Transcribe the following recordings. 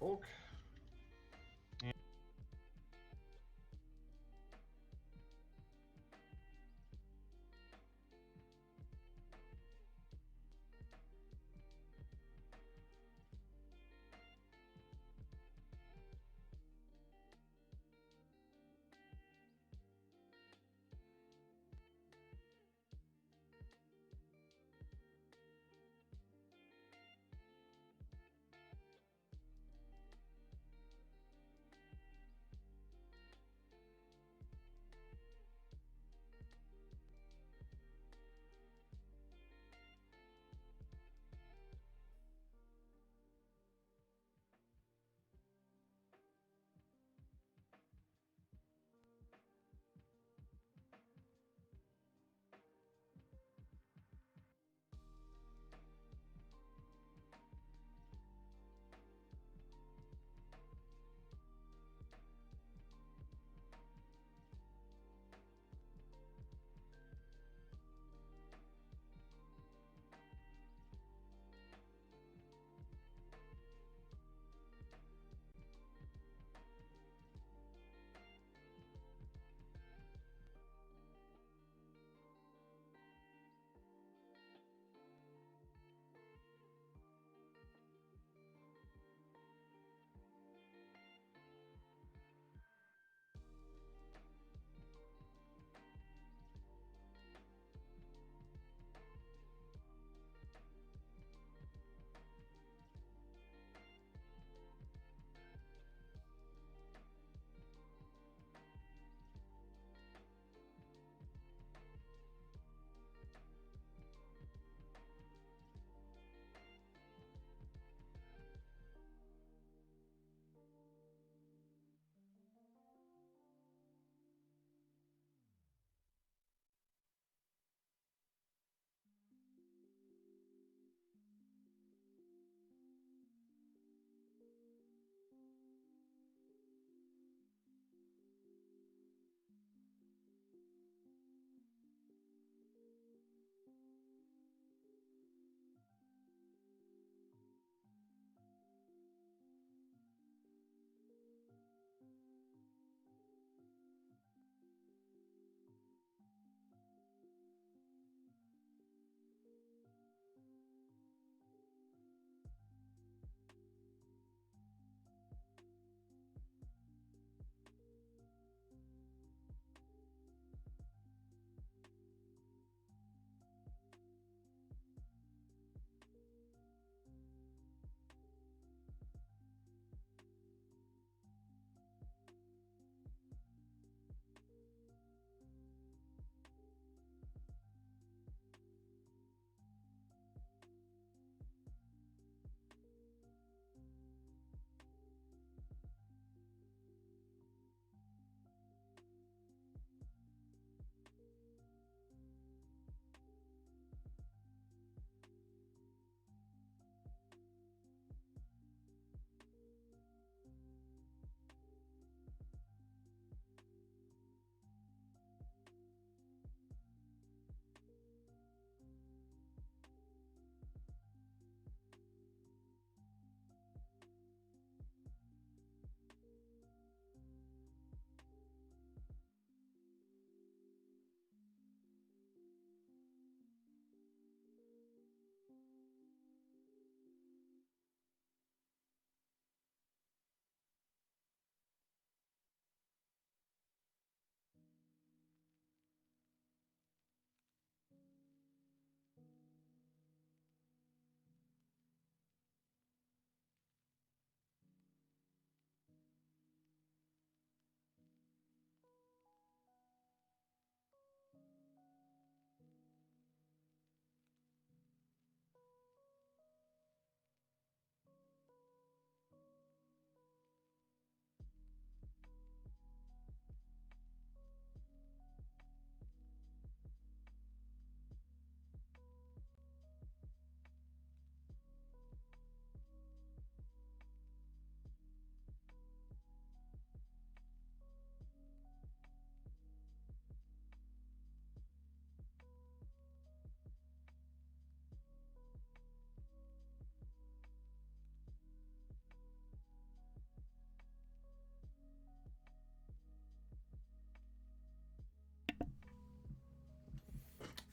Orc.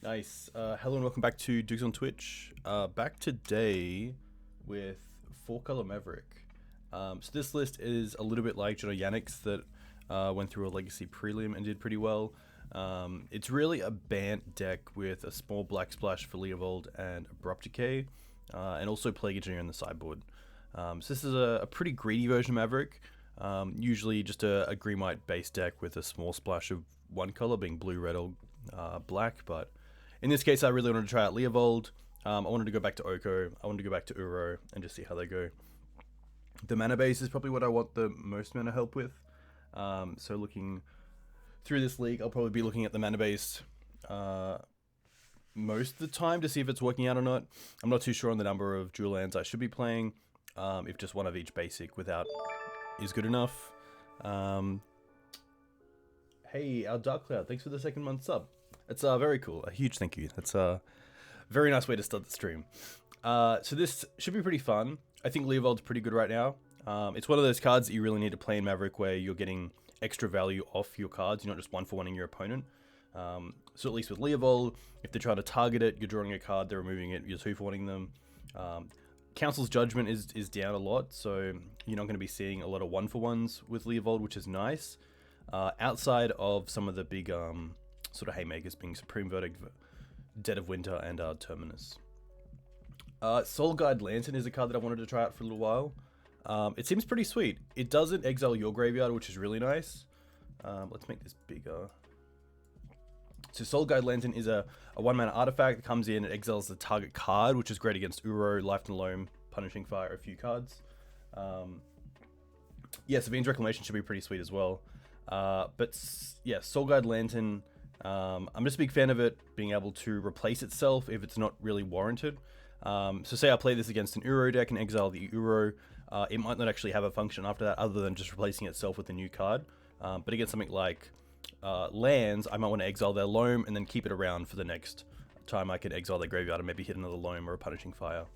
Nice. Hello and welcome back to Dukes on Twitch. Back today with 4-color Maverick. So this list is a little bit like Jono Yannick's that went through a Legacy prelim and did pretty well. It's really a Bant deck with a small black splash for Leovold and Abrupt Decay, and also Plague Engineer on the sideboard. So this is a pretty greedy version of Maverick. Usually just a green-white base deck with a small splash of one color, being blue, red, or black, but in this case I really wanted to try out Leovold. I wanted to go back to Oko, I wanted to go back to Uro, and just see how they go. The mana base is probably what I want the most mana help with. So looking through this league, I'll probably be looking at the mana base most of the time to see if it's working out or not. I'm not too sure on the number of dual lands I should be playing, if just one of each basic without is good enough. Hey, our Dark Cloud, thanks for the second month sub. It's very cool. A huge thank you. That's a very nice way to start the stream. So this should be pretty fun. I think Leovold's pretty good right now. It's one of those cards that you really need to play in Maverick where you're getting extra value off your cards. You're not just one-for-one-ing your opponent. So at least with Leovold, if they're trying to target it, you're drawing a card, they're removing it, you're two-for-one-ing them. Council's Judgment is down a lot, so you're not going to be seeing a lot of one-for-ones with Leovold, which is nice. Outside of some of the big sort of haymakers being Supreme Verdict, Dead of Winter, and Terminus. Soul Guide Lantern is a card that I wanted to try out for a little while. It seems pretty sweet. It doesn't exile your graveyard, which is really nice. Let's make this bigger. So Soul Guide Lantern is a 1-mana artifact that comes in and exiles the target card, which is great against Uro, Life and Loam, Punishing Fire, a few cards. Yeah, Savine's Reclamation should be pretty sweet as well. But yeah, Soul Guide Lantern, I'm just a big fan of it being able to replace itself if it's not really warranted. So say I play this against an Uro deck and exile the Uro, it might not actually have a function after that other than just replacing itself with a new card. But against something like lands, I might want to exile their Loam and then keep it around for the next time I can exile their graveyard and maybe hit another Loam or a Punishing Fire.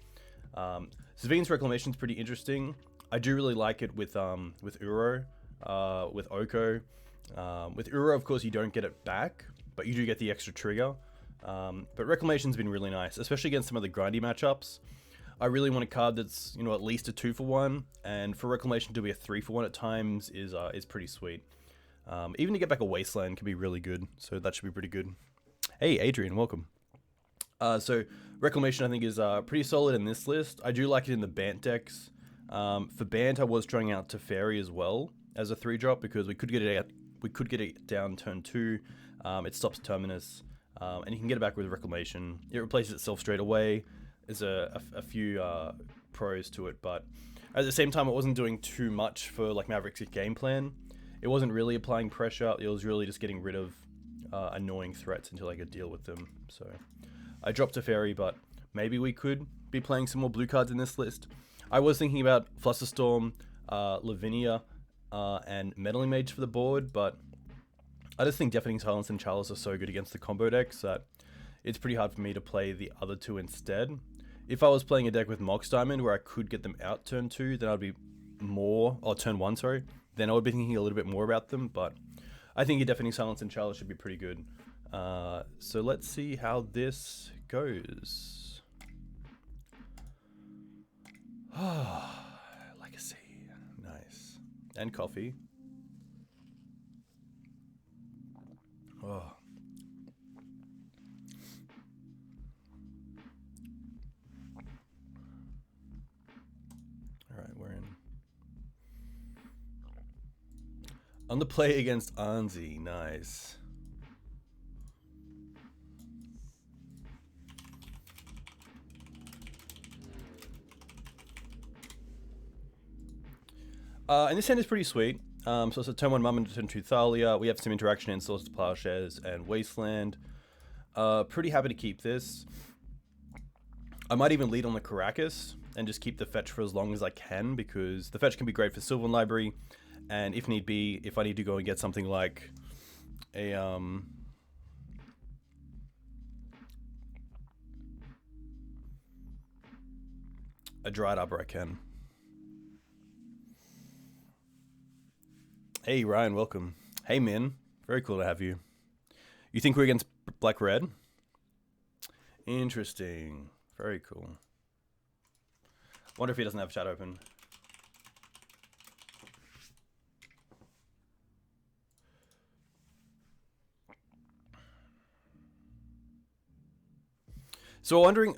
Savine's Reclamation is pretty interesting. I do really like it with Uro, with Oko. With Uro, of course, you don't get it back, but you do get the extra trigger. But Reclamation's been really nice, especially against some of the grindy matchups. I really want a card that's, you know, at least a 2-for-1, and for Reclamation to be a 3-for-1 at times is pretty sweet. Even to get back a Wasteland can be really good, so that should be pretty good. Hey, Adrian, welcome. So Reclamation, I think, is pretty solid in this list. I do like it in the Bant decks. For Bant, I was trying out Teferi as well as a 3-drop because we could get it down turn 2. It stops Terminus, and you can get it back with Reclamation. It replaces itself straight away. There's a few pros to it, but at the same time, it wasn't doing too much for like Maverick's game plan. It wasn't really applying pressure. It was really just getting rid of annoying threats until I could deal with them. So I dropped Teferi, but maybe we could be playing some more blue cards in this list. I was thinking about Flusterstorm, Lavinia, and Meddling Mage for the board, but I just think Deafening Silence and Chalice are so good against the combo decks that it's pretty hard for me to play the other two instead. If I was playing a deck with Mox Diamond where I could get them out turn 2, then I'd be more, or turn 1, sorry, then I would be thinking a little bit more about them, but I think a Deafening Silence and Chalice should be pretty good. So let's see how this goes. Legacy, nice. And coffee. Oh. Alright, we're in. On the play against Anzi, nice. And this hand is pretty sweet. So it's a turn 1 Mum and turn 2 Thalia. We have some interaction in Source to Plowshares and Wasteland. Pretty happy to keep this. I might even lead on the Karakas and just keep the fetch for as long as I can, because the fetch can be great for Sylvan Library, and if need be, if I need to go and get something like a Dryad Arbor, I can. Hey Ryan, welcome. Hey Min, very cool to have you. You think we're against Black Red? Interesting. Very cool. Wonder if he doesn't have chat open. So wondering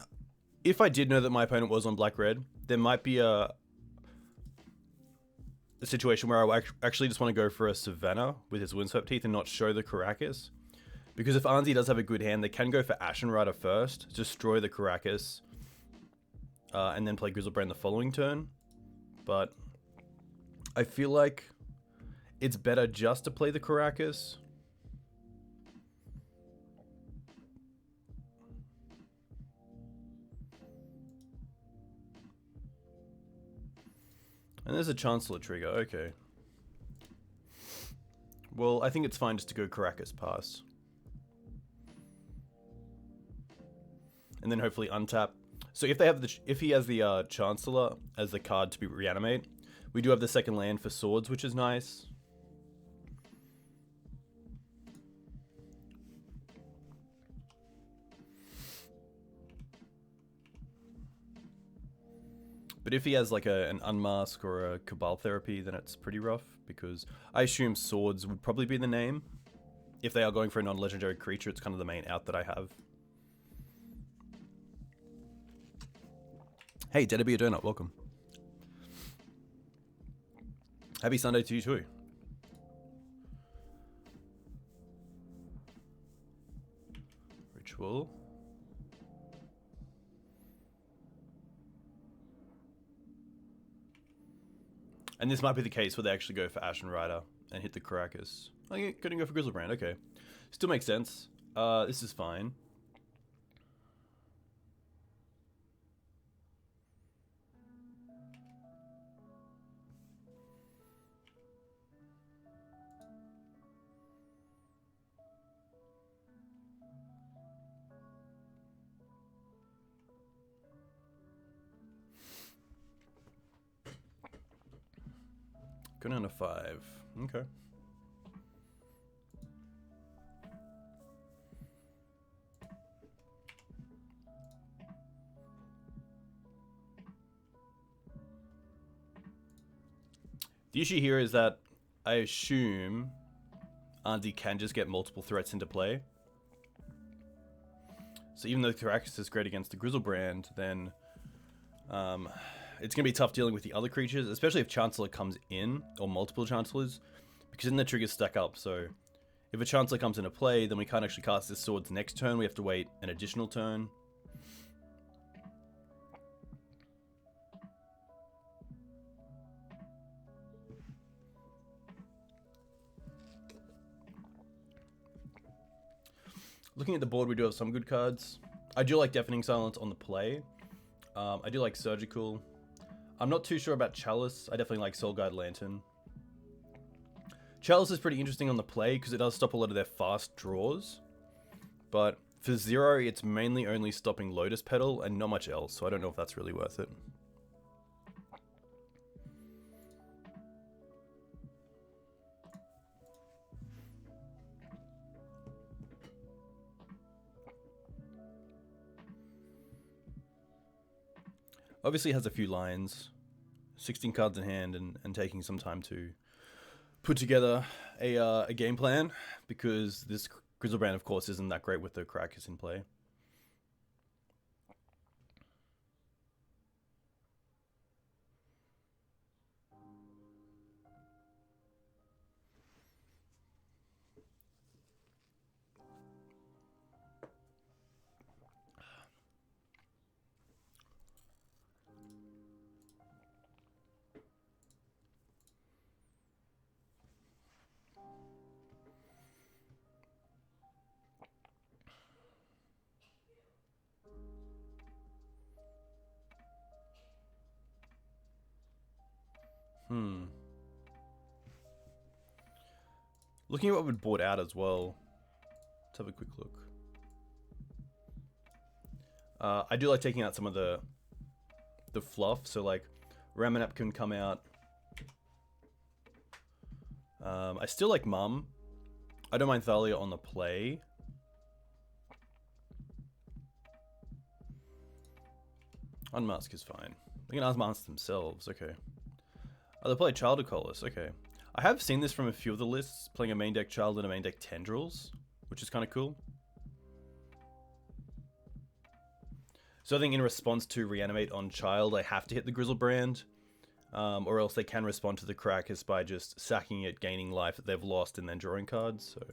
if I did know that my opponent was on black-red, there might be a situation where I actually just want to go for a Savannah with his Windswept Heath and not show the Karakas. Because if Arnsey does have a good hand, they can go for Ashen Rider first, destroy the Karakas, and then play Grizzlebrand the following turn. But I feel like it's better just to play the Karakas. And there's a Chancellor trigger, okay. Well, I think it's fine just to go Karakas pass. And then hopefully untap. So if they have if he has the Chancellor as the card to be reanimate, we do have the second land for swords, which is nice. But if he has like an Unmask or a Cabal Therapy, then it's pretty rough, because I assume swords would probably be the name. If they are going for a non-legendary creature, it's kind of the main out that I have. Hey, Dead to be a Donut, welcome. Happy Sunday to you too. Ritual. And this might be the case where they actually go for Ashen Rider and hit the Karakas. Oh, yeah, gonna go for Grizzlebrand, okay. Still makes sense. This is fine. Going down to 5. Okay. The issue here is that I assume Andy can just get multiple threats into play. So even though Karakas is great against the Grizzlebrand, then it's going to be tough dealing with the other creatures, especially if Chancellor comes in, or multiple Chancellors, because then the triggers stack up. So if a Chancellor comes into play, then we can't actually cast this swords next turn. We have to wait an additional turn. Looking at the board, we do have some good cards. I do like Deafening Silence on the play. I do like Surgical. I'm not too sure about Chalice. I definitely like Soulguide Lantern. Chalice is pretty interesting on the play because it does stop a lot of their fast draws. But for 0, it's mainly only stopping Lotus Petal and not much else, so I don't know if that's really worth it. Obviously has a few lines, 16 cards in hand, and taking some time to put together a game plan, because this Grizzlebrand, of course, isn't that great with the Karakas in play. Looking at what we'd bought out as well. Let's have a quick look. I do like taking out some of the fluff. So like Ramanap can come out. I still like Mum. I don't mind Thalia on the play. Unmask is fine. They can unmask themselves, okay. Oh, they play Child of Collis, okay. I have seen this from a few of the lists, playing a main deck Child and a main deck Tendrils, which is kind of cool. So I think in response to Reanimate on Child, I have to hit the Grizzlebrand, or else they can respond to the Karakas by just sacking it, gaining life that they've lost, and then drawing cards, so...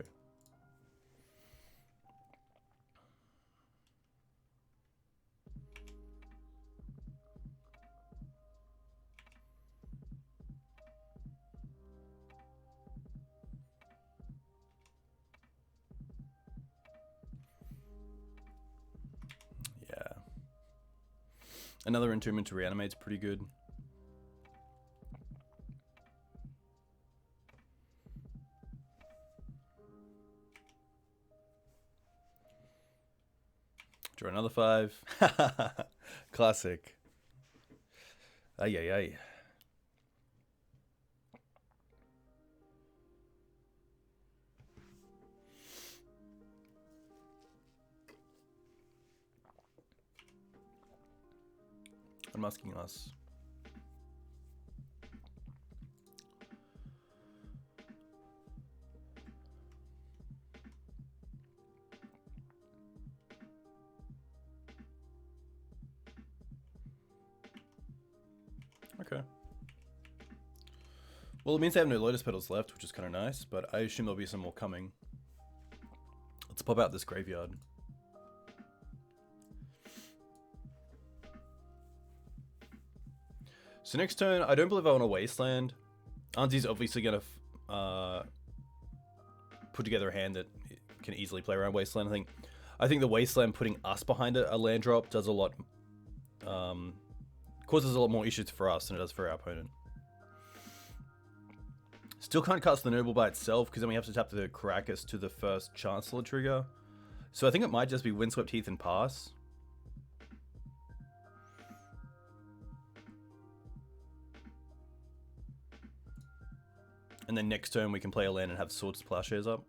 Yeah. Another Entombment to Reanimate's pretty good. Draw another 5. Classic. Ay, ay, ay. Unmasking us. Okay. Well, it means they have no Lotus Petals left, which is kind of nice, but I assume there'll be some more coming. Let's pop out this graveyard. So next turn, I don't believe I want a Wasteland. Auntie's obviously going to put together a hand that can easily play around Wasteland. I think the Wasteland putting us behind a land drop does a lot, causes a lot more issues for us than it does for our opponent. Still can't cast the Noble by itself because then we have to tap the Karakas to the first Chancellor trigger. So I think it might just be Windswept Heath and pass. And then next turn we can play a land and have Swords Plowshares up.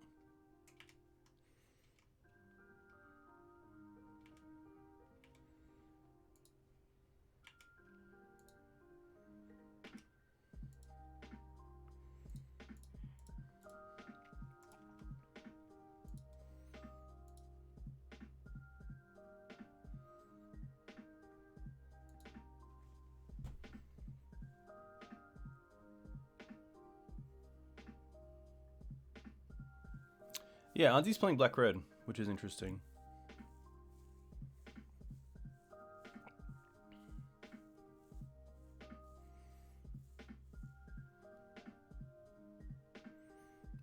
Yeah, Auntie's playing black-red, which is interesting.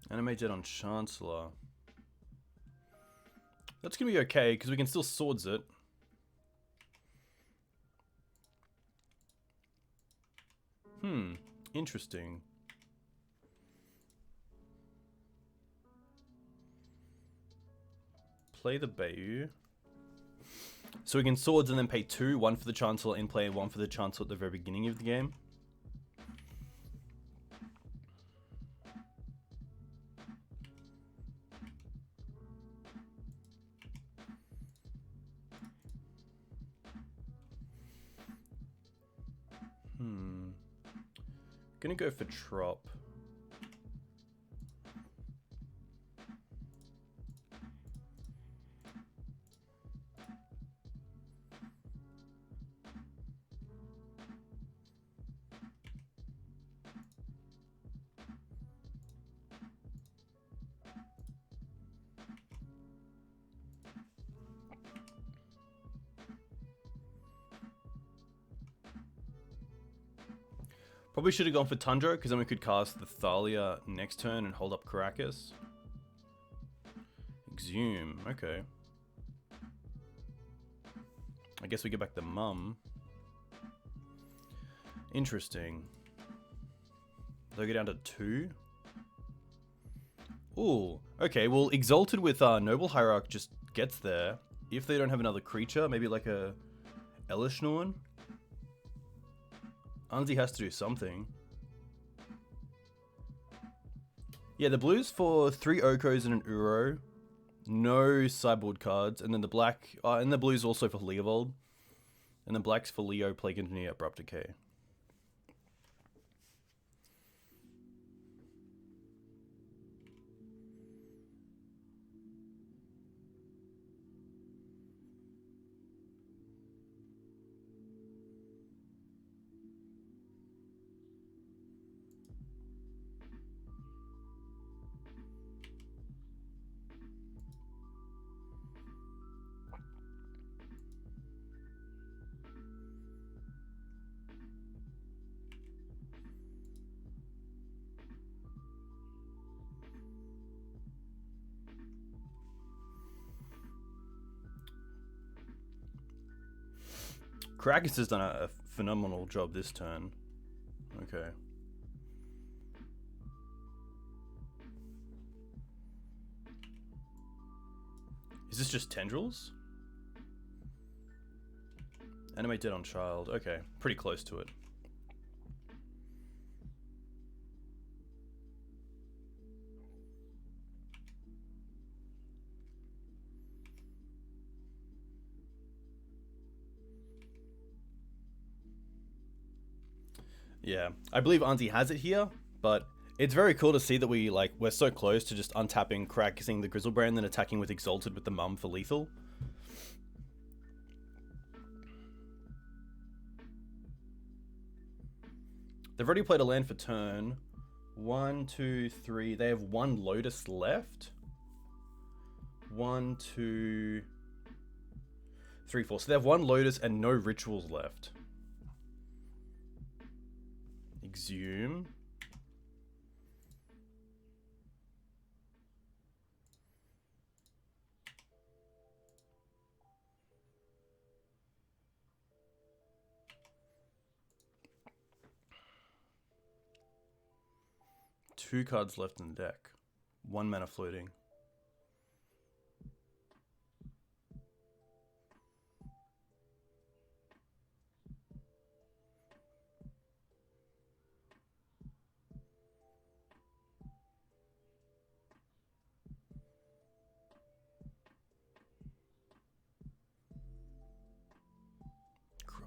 Animate Jet on Chancellor. That's going to be okay, because we can still Swords it. Interesting. Play the Bayou. So we can Swords and then pay 2, 1 for the Chancellor in play, 1 for the Chancellor at the very beginning of the game. Gonna go for Trop. Probably should have gone for Tundra, because then we could cast the Thalia next turn and hold up Karakas. Exhume, okay. I guess we get back the Mum. Interesting. They'll go down to 2. Ooh, okay, well, Exalted with Noble Hierarch just gets there. If they don't have another creature, maybe like a Elishnorn. Anzi has to do something. Yeah, the blues for 3 Okos and an Uro. No sideboard cards. And then the black... and the blues also for Leovold. And then blacks for Leo, Plague Engineer, Abrupt Decay. Karakas has done a phenomenal job this turn. Okay. Is this just tendrils? Animate Dead on Child. Okay, pretty close to it. Yeah, I believe Auntie has it here, but it's very cool to see that we're so close to just untapping, Karakasing the Grizzlebrand, then attacking with Exalted with the Mum for lethal. They've already played a land for turn. 1, 2, 3. They have 1 Lotus left. 1, 2, 3, 4. So they have 1 Lotus and no rituals left. Exhume. Two cards left in the deck. 1 mana floating.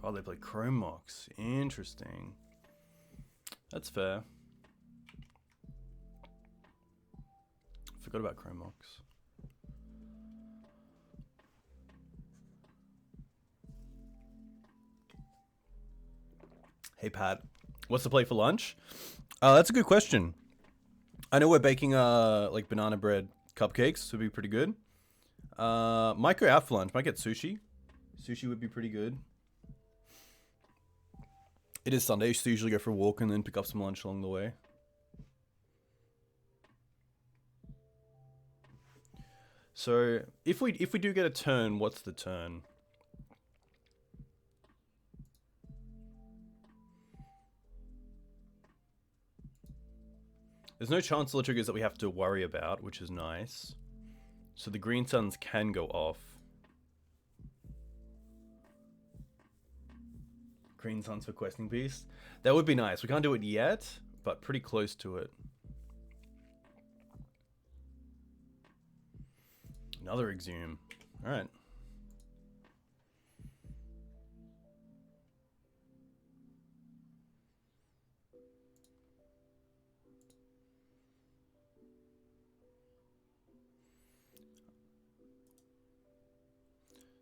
Oh, they play Chrome Mox. Interesting. That's fair. Forgot about Chrome Mox. Hey Pat, what's the play for lunch? That's a good question. I know we're baking like banana bread cupcakes, would be pretty good. Might go out for lunch. Might get sushi. Sushi would be pretty good. It is Sunday, so usually go for a walk and then pick up some lunch along the way. So if we do get a turn, what's the turn? There's no Chancellor triggers that we have to worry about, which is nice. So the Green Suns can go off. Green Suns for Questing Beast. That would be nice. We can't do it yet, but pretty close to it. Another Exhume. Alright.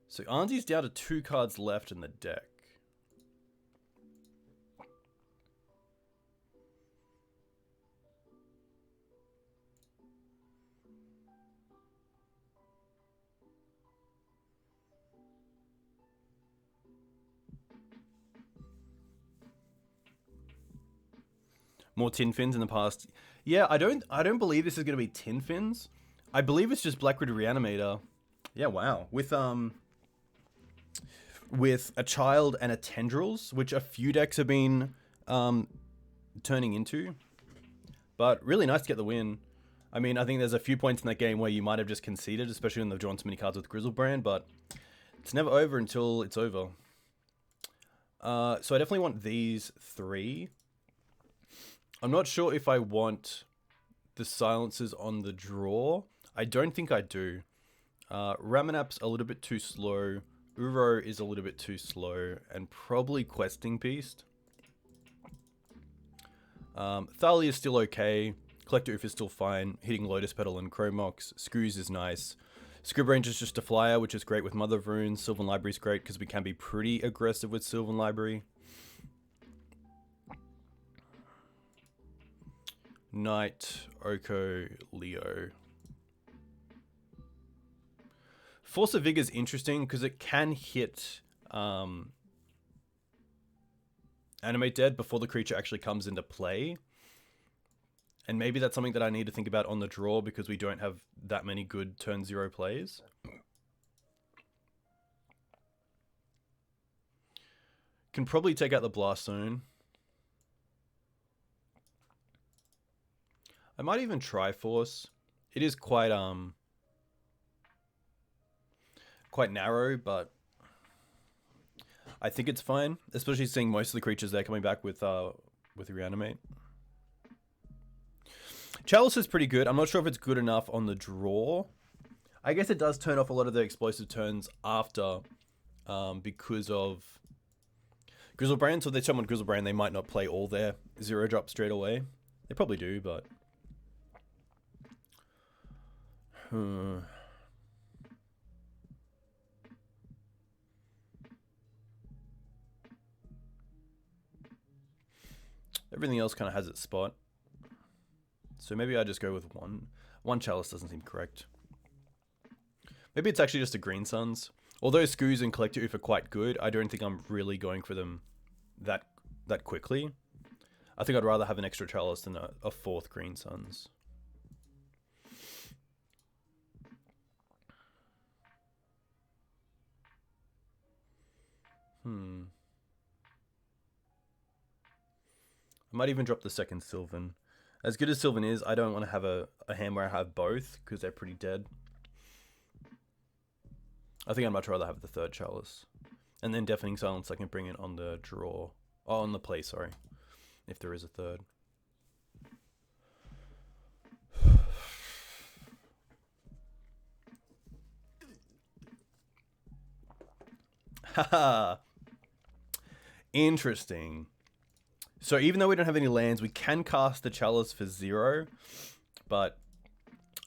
So Auntie's down to 2 cards left in the deck. More tin fins in the past. Yeah, I don't believe this is going to be tin fins. I believe it's just BR Reanimator. Yeah, wow. With a child and a tendrils, which a few decks have been turning into. But really nice to get the win. I mean, I think there's a few points in that game where you might have just conceded, especially when they've drawn so many cards with Grizzlebrand, but it's never over until it's over. So I definitely want these 3. I'm not sure if I want the silences on the draw. I don't think I do. Ramanap's a little bit too slow. Uro is a little bit too slow, and probably Questing Beast. Thalia is still okay. Collector Ouphe is still fine. Hitting Lotus Petal and Chromox. Screws is nice. Scryb Ranger is just a flyer, which is great with Mother of Runes. Sylvan Library is great because we can be pretty aggressive with Sylvan Library. Knight, Oko, Leo. Force of Vigor is interesting because it can hit Animate Dead before the creature actually comes into play. And maybe that's something that I need to think about on the draw because we don't have that many good turn 0 plays. Can probably take out the Blast Zone. I might even Triforce. It is quite narrow, but I think it's fine, especially seeing most of the creatures there coming back with Reanimate. Chalice is pretty good. I'm not sure if it's good enough on the draw. I guess it does turn off a lot of the explosive turns after because of Grizzlebrand. So if they summon Grizzlebrand, they might not play all their 0-drop straight away. They probably do, but... Everything else kind of has its spot. So maybe I just go with one. One Chalice doesn't seem correct. Maybe it's actually just a Green Suns. Although Skoos and Collector Ouphe are quite good, I don't think I'm really going for them that quickly. I think I'd rather have an extra Chalice than a fourth Green Suns. I might even drop the second Sylvan. As good as Sylvan is, I don't want to have a hand where I have both, because they're pretty dead. I think I'd much rather have the third Chalice. And then Deafening Silence I can bring it on the draw. Oh, on the play, sorry. If there is a third. Haha. Interesting. So even though we don't have any lands, we can cast the Chalice for 0. But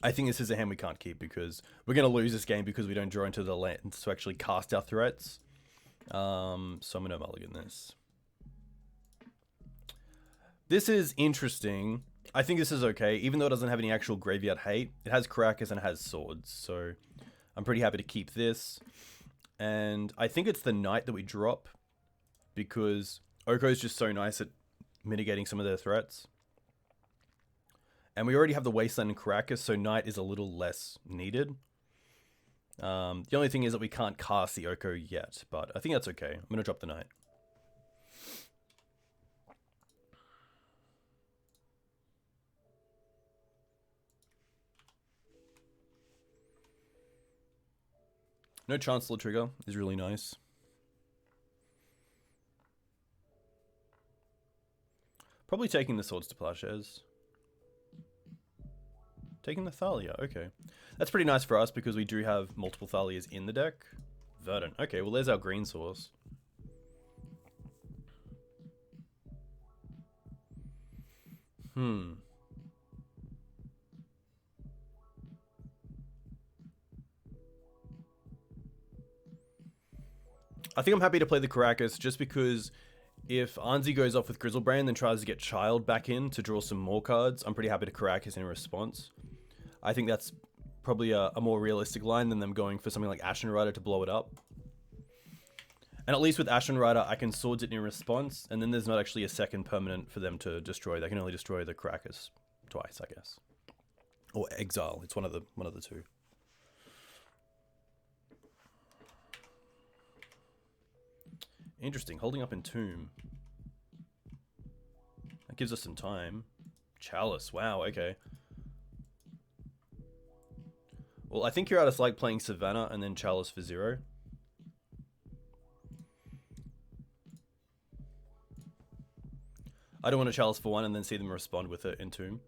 I think this is a hand we can't keep because we're going to lose this game because we don't draw into the lands to actually cast our threats. So I'm going to mulligan this. This is interesting. I think this is okay. Even though it doesn't have any actual graveyard hate, it has Karakas and it has swords. So I'm pretty happy to keep this. And I think it's the Knight that we drop because Oko is just so nice at mitigating some of their threats. And we already have the Wasteland and Karakas, so Knight is a little less needed. The only thing is that we can't cast the Oko yet, but I think that's okay. I'm going to drop the Knight. No Chancellor trigger is really nice. Probably taking the Swords to Plowshares. Taking the Thalia, okay. That's pretty nice for us because we do have multiple Thalias in the deck. Verdant, okay, well there's our green source. I think I'm happy to play the Karakas just because if Anzi goes off with Grizzlebrand and tries to get Child back in to draw some more cards, I'm pretty happy to Karakas in response. I think that's probably a more realistic line than them going for something like Ashen Rider to blow it up. And at least with Ashen Rider, I can Swords it in response, and then there's not actually a second permanent for them to destroy. They can only destroy the Karakas twice, I guess. Or exile. It's one of the two. Interesting. Holding up Entomb. That gives us some time. Chalice. Wow, okay. Well, I think you're out of like playing Savannah and then Chalice for 0. I don't want to Chalice for 1 and then see them respond with it Entomb.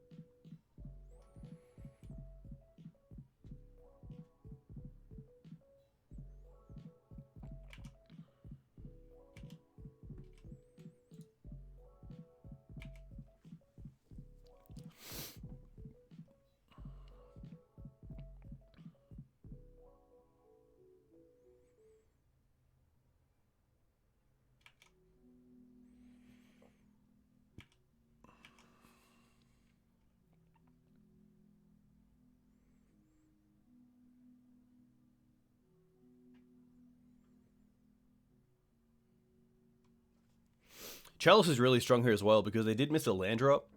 Chalice is really strong here as well because they did miss a land drop.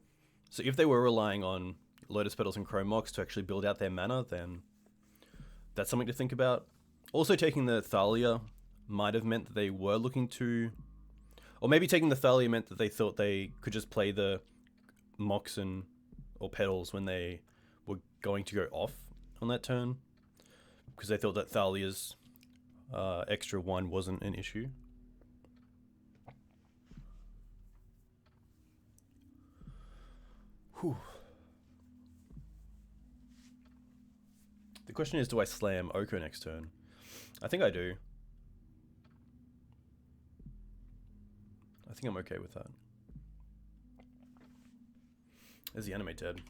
So if they were relying on Lotus Petals and Chrome Mox to actually build out their mana, then that's something to think about. Also, taking the Thalia might have meant that they were looking to... Or maybe taking the Thalia meant that they thought they could just play the Mox or Petals when they were going to go off on that turn. Because they thought that Thalia's extra 1 wasn't an issue. Whew. The question is, do I slam Oko next turn? I think I do. I think I'm okay with that. Is the Animate dead?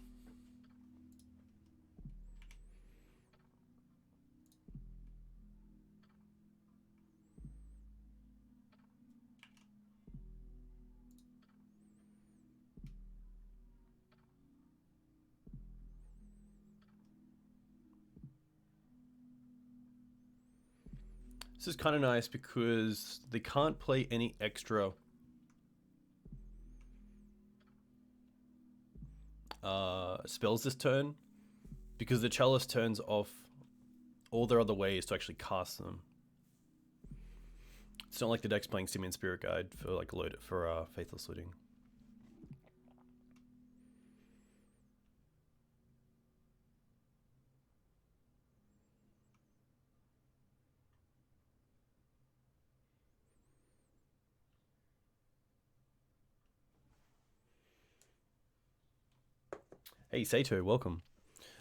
This is kind of nice because they can't play any extra spells this turn because the Chalice turns off all their other ways to actually cast them. It's not like the deck's playing Simian Spirit Guide for like Faithless Looting. Hey Sato, welcome.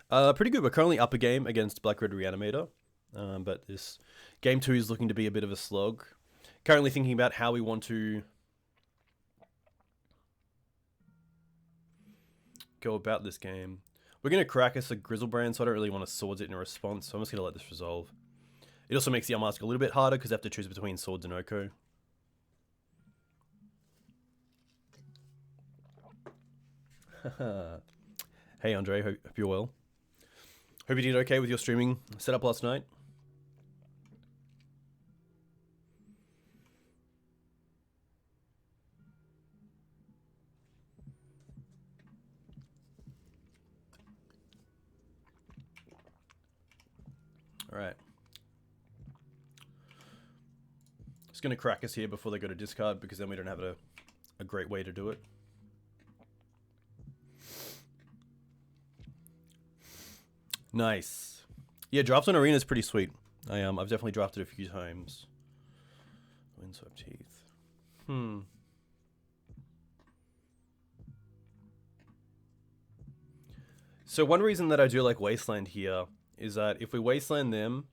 Pretty good. We're currently up a game against BR Reanimator, but this game 2 is looking to be a bit of a slog. Currently thinking about how we want to go about this game. We're going to Karakas a Grizzlebrand, so I don't really want to Swords it in a response, so I'm just going to let this resolve. It also makes the Unmask a little bit harder because I have to choose between Swords and Oko. Hey Andre, hope you're well. Hope you did okay with your streaming setup last night. Alright. Just going to crack us here before they go to discard because then we don't have a great way to do it. Nice. Yeah, drafts on Arena is pretty sweet. I've definitely drafted a few times. Windswept Heath. So one reason that I do like Wasteland here is that if we Wasteland them,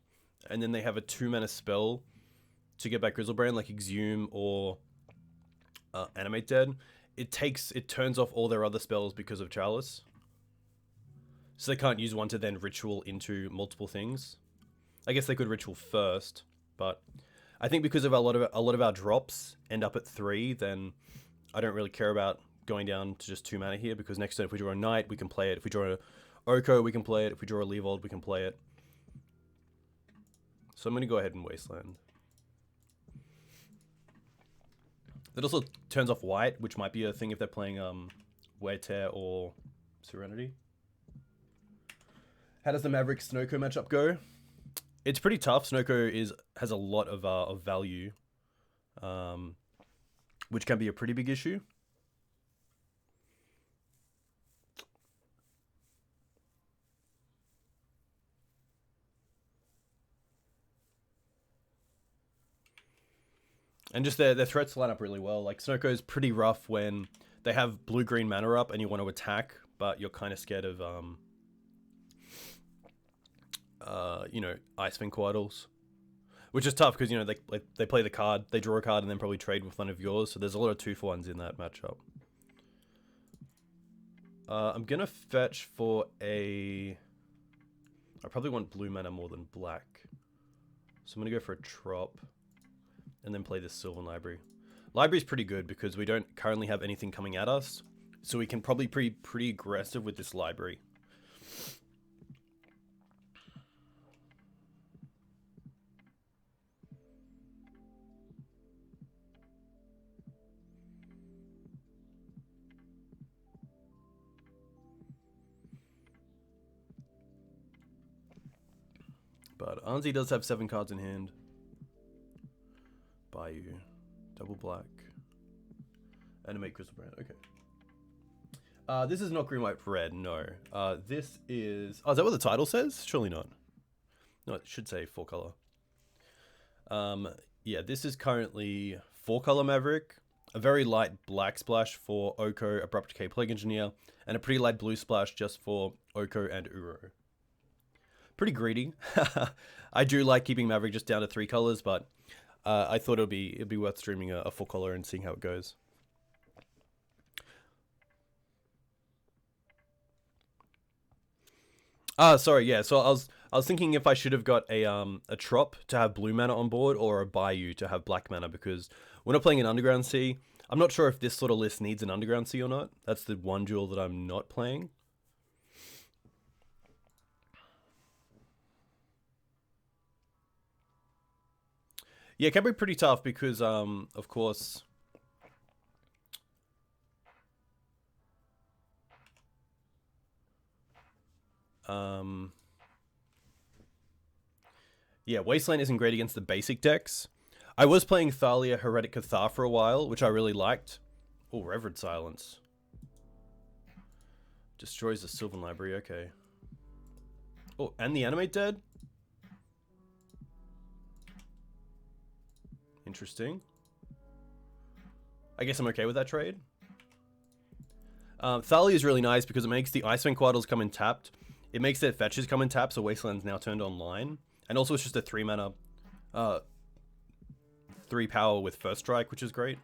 and then they have a 2-mana spell to get back Grizzlebrand, like Exhume or Animate Dead, it turns off all their other spells because of Chalice. So they can't use one to then ritual into multiple things. I guess they could ritual first, but I think because of a lot of our drops end up at 3, then I don't really care about going down to just 2 mana here because next turn if we draw a Knight, we can play it. If we draw a Oko, we can play it. If we draw a Leovold, we can play it. So I'm going to go ahead and Wasteland. That also turns off white, which might be a thing if they're playing Wear Tear or Serenity. How does the Maverick Snowco matchup go? It's pretty tough. Snowco has a lot of value, which can be a pretty big issue. And just their threats line up really well. Like Snowco is pretty rough when they have blue-green mana up and you want to attack, but you're kind of scared of Icewind Quaddles, which is tough because they play the card, they draw a card, and then probably trade with one of yours. So there's a lot of 2-for-1s in that matchup. I'm gonna fetch for I probably want blue mana more than black, so I'm gonna go for a Trop, and then play this Sylvan Library. Library's pretty good because we don't currently have anything coming at us, so we can probably be pretty aggressive with this Library. But Anzi does have 7 cards in hand. Bayou. Double black. Animate Crystal Brand. Okay. This is not green, white, red. No. This is... Oh, is that what the title says? Surely not. No, it should say 4-color. Yeah, this is currently 4-color Maverick. A very light black splash for Oko, Abrupt Decay, Plague Engineer. And a pretty light blue splash just for Oko and Uro. Pretty greedy. I do like keeping Maverick just down to 3 colors, but I thought it'd be worth streaming a 4-color and seeing how it goes. Sorry, yeah. So I was thinking if I should have got a Trop to have blue mana on board or a Bayou to have black mana, because when I'm playing an Underground Sea, I'm not sure if this sort of list needs an Underground Sea or not. That's the one duel that I'm not playing. Yeah, it can be pretty tough because, of course... Yeah, Wasteland isn't great against the basic decks. I was playing Thalia Heretic Cathar for a while, which I really liked. Oh, Reverend Silence. Destroys the Sylvan Library, okay. Oh, and the Animate Dead? Interesting. I guess I'm okay with that trade. Thalia is really nice because it makes the Icewind Quaddles come in tapped. It makes their fetches come in tapped, so Wasteland's now turned online. And also it's just a 3 mana, 3 power with First Strike, which is great.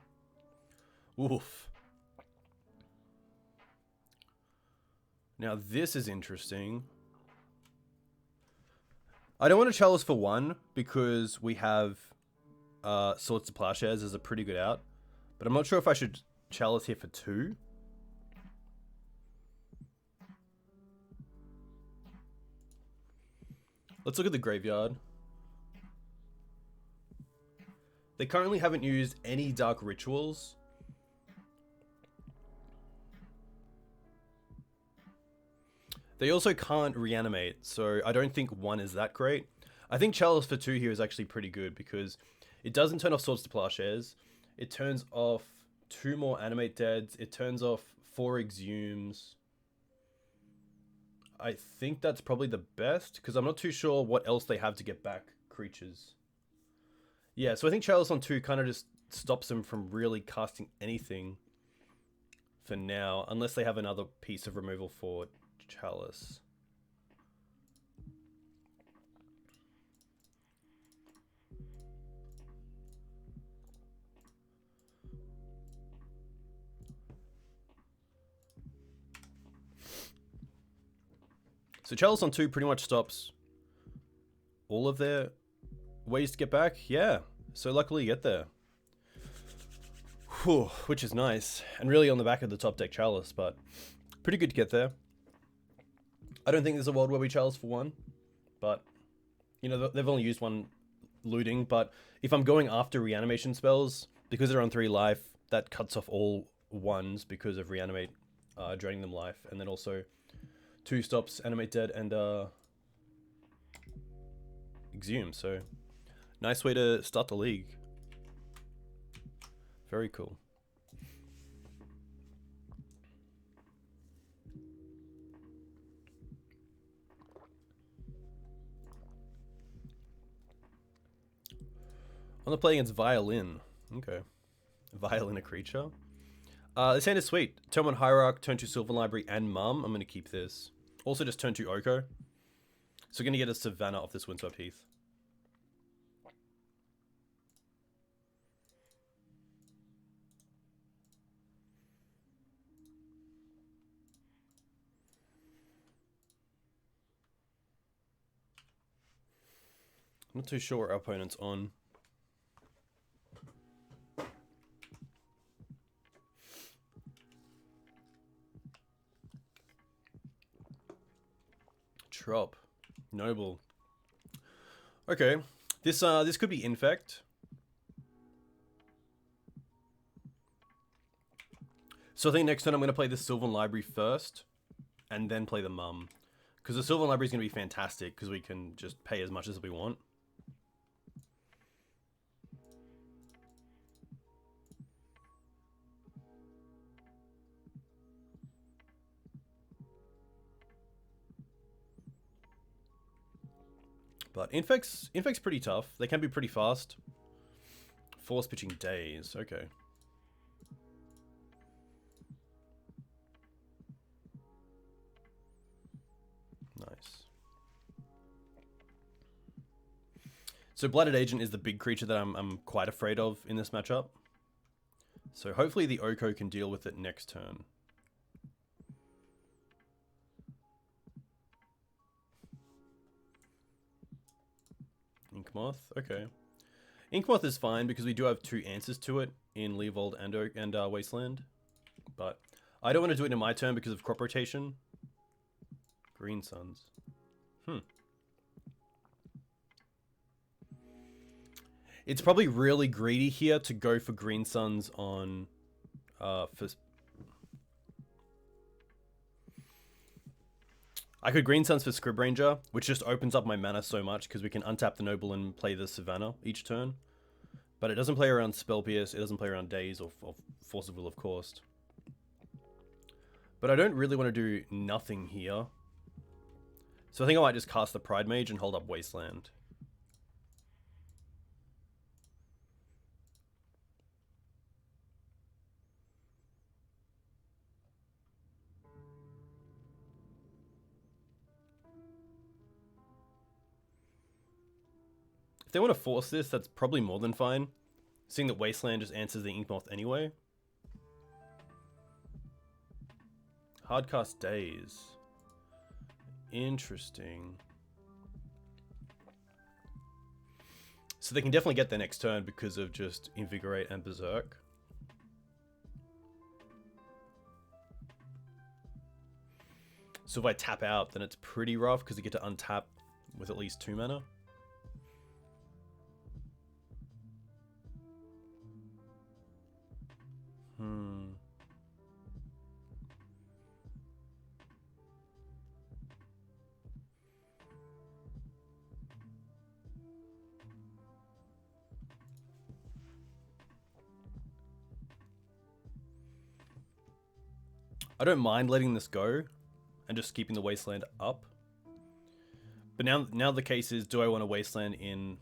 Oof. Now this is interesting. I don't want to Chalice for 1 because we have Swords to Plowshares as a pretty good out. But I'm not sure if I should Chalice here for 2. Let's look at the graveyard. They currently haven't used any Dark Rituals. They also can't reanimate, so I don't think 1 is that great. I think Chalice for 2 here is actually pretty good because it doesn't turn off Swords to Plowshares. It turns off 2 more Animate Deads. It turns off 4 Exhumes. I think that's probably the best, because I'm not too sure what else they have to get back creatures. Yeah, so I think Chalice on 2 kind of just stops them from really casting anything for now, unless they have another piece of removal for Chalice. So Chalice on 2 pretty much stops all of their ways to get back. Yeah, so luckily you get there. Whew, which is nice. And really on the back of the top deck Chalice, but pretty good to get there. I don't think there's a world where we Chalice for 1, but, you know, they've only used 1 looting, but if I'm going after reanimation spells, because they're on 3 life, that cuts off all 1s because of reanimate draining them life, and then also 2 stops Animate Dead and Exhume, so nice way to start the league. Very cool. On the play against Violin. Okay. Violin a creature. This hand is sweet. Turn 1 Hierarch, turn 2 Sylvan Library, and Mum. I'm going to keep this. Also just turn 2 Oko. So we're going to get a Savannah off this Windswept Heath. I'm not too sure what our opponent's on. Trop. Noble. Okay. This could be Infect. So I think next turn I'm going to play the Sylvan Library first, and then play the Mum. Because the Sylvan Library is going to be fantastic because we can just pay as much as we want. But Infect's pretty tough. They can be pretty fast. Force pitching days. Okay. Nice. So Blighted Agent is the big creature that I'm quite afraid of in this matchup. So hopefully the Oko can deal with it next turn. Inkmoth, okay. Inkmoth is fine because we do have 2 answers to it in Leovold and Wasteland. But I don't want to do it in my turn because of crop rotation. Green Suns. It's probably really greedy here to go for Green Suns on... I could Green Suns for Scryb Ranger, which just opens up my mana so much because we can untap the Noble and play the Savannah each turn. But it doesn't play around Spell Pierce, it doesn't play around Daze or Force of Will, of course. But I don't really want to do nothing here. So I think I might just cast the Pridemage and hold up Wasteland. If they want to force this, that's probably more than fine. Seeing that Wasteland just answers the Inkmoth anyway. Hardcast Days. Interesting. So they can definitely get their next turn because of just Invigorate and Berserk. So if I tap out, then it's pretty rough because they get to untap with at least 2 mana. I don't mind letting this go and just keeping the Wasteland up. But now the case is, do I want to Wasteland in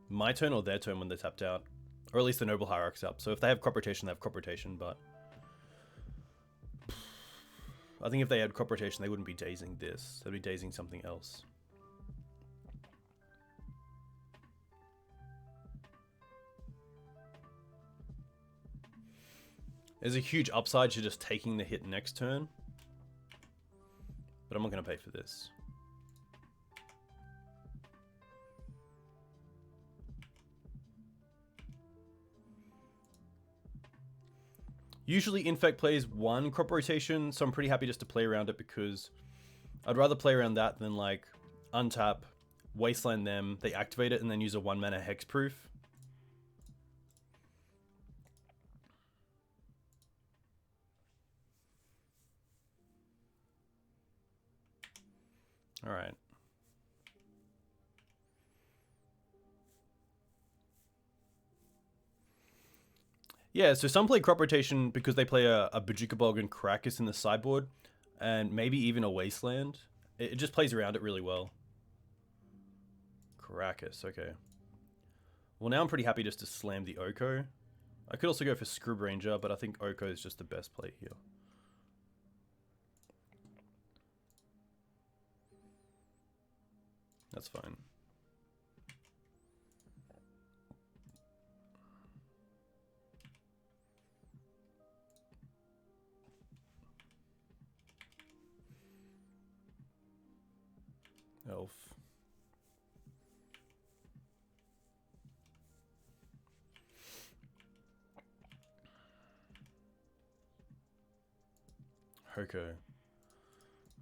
my turn or their turn when they're tapped out? Or at least the Noble Hierarch's up. So if they have crop rotation, they have crop rotation, but... I think if they had crop rotation, they wouldn't be dazing this. They'd be dazing something else. There's a huge upside to just taking the hit next turn. But I'm not going to pay for this. Usually Infect plays 1 crop rotation, so I'm pretty happy just to play around it because I'd rather play around that than like untap, Wasteland them, they activate it, and then use a 1 mana hexproof. Alright. Yeah, so some play crop rotation because they play a Bojuka Bog and Karakas in the sideboard, and maybe even a Wasteland. It just plays around it really well. Karakas, okay. Well, now I'm pretty happy just to slam the Oko. I could also go for Scryb Ranger, but I think Oko is just the best play here. That's fine. Elf. Hoko.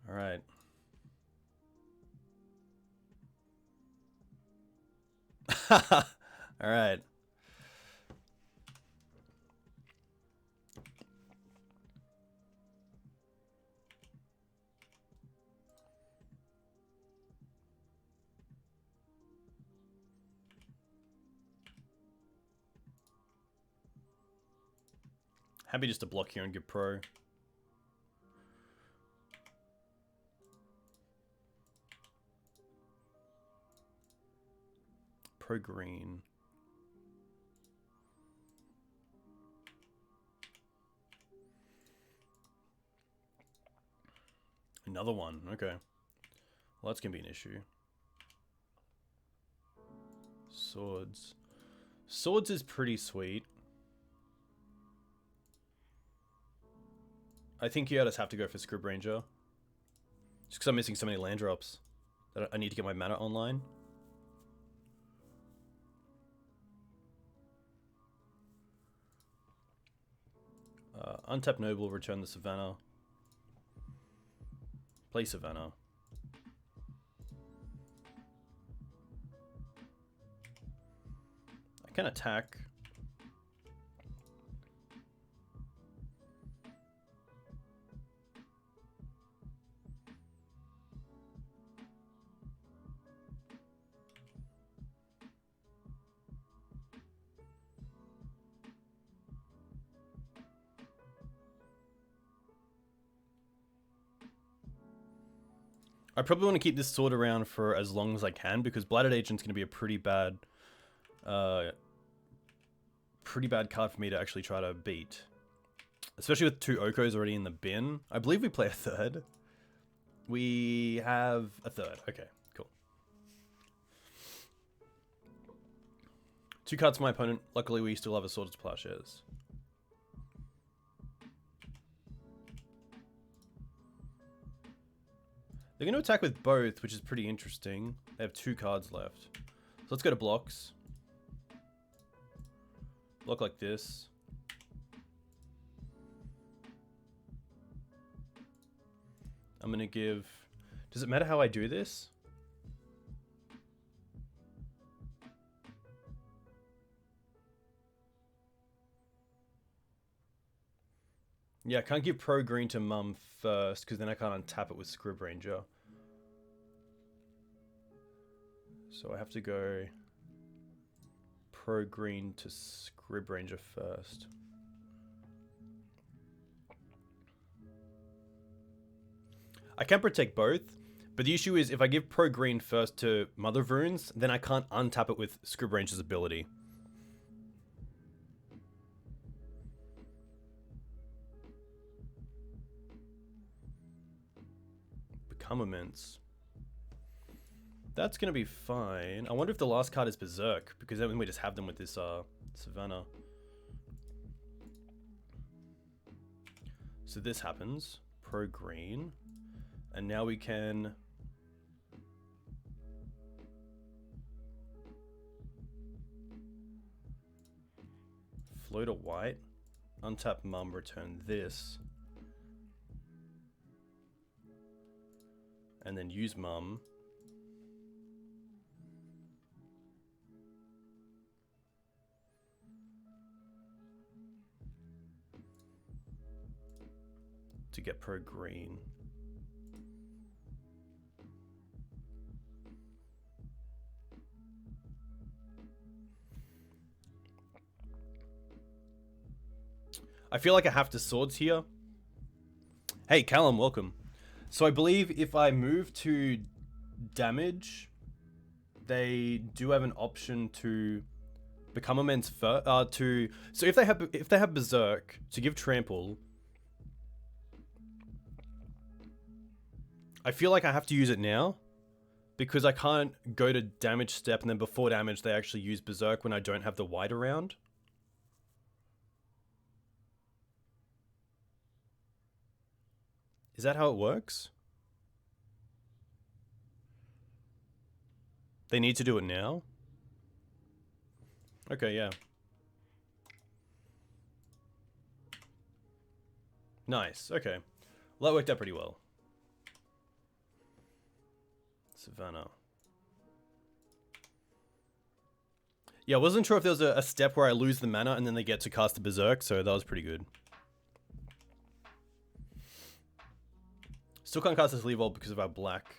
All right. All right. Happy just to block here and give pro. Pro green. Another one, okay. Well, that's gonna be an issue. Swords. Swords is pretty sweet. I think you just have to go for Scryb Ranger. Just because I'm missing so many land drops that I need to get my mana online. Untap Noble, return the Savannah. Play Savannah. I can attack. I probably want to keep this sword around for as long as I can because Blighted Agent's going to be a pretty bad card for me to actually try to beat. Especially with 2 Okos already in the bin. I believe we play a third. We have a third. Okay, cool. 2 cards for my opponent. Luckily, we still have a Sword of Plowshares. They're going to attack with both, which is pretty interesting. They have 2 cards left. So let's go to blocks. Block like this. I'm going to give... Does it matter how I do this? Yeah, I can't give pro green to Mum first, because then I can't untap it with Scryb Ranger. So I have to go pro green to Scryb Ranger first. I can protect both, but the issue is if I give pro green first to Mother of Runes, then I can't untap it with Scryb Ranger's ability. Become Immense. That's going to be fine. I wonder if the last card is Berserk, because then we just have them with this Savannah. So this happens. Pro green. And now we can... float a white. Untap Mum, return this. And then use Mum. To get pro green. I feel like I have to swords here. Hey, Callum, welcome. So I believe if I move to damage, they do have an option to become immense first. So if they have Berserk to give trample, I feel like I have to use it now because I can't go to damage step and then before damage they actually use Berserk when I don't have the white around. Is that how it works? They need to do it now? Okay, yeah. Nice, okay. Well, that worked out pretty well. Savannah. Yeah, I wasn't sure if there was a step where I lose the mana and then they get to cast the Berserk, so that was pretty good. Still can't cast this Leovold because of our black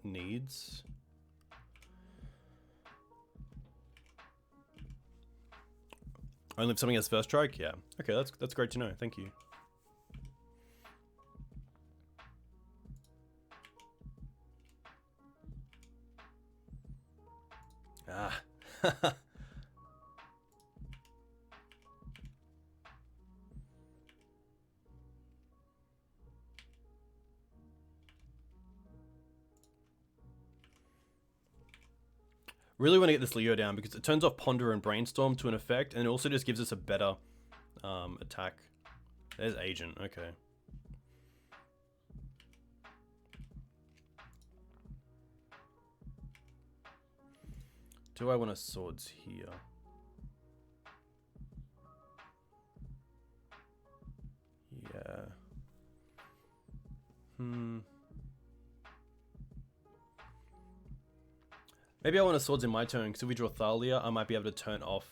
needs. Only if something has first strike? Yeah. Okay, that's great to know. Thank you. Ah. Really want to get this Leo down because it turns off Ponder and Brainstorm to an effect, and it also just gives us a better attack. There's Agent, okay. Do I want to Swords here? Yeah. Maybe I want to Swords in my turn, because if we draw Thalia, I might be able to turn off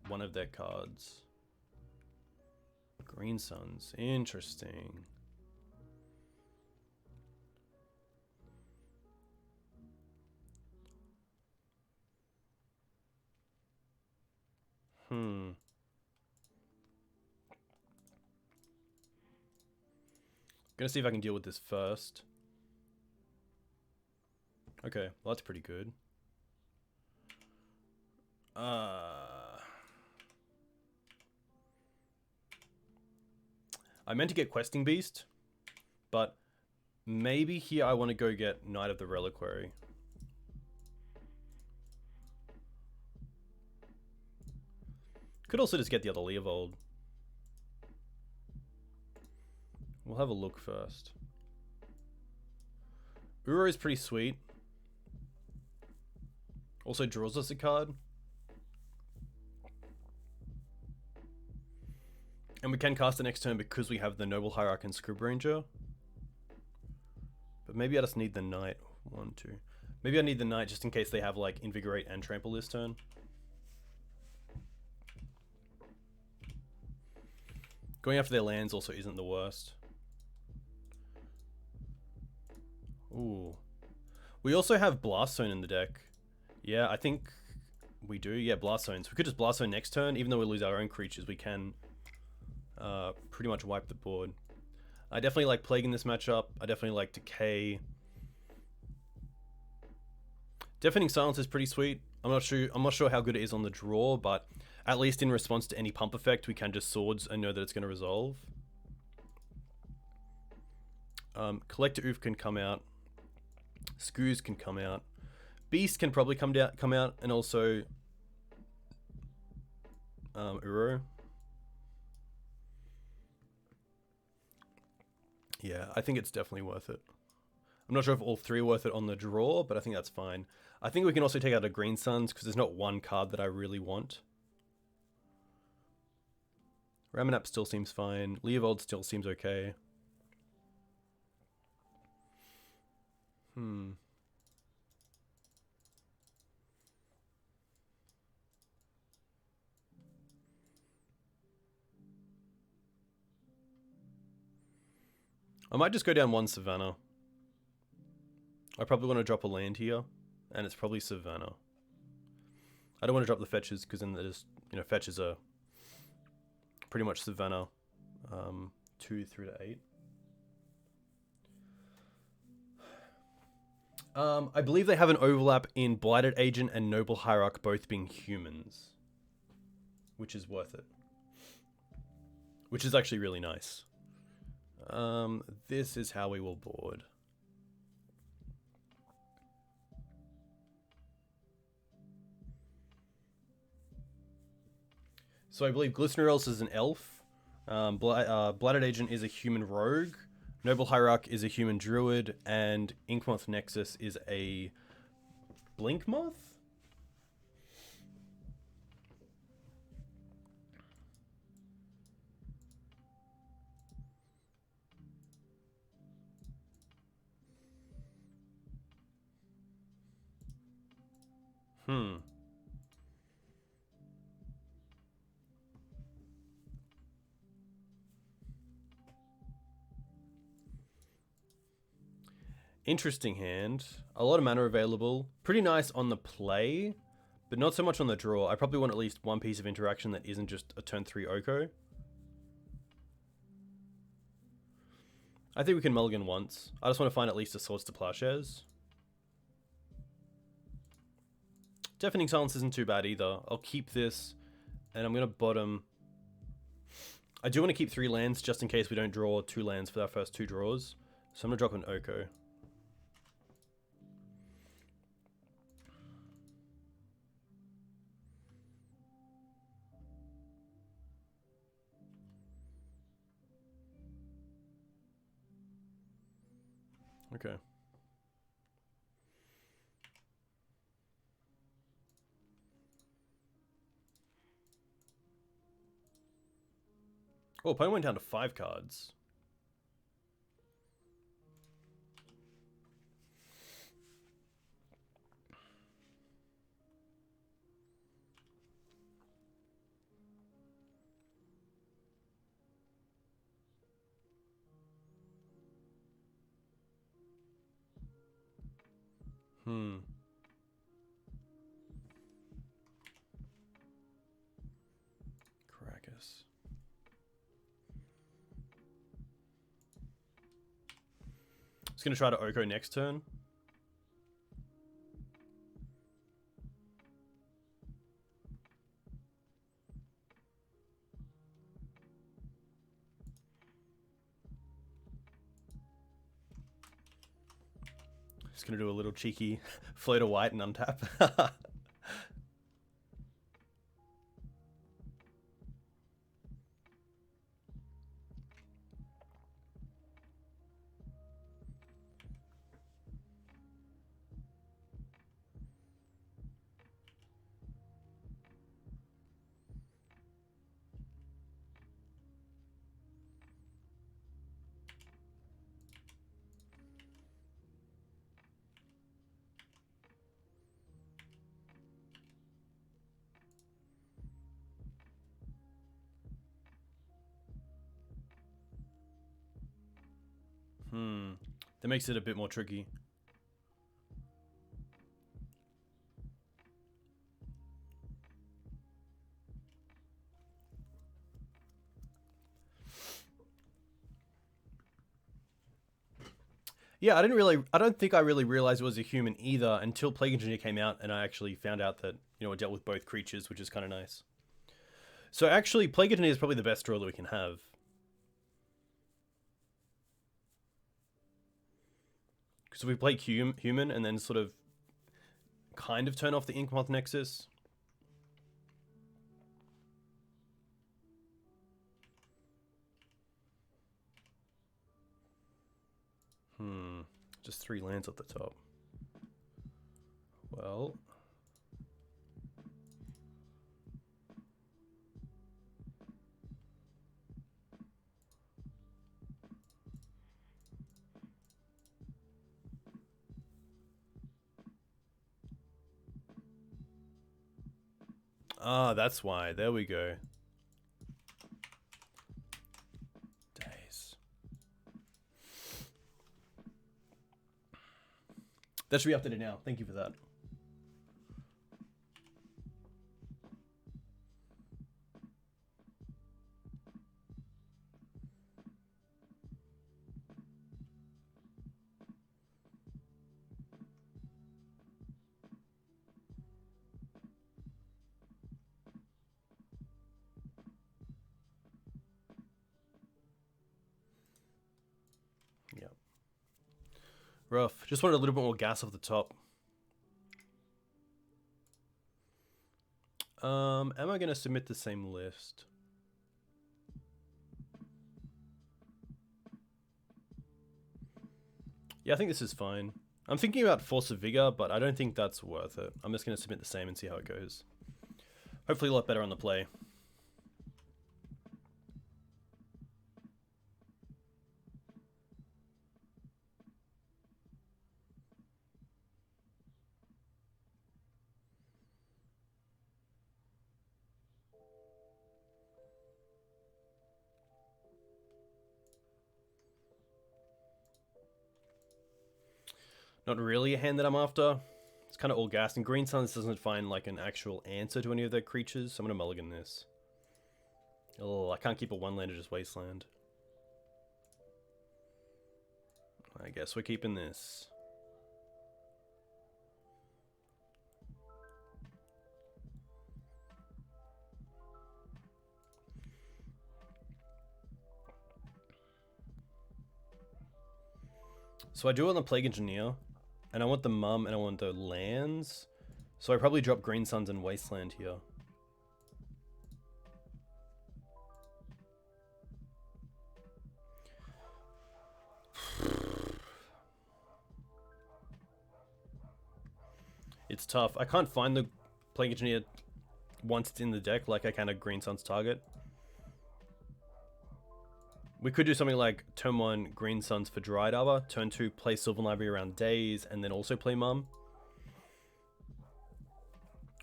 one of their cards. Green Suns, interesting. Gonna see if I can deal with this first. Okay, well that's pretty good. I meant to get Questing Beast, but maybe here I want to go get Knight of the Reliquary. Could also just get the other Leovold. We'll have a look first. Uro is pretty sweet. Also draws us a card. And we can cast the next turn because we have the Noble Hierarch and Scryb Ranger. But maybe I just need the Knight. 1, 2. Maybe I need the Knight just in case they have like Invigorate and Trample this turn. Going after their lands also isn't the worst. Ooh. We also have Blast Zone in the deck. Yeah, I think we do. Yeah, Blast Zone. So we could just Blast Zone next turn. Even though we lose our own creatures, we can pretty much wipe the board. I definitely like Plague in this matchup. I definitely like Decay. Deafening Silence is pretty sweet. I'm not sure how good it is on the draw, but at least in response to any pump effect, we can just Swords and know that it's going to resolve. Collector Ouphe can come out. Scooze can come out. Beast can probably come out, and also Uro. Yeah, I think it's definitely worth it. I'm not sure if all three are worth it on the draw, but I think that's fine. I think we can also take out a Green Suns because there's not one card that I really want. Ramanap still seems fine. Leovold still seems okay. I might just go down one Savannah. I probably want to drop a land here, and it's probably Savannah. I don't want to drop the fetches because then there's, fetches are pretty much Savannah 2 through to 8. I believe they have an overlap in Blighted Agent and Noble Hierarch both being humans, which is worth it. Which is actually really nice. This is how we will board. So I believe Glistener is an elf. Blighted Agent is a human rogue. Noble Hierarch is a human druid. And Inkmoth Nexus is a Blinkmoth? Interesting hand. A lot of mana available. Pretty nice on the play, but not so much on the draw. I probably want at least one piece of interaction that isn't just a turn 3 Oko. I think we can mulligan once. I just want to find at least a source to Plowshares. Deafening Silence isn't too bad either. I'll keep this, and I'm going to bottom... I do want to keep 3 lands just in case we don't draw 2 lands for our first 2 draws. So I'm going to drop an Oko. Okay. Oh, opponent went down to 5 cards. Karakas. Just gonna try to Oko next turn. Just gonna do a little cheeky float of white and untap. That makes it a bit more tricky. Yeah, I don't think I really realized it was a human either until Plague Engineer came out and I actually found out that, you know, it dealt with both creatures, which is kind of nice. So actually, Plague Engineer is probably the best draw that we can have. Because if we play human and then sort of kind of turn off the Inkmoth Nexus. Just 3 lands at the top. Well... Ah, that's why. There we go. Days. That should be updated now. Thank you for that. Rough. Just wanted a little bit more gas off the top. Am I going to submit the same list? Yeah, I think this is fine. I'm thinking about Force of Vigor, but I don't think that's worth it. I'm just going to submit the same and see how it goes. Hopefully a lot better on the play. Not really a hand that I'm after. It's It's kind of all gas, and Green Suns doesn't find like an actual answer to any of their creatures, so I'm going to mulligan this. Oh, I can't keep a one-lander just Wasteland. I guess we're keeping this. So I do want the Plague Engineer, and I want the Mum, and I want the lands. So I probably drop Green Suns and Wasteland here. It's tough. I can't find the Plague Engineer once it's in the deck like I can a Green Suns target. We could do something like turn 1 Green Suns for Dryad Arbor, turn 2 play Sylvan Library around Days, and then also play Mum.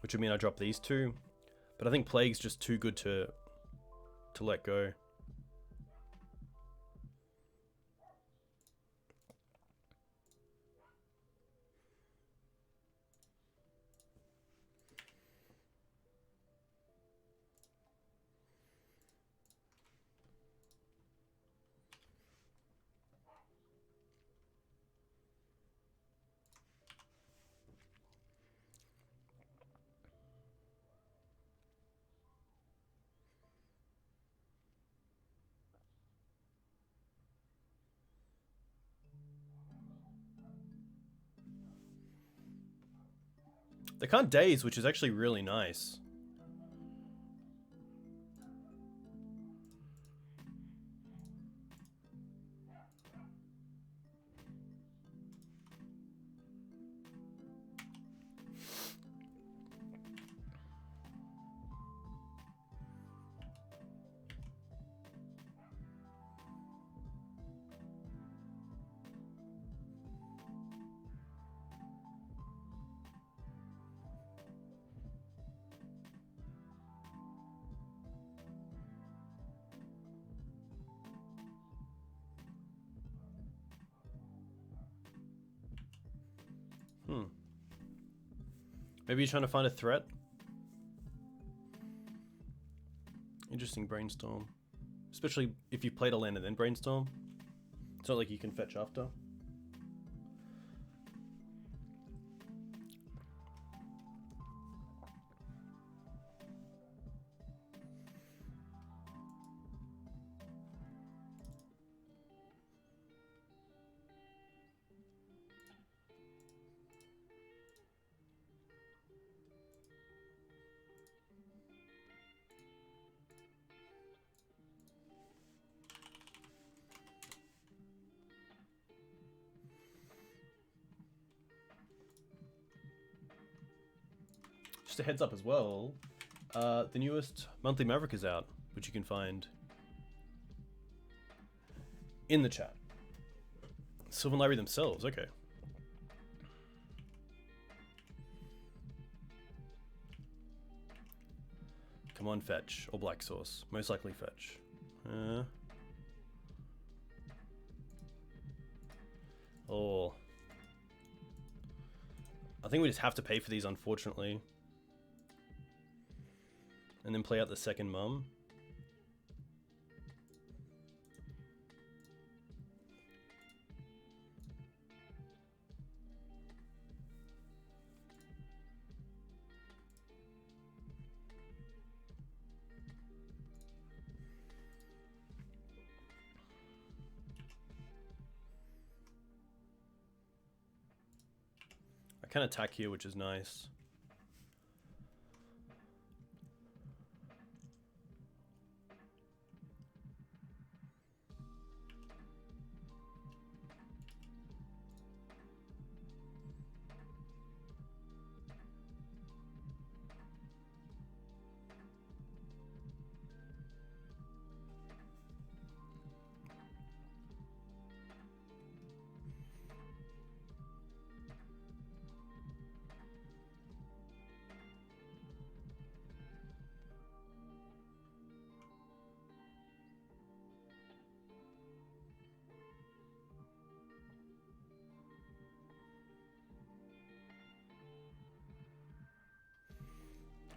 Which would mean I drop these two. But I think Plague's just too good to let go. They can't Daze, which is actually really nice. Maybe you're trying to find a threat? Interesting brainstorm. Especially if you played a land and then brainstorm. It's not like you can fetch after. Just a heads up as well, the newest monthly Maverick is out, which you can find in the chat. Sylvan Library themselves, okay. Come on, fetch. Or Black Source. Most likely fetch. Oh. I think we just have to pay for these, unfortunately. And then play out the second Mum. I can attack here, which is nice.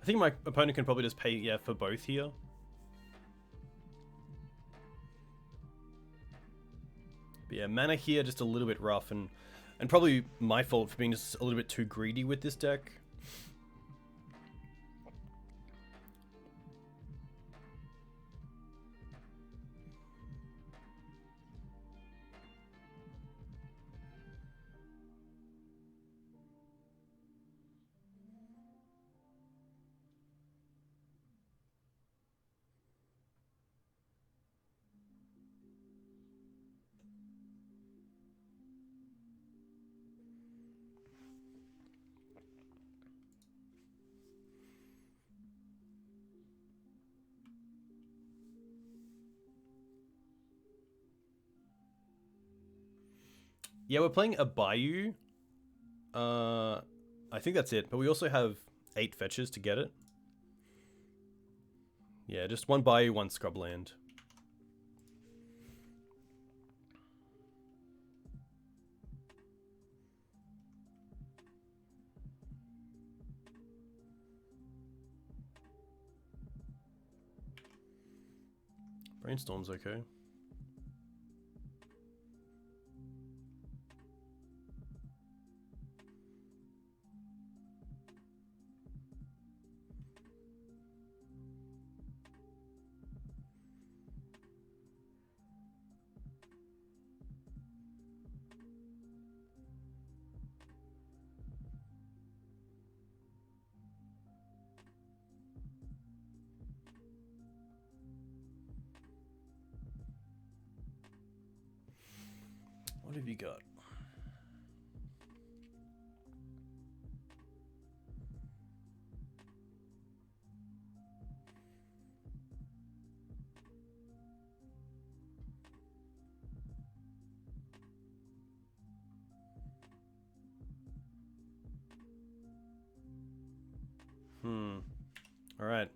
think my opponent can probably just pay, yeah, for both here. But yeah, mana here just a little bit rough, and probably my fault for being just a little bit too greedy with this deck. Yeah, we're playing a Bayou. I think that's it. But we also have 8 fetches to get it. Yeah, just 1 Bayou, 1 Scrubland. Brainstorm's okay. What have you got? Alright.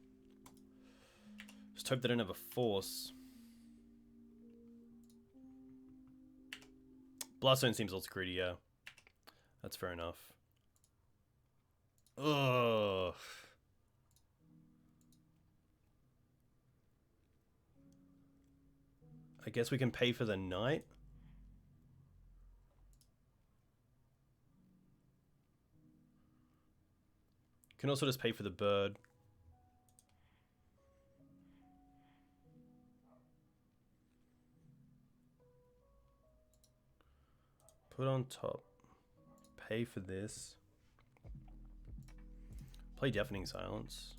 Just hope they don't have a force. Blaststone seems a little greedy, yeah. That's fair enough. Ugh. I guess we can pay for the knight. Can also just pay for the bird. Put on top. Pay for this. Play Deafening Silence.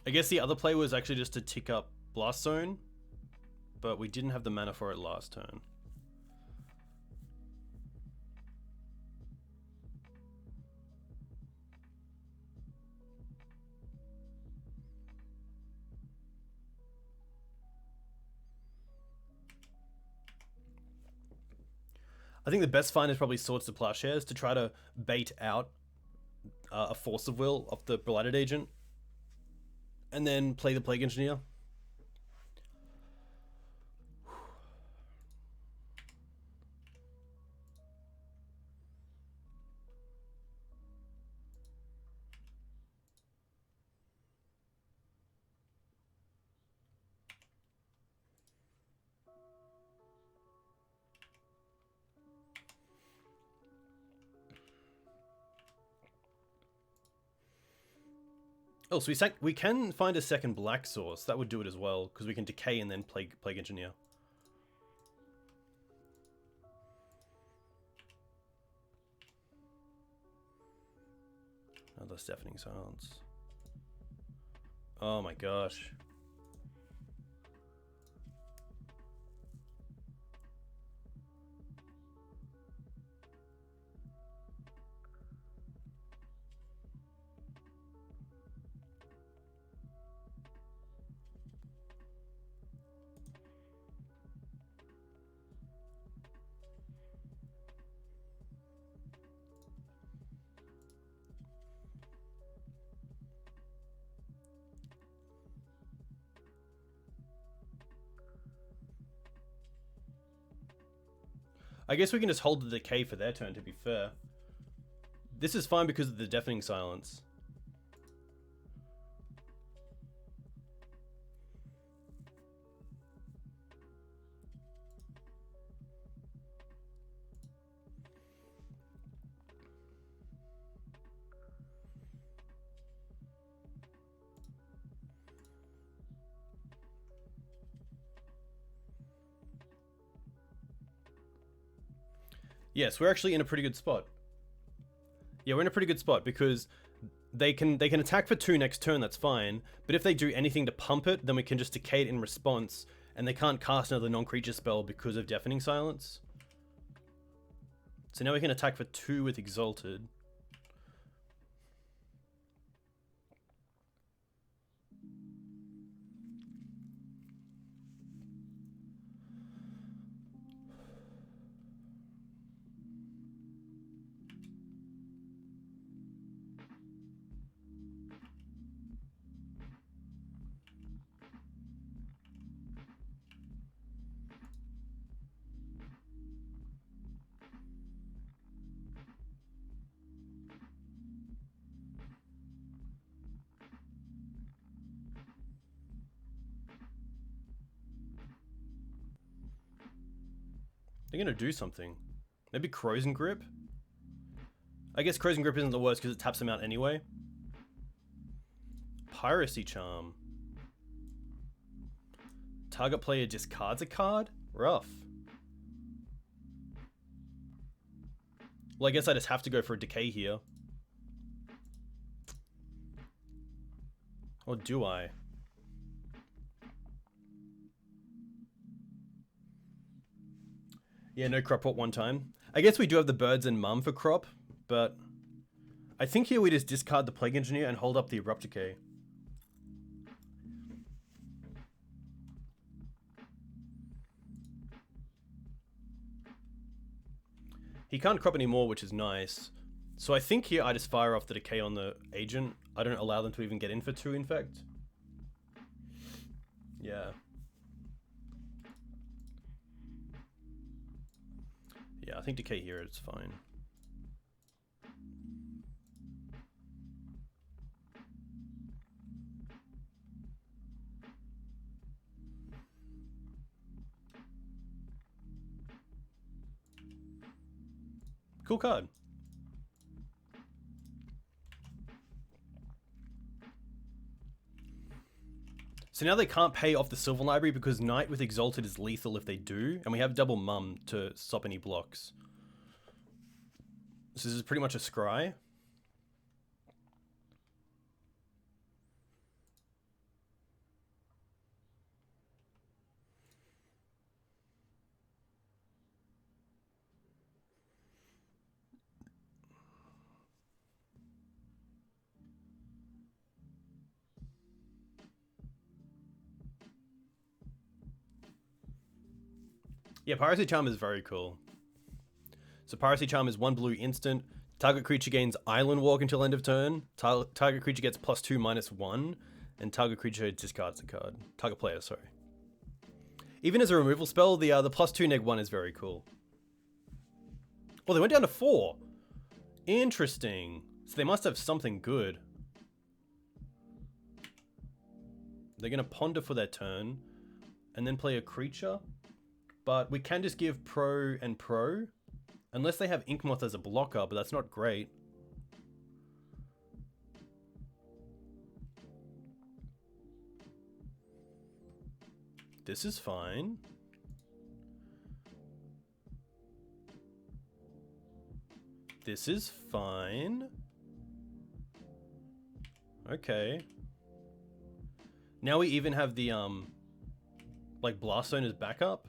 I guess the other play was actually just to tick up Blast Zone, but we didn't have the mana for it last turn. I think the best find is probably Swords to Plowshares to try to bait out a Force of Will off the Blighted Agent. And then play the Plague Engineer. Oh, so we can find a second black source. That would do it as well, because we can decay and then Plague Engineer. Another Deafening Silence. Oh my gosh. I guess we can just hold the decay for their turn, to be fair. This is fine because of the Deafening Silence. Yes, we're actually in a pretty good spot. Yeah, we're in a pretty good spot because they can attack for 2 next turn, that's fine. But if they do anything to pump it, then we can just decay it in response, and they can't cast another non-creature spell because of Deafening Silence. So now we can attack for 2 with Exalted. They're gonna do something. Maybe Crows and Grip? I guess Crows and Grip isn't the worst because it taps them out anyway. Piracy Charm. Target player discards a card? Rough. Well, I guess I just have to go for a Decay here. Or do I? Yeah, no crop pot one time. I guess we do have the Birds and Mum for crop, but I think here we just discard the Plague Engineer and hold up the Abrupt Decay. He can't crop anymore, which is nice. So I think here I just fire off the Decay on the Agent. I don't allow them to even get in for 2 Infect. Yeah. Yeah, I think Decay here, it's fine. Cool card. So now they can't pay off the Sylvan Library because Knight with Exalted is lethal if they do, and we have double Mum to stop any blocks. So this is pretty much a scry. Yeah, Piracy Charm is very cool. So Piracy Charm is 1 blue instant. Target creature gains Island Walk until end of turn. Target creature gets +2/-1. And target creature discards the card. Target player, sorry. Even as a removal spell, the +2/-1 is very cool. Well, they went down to 4. Interesting. So they must have something good. They're going to ponder for their turn. And then play a creature. But we can just give Pro and Pro. Unless they have Inkmoth as a blocker, but that's not great. This is fine. This is fine. Okay. Now we even have the, like, Blast Zone as backup.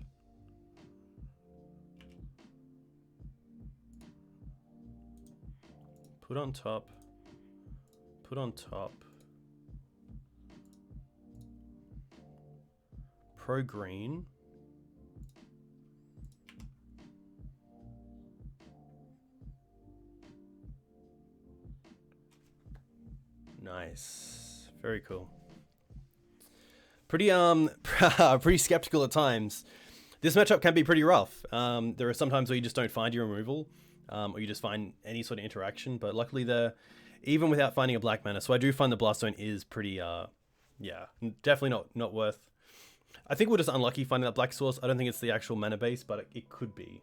Put on top. Put on top. Pro green. Nice. Very cool. Pretty pretty skeptical at times. This matchup can be pretty rough. There are some times where you just don't find your removal, or you just find any sort of interaction. But luckily, there, even without finding a black mana, so I do find the Blaststone is pretty, yeah, definitely not worth. I think we're just unlucky finding that black source. I don't think it's the actual mana base, but it could be.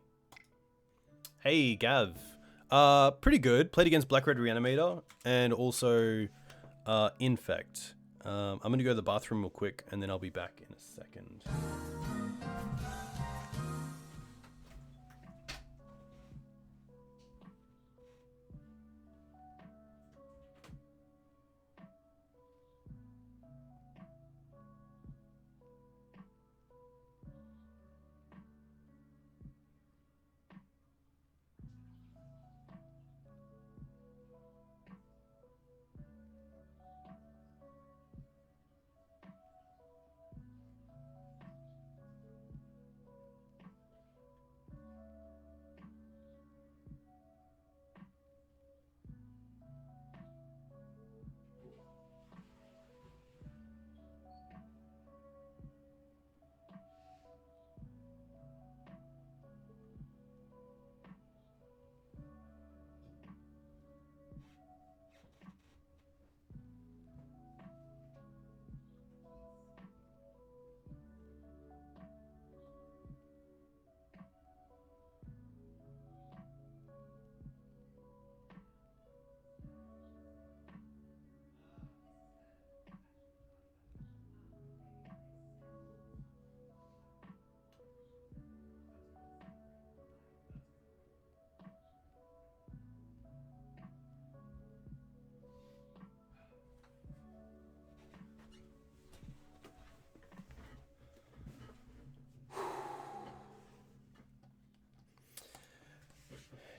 Hey, Gav. Pretty good. Played against Black-Red Reanimator and also Infect. I'm going to go to the bathroom real quick, and then I'll be back in a second.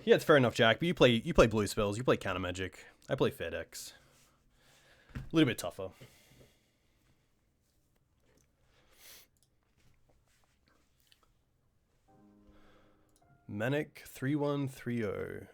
Yeah, it's fair enough, Jack. But you play blue spells, you play counter magic. I play fair decks. A little bit tougher. Manic 3130.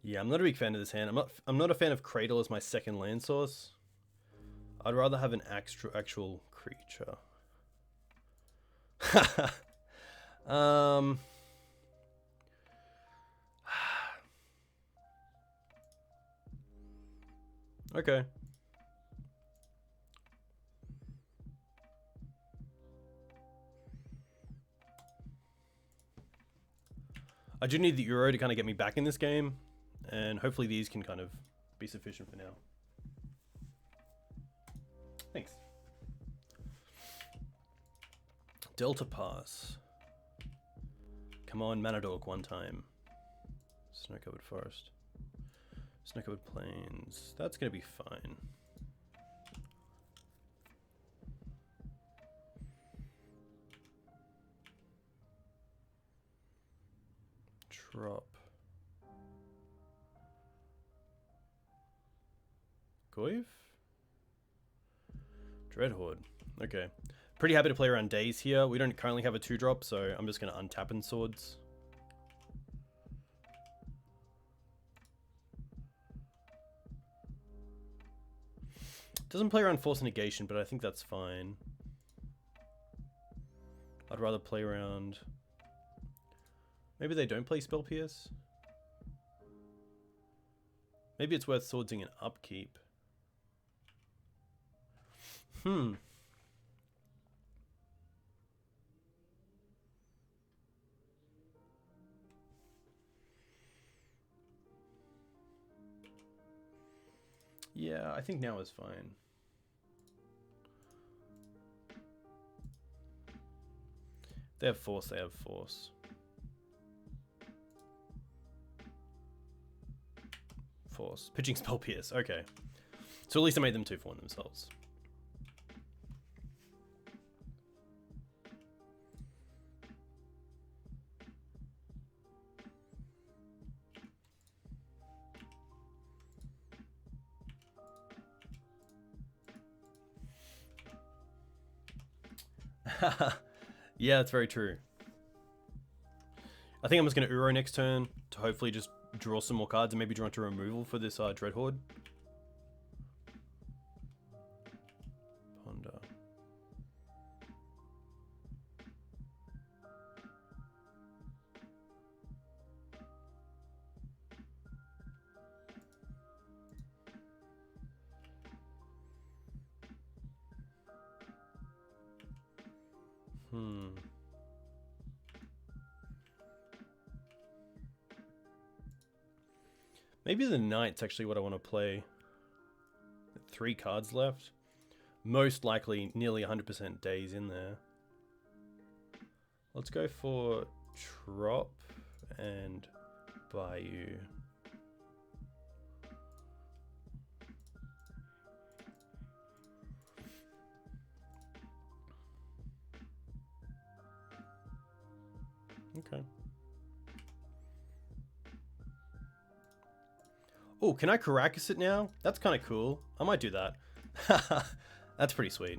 Yeah, I'm not a big fan of this hand. I'm not a fan of Cradle as my second land source. I'd rather have an actual creature. Okay. I do need the Euro to kind of get me back in this game, and hopefully these can kind of be sufficient for now. Thanks. Delta Pass. Come on, Manadork one time. Snow-covered forest. Snow-covered plains. That's gonna be fine. Drop. Goyf? Dreadhorde. Okay. Pretty happy to play around days here. We don't currently have a 2-drop, so I'm just going to untap in swords. Doesn't play around Force Negation, but I think that's fine. I'd rather play around... Maybe they don't play Spell Pierce? Maybe it's worth swordsing an upkeep. Yeah, I think now is fine. They have force, they have force. Force. Pitching Spell Pierce, okay. So at least I made them 2-4 themselves. Yeah, that's very true. I think I'm just going to Uro next turn to hopefully just draw some more cards and maybe draw into removal for this Dreadhorde. Ponder. Maybe the Knight's actually what I want to play. 3 cards left. Most likely nearly 100% days in there. Let's go for Trop and Bayou. Okay. Oh, can I Karakas it now? That's kind of cool. I might do that. That's pretty sweet.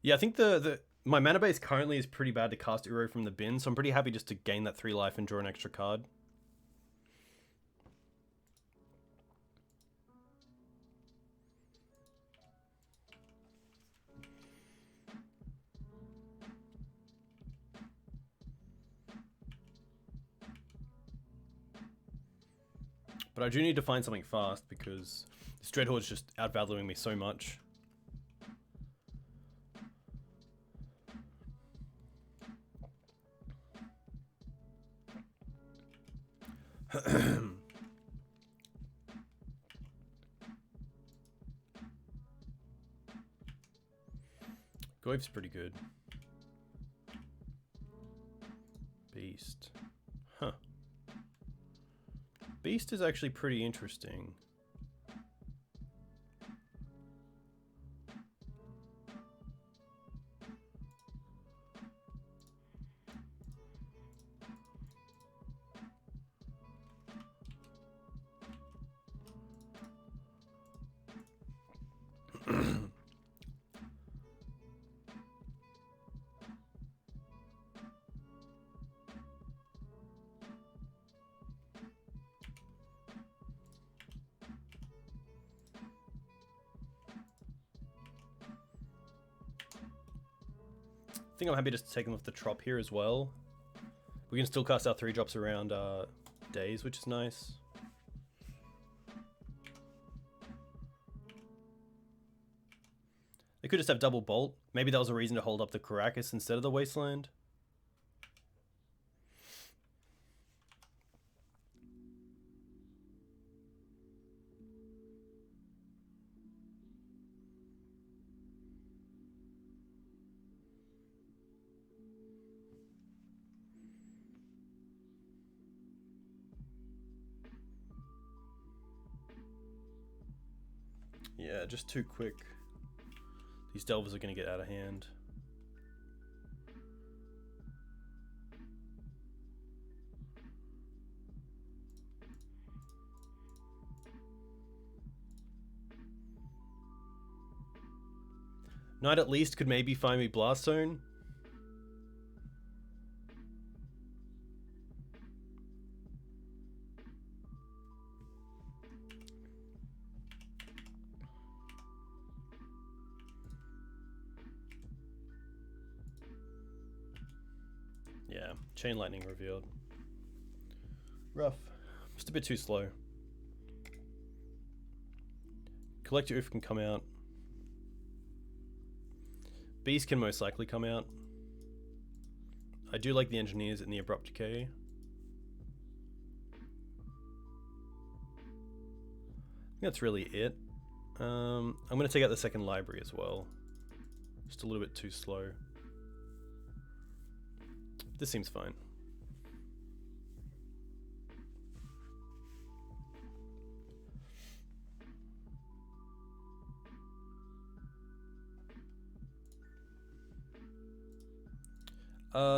Yeah, I think my mana base currently is pretty bad to cast Uro from the bin, so I'm pretty happy just to gain that 3 life and draw an extra card. But I do need to find something fast because this Dreadhorde is just outvaluing me so much. Goyf's pretty good. Beast. Huh. Beast is actually pretty interesting. I think I'm happy just to take them off the Trop here as well. We can still cast our 3-drops around days, which is nice. They could just have double bolt. Maybe that was a reason to hold up the Karakas instead of the Wasteland. Yeah, just too quick. These Delvers are going to get out of hand. Knight at least could maybe find me Blast Zone. Yeah, Chain Lightning revealed. Rough. Just a bit too slow. Collector Ouphe can come out. Beast can most likely come out. I do like the Engineers and the Abrupt Decay. I think that's really it. I'm going to take out the second library as well. Just a little bit too slow. This seems fine.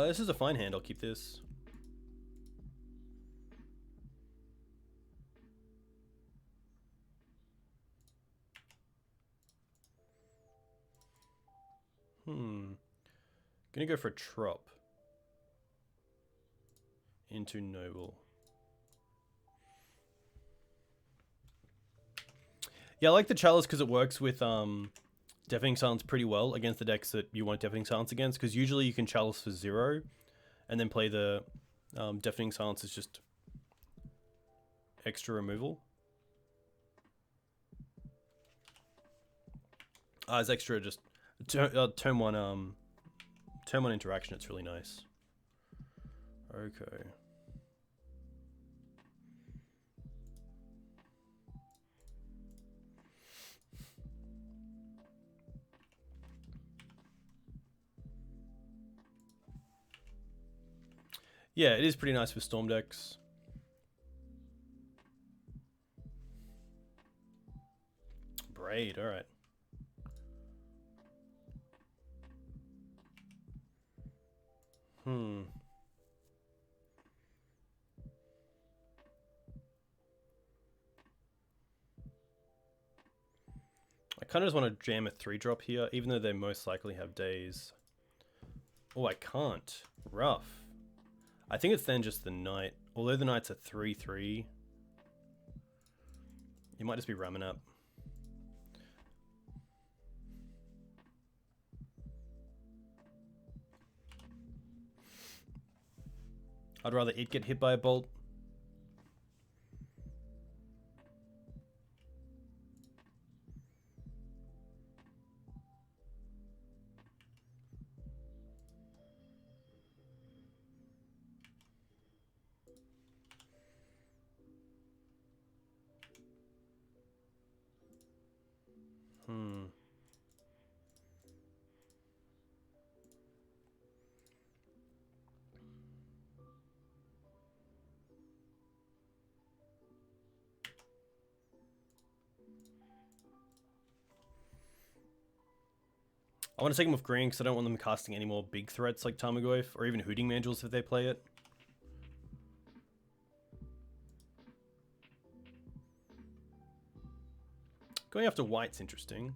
This is a fine hand. I'll keep this. Gonna go for a Trop. Into Noble. Yeah, I like the Chalice because it works with Deafening Silence pretty well against the decks that you want Deafening Silence against, because usually you can Chalice for 0 and then play the Deafening Silence as just extra removal. As extra just turn one interaction. It's really nice. Okay. Yeah, it is pretty nice for Storm decks. Braid, alright. I kind of just want to jam a 3-drop here, even though they most likely have days. Oh, I can't. Rough. I think it's then just the Knight. Although the Knight's a 3/3. You might just be ramming up. I'd rather it get hit by a bolt. I want to take them with green because I don't want them casting any more big threats like Tarmogoyf or even Hooting Mandrills if they play it. Going after white's interesting.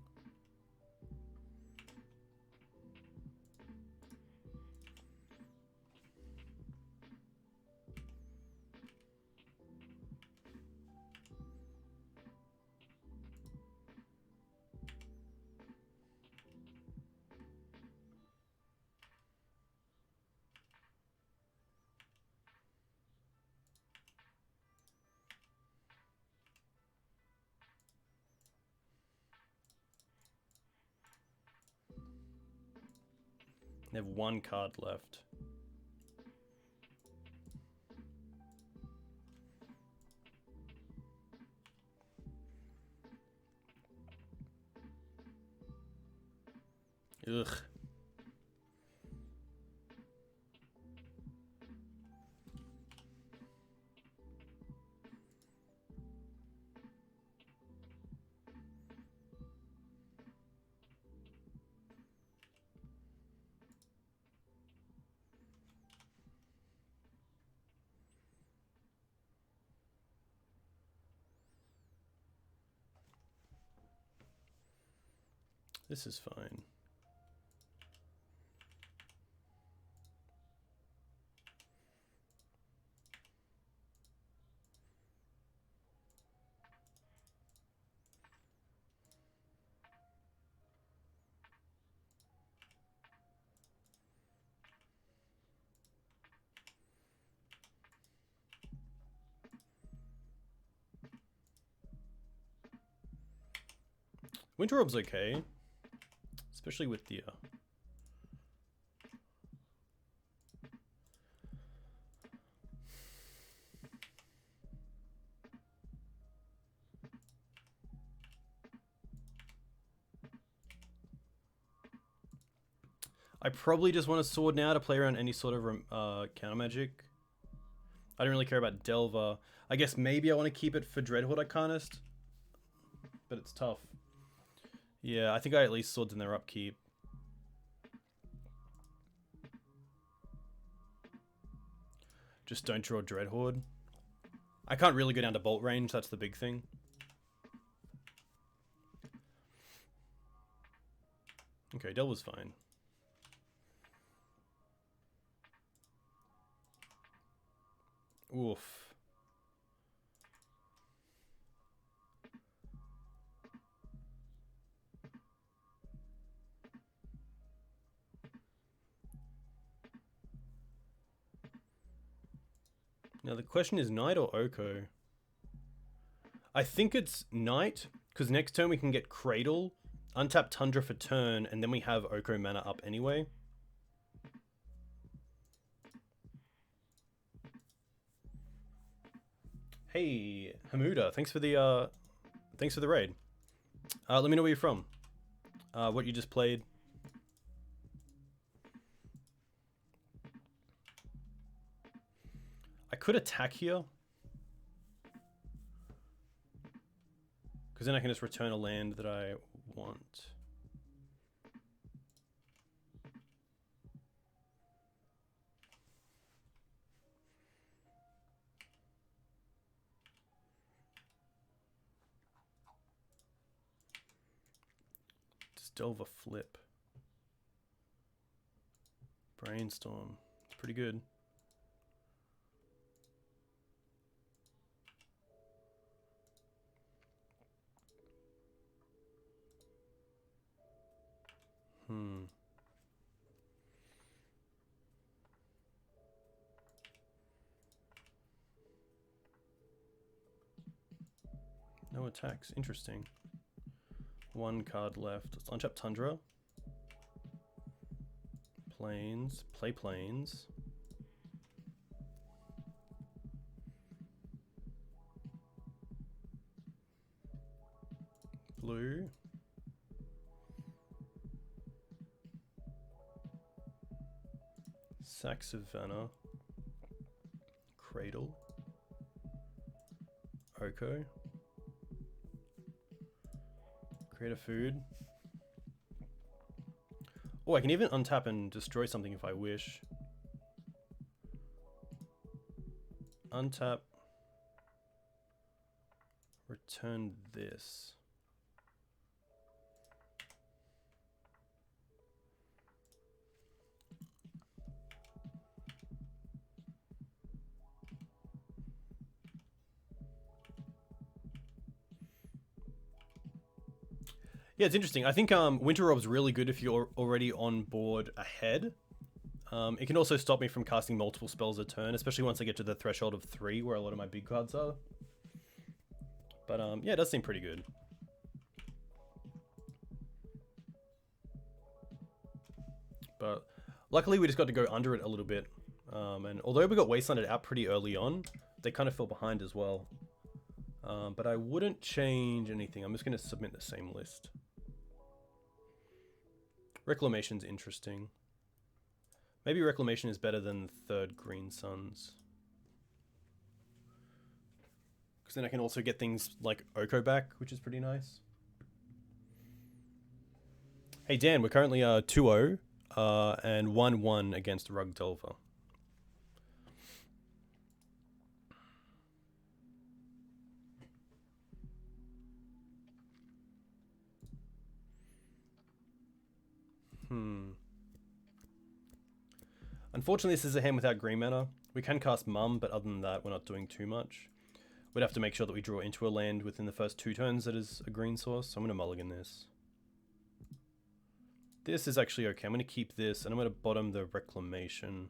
They have one card left. Ugh. This is fine. Winter Orb's okay. Especially with the I probably just want a sword now to play around any sort of counter magic. I don't really care about Delver. I guess maybe I want to keep it for Dreadhorde Arcanist, but it's tough. Yeah, I think I at least swords in their upkeep. Just don't draw Dreadhorde. I can't really go down to bolt range, that's the big thing. Okay, Delver's fine. Oof. Now the question is Knight or Oko? I think it's Knight, because next turn we can get Cradle, untap Tundra for turn, and then we have Oko mana up anyway. Hey, Hamuda, thanks for the raid. Let me know where you're from. What you just played. I could attack here, because then I can just return a land that I want. Just delve a flip. Brainstorm. It's pretty good. No attacks. Interesting. One card left. Let's untap Tundra. Plains. Play Plains. Blue. Sack Savannah. Cradle. Oko. Create a food. Oh, I can even untap and destroy something if I wish. Untap. Return this. Yeah, it's interesting. I think Winter Rob's really good if you're already on board ahead. It can also stop me from casting multiple spells a turn, especially once I get to the threshold of 3, where a lot of my big cards are. But yeah, it does seem pretty good. But luckily we just got to go under it a little bit. And although we got Wastelanded out pretty early on, they kind of fell behind as well. But I wouldn't change anything. I'm just going to submit the same list. Reclamation's interesting. Maybe Reclamation is better than third Green Suns. Because then I can also get things like Oko back, which is pretty nice. Hey Dan, we're currently 2-0 and 1-1 against Rug Delver. Unfortunately, this is a hand without green mana. We can cast Mum, but other than that, we're not doing too much. We'd have to make sure that we draw into a land within the first 2 turns that is a green source, so I'm going to mulligan this. This is actually okay. I'm going to keep this, and I'm going to bottom the Reclamation.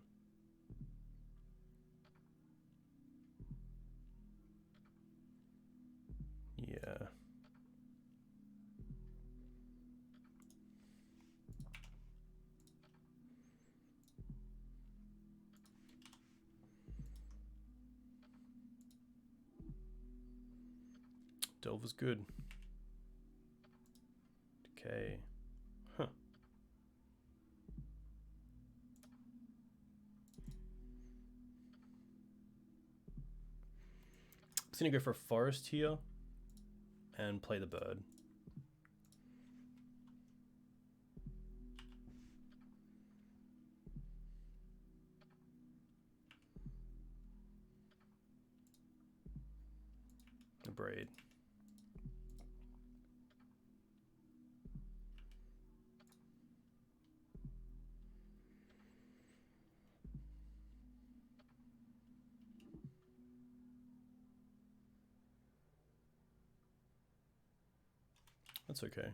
Yeah. Delve is good. Okay. Huh. I'm just gonna go for a forest here and play the bird. The braid. That's okay.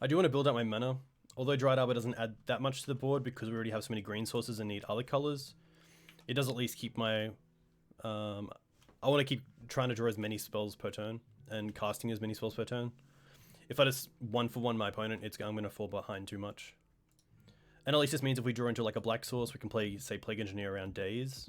I do want to build out my mana. Although Dryad Arbor doesn't add that much to the board because we already have so many green sources and need other colors, it does at least keep my... I want to keep trying to draw as many spells per turn and casting as many spells per turn. If I just one-for-one my opponent, I'm going to fall behind too much. And at least this means if we draw into like a black source, we can play, say, Plague Engineer around days.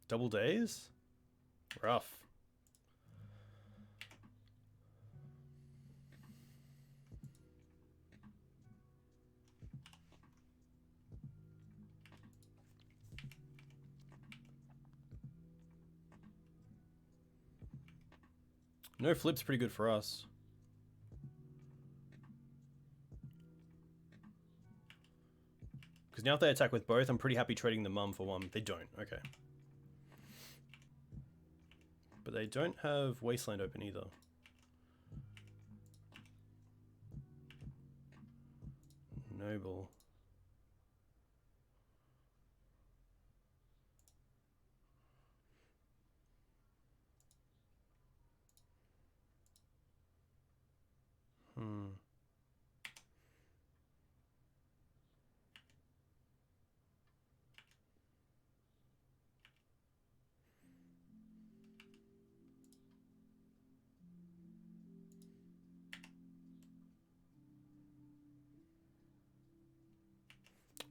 Double days? Rough. No flip's pretty good for us. Because now if they attack with both, I'm pretty happy trading the mum for one. They don't. Okay. But they don't have Wasteland open either. Noble.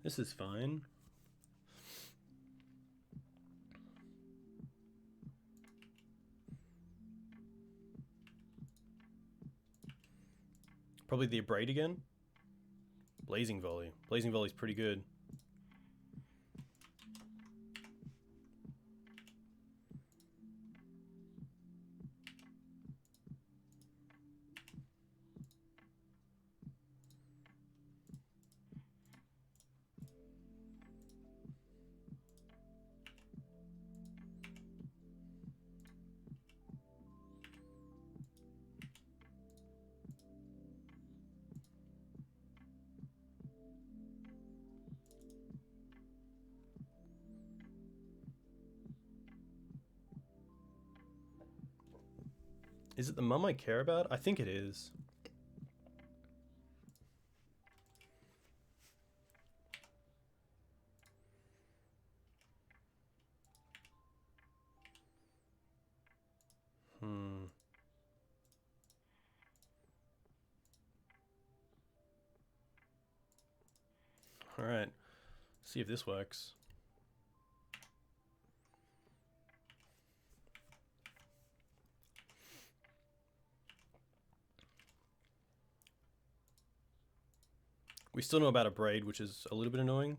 This is fine. Probably the Abrade again. Blazing Volley. Blazing Volley's pretty good. Is it the mum I care about? I think it is. Alright. See if this works. We still know about Abrade, which is a little bit annoying.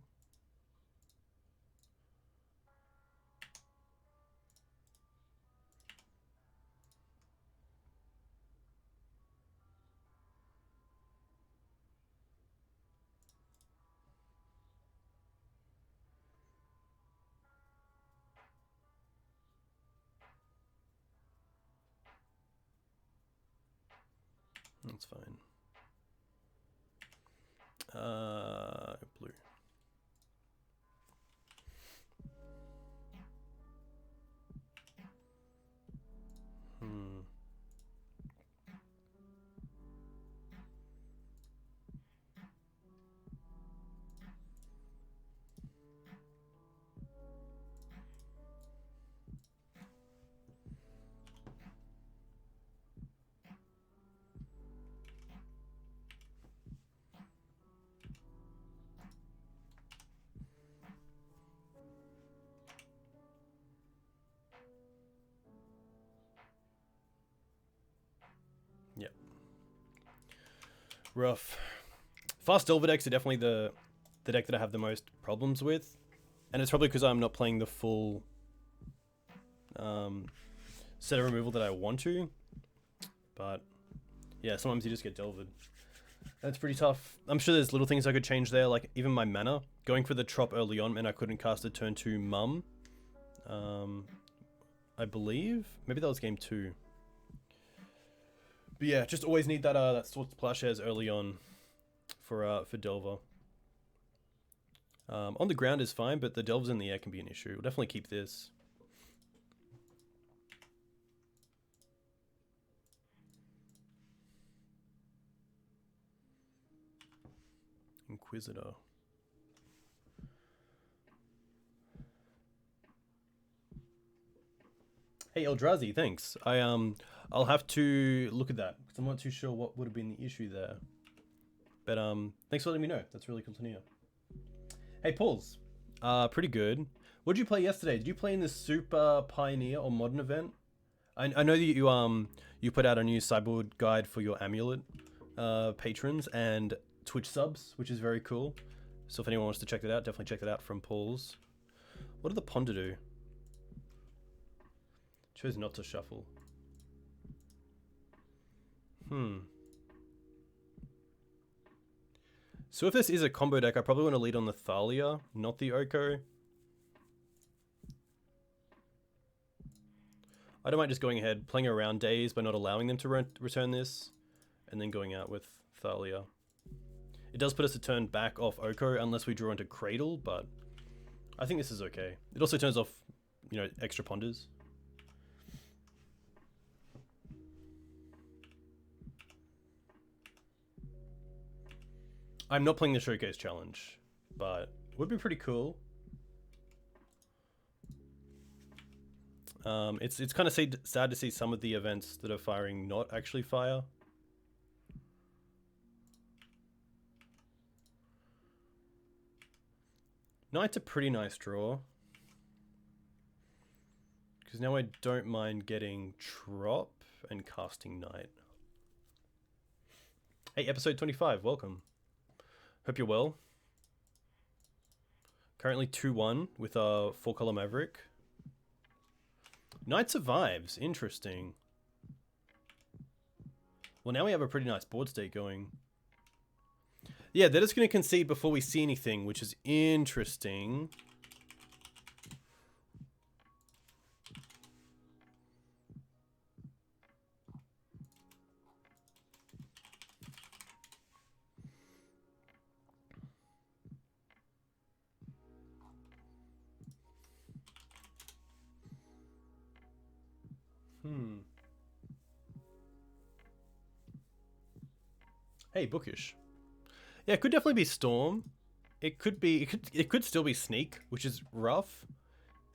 That's fine. Blue. Rough. Fast Delver decks are definitely the deck that I have the most problems with. And it's probably because I'm not playing the full set of removal that I want to. But yeah, sometimes you just get Delvered. That's pretty tough. I'm sure there's little things I could change there, like even my mana. Going for the Trop early on meant I couldn't cast a turn 2 Mum. I believe. Maybe that was game 2. But yeah, just always need that that Swords to Plowshares early on for Delver. On the ground is fine, but the Delvers in the air can be an issue. We'll definitely keep this. Inquisitor. Hey Eldrazi, thanks. I'll have to look at that because I'm not too sure what would have been the issue there. But thanks for letting me know. That's really cool to hear. Hey Pauls, pretty good. What did you play yesterday? Did you play in the Super Pioneer or Modern event? I know that you put out a new sideboard guide for your Amulet patrons and Twitch subs, which is very cool. So if anyone wants to check that out, definitely check that out from Pauls. What did the Ponder do? Chose not to shuffle. So if this is a combo deck, I probably want to lead on the Thalia, not the Oko. I don't mind just going ahead, playing around days by not allowing them to return this, and then going out with Thalia. It does put us a turn back off Oko unless we draw into Cradle, but I think this is okay. It also turns off, you know, extra Ponders. I'm not playing the Showcase Challenge, but it would be pretty cool. It's kind of sad to see some of the events that are firing not actually fire. Knight's a pretty nice draw. Because now I don't mind getting Trop and casting Knight. Hey, episode 25, welcome. Hope you're well. Currently 2-1 with a 4-color Maverick. Knight survives. Interesting. Well, now we have a pretty nice board state going. Yeah, they're just going to concede before we see anything, which is interesting. Hey, Bookish. Yeah, it could definitely be Storm. It could still be Sneak, which is rough.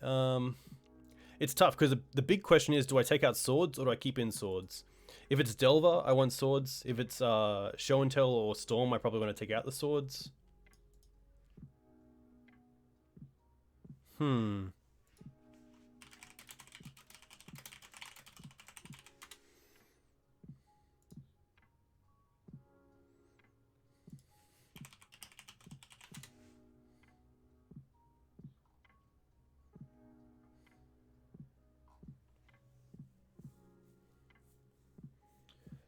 It's tough because the big question is, do I take out Swords or do I keep in Swords? If it's Delver, I want Swords. If it's Show and Tell or Storm, I probably want to take out the Swords.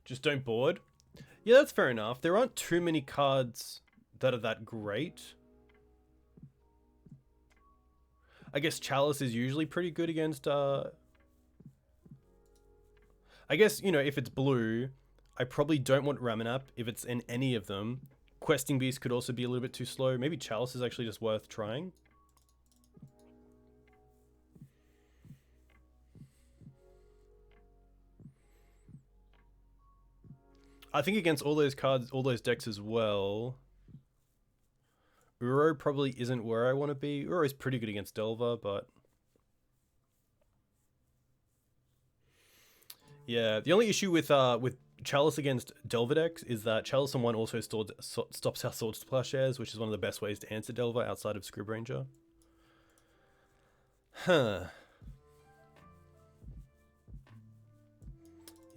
Just don't board. Yeah, that's fair enough. There aren't too many cards that are that great. I guess Chalice is usually pretty good against... I guess, you know, if it's blue, I probably don't want Ramanap if it's in any of them. Questing Beast could also be a little bit too slow. Maybe Chalice is actually just worth trying. I think against all those cards, all those decks as well, Uro probably isn't where I want to be. Uro is pretty good against Delver, but... yeah, the only issue with Chalice against Delver decks is that Chalice on 1 also stops our Swords to Plowshares, which is one of the best ways to answer Delver outside of Scryb Ranger. Huh.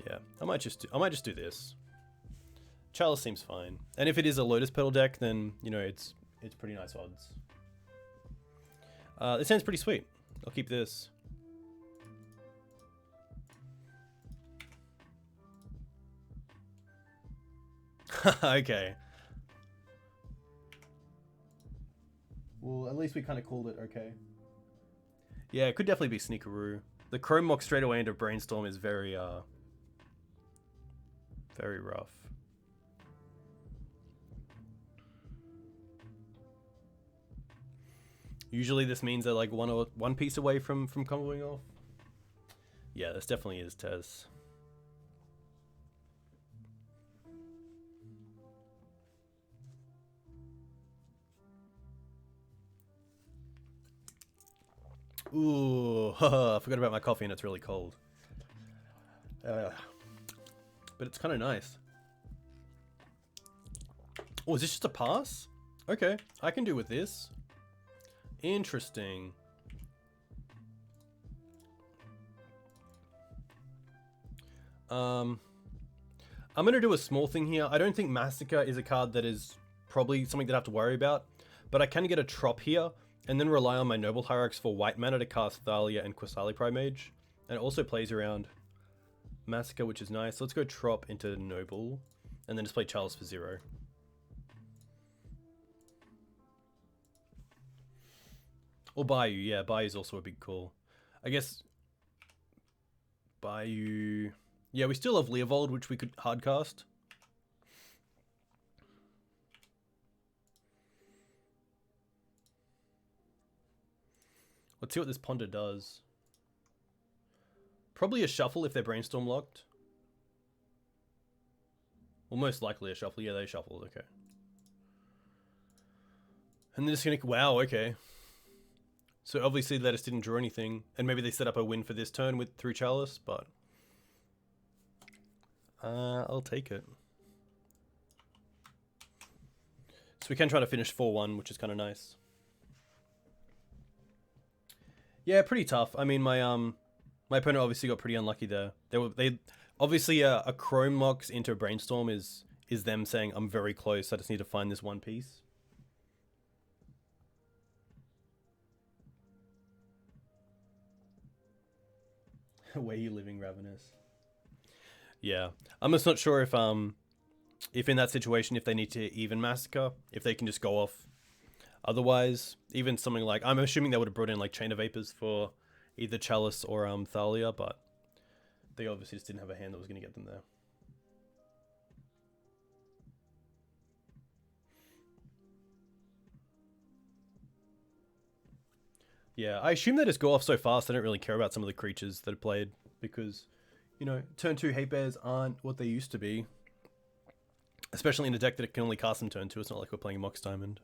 Yeah, I might just do this. Chalice seems fine. And if it is a Lotus Petal deck, then, you know, it's pretty nice odds. This sounds pretty sweet. I'll keep this. Okay. Well, at least we kind of called it okay. Yeah, it could definitely be Sneakeroo. The Chrome Mock straight away into Brainstorm is very rough. Usually this means they're like one piece away from comboing off. Yeah, this definitely is Tez. Ooh, I forgot about my coffee and it's really cold. But it's kind of nice. Oh, is this just a pass? Okay, I can do with this. Interesting. I'm gonna do a small thing here. I don't think Massacre is a card that is probably something that I have to worry about, but I can get a Trop here and then rely on my Noble Hierarchs for white mana to cast Thalia and Qasali Pridemage. And it also plays around Massacre, which is nice. So let's go Trop into Noble and then just play Chalice for 0. Or Bayou, yeah, Bayou is also a big call. I guess Bayou... Yeah, we still have Leovold, which we could hardcast. Let's see what this Ponder does. Probably a shuffle if they're Brainstorm locked. Well, most likely a shuffle. Yeah, they shuffled, okay. And they're just gonna... Wow, okay. So obviously they just didn't draw anything. And maybe they set up a win for this turn through Chalice, but... I'll take it. So we can try to finish 4-1, which is kind of nice. Yeah, pretty tough. I mean, my opponent obviously got pretty unlucky there. They obviously a Chrome Mox into a Brainstorm is them saying I'm very close. I just need to find this one piece. Where you living, Ravenous? Yeah, I'm just not sure if in that situation if they need to even Massacre, if they can just go off. Otherwise, even something like, I'm assuming they would have brought in like Chain of Vapors for either Chalice or Thalia, but they obviously just didn't have a hand that was going to get them there. Yeah, I assume they just go off so fast they don't really care about some of the creatures that are played because, you know, turn 2 Hate Bears aren't what they used to be. Especially in a deck that can only cast them turn 2. It's not like we're playing Mox Diamond.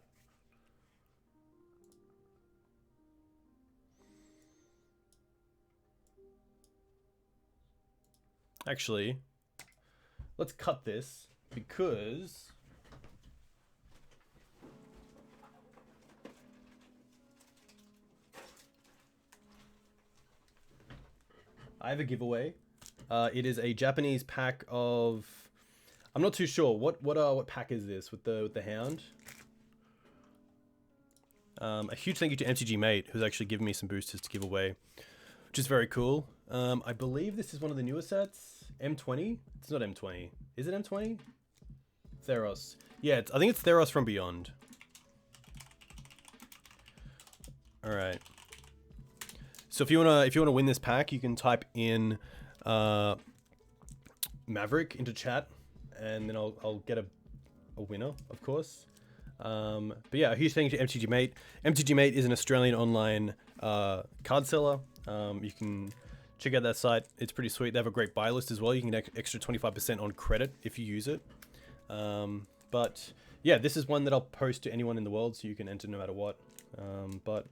Actually, let's cut this because I have a giveaway. It is a Japanese pack of... I'm not too sure. What pack is this with the Hound? A huge thank you to MTG Mate, who's actually given me some boosters to give away, which is very cool. I believe this is one of the newer sets. M20? It's not M20. Is it M20? Theros. Yeah, I think it's Theros from Beyond. All right. So if you wanna win this pack, you can type in Maverick into chat, and then I'll get a winner, of course. But yeah, a huge thank you to MTG Mate. MTG Mate is an Australian online card seller. You can check out that site. It's pretty sweet. They have a great buy list as well. You can get extra 25% on credit if you use it. But yeah, this is one that I'll post to anyone in the world, so you can enter no matter what. But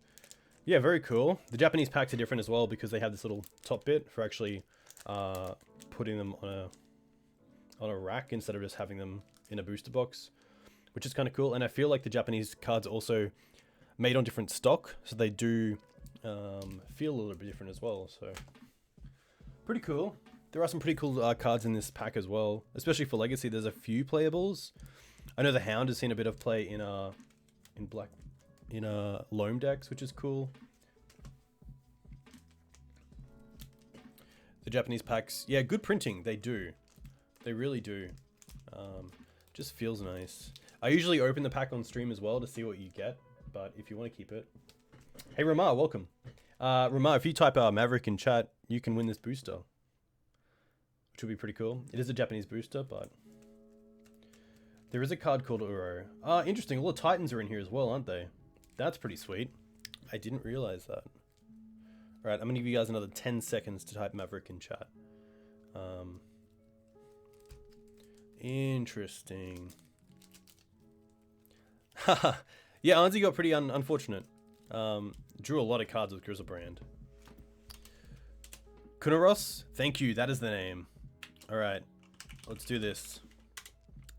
yeah, very cool. The Japanese packs are different as well because they have this little top bit for actually putting them on a rack instead of just having them in a booster box, which is kind of cool. And I feel like the Japanese cards are also made on different stock, so they do feel a little bit different as well. So pretty cool. There are some pretty cool cards in this pack as well, especially for Legacy. There's a few playables. I know the Hound has seen a bit of play in Loam decks, which is cool. The Japanese packs, yeah, good printing. They do, they really do. Just feels nice. I usually open the pack on stream as well to see what you get, but if you want to keep it. Hey Ramar, welcome. Ramar, if you type Maverick in chat, you can win this booster, which would be pretty cool. It is a Japanese booster, but there is a card called Uro. Interesting. All the Titans are in here as well, aren't they? That's pretty sweet. I didn't realize that. Alright, I'm going to give you guys another 10 seconds to type Maverick in chat. Interesting. Haha. Yeah, Anzi got pretty unfortunate. Drew a lot of cards with Grizzlebrand. Kunaros, thank you. That is the name. Alright, let's do this.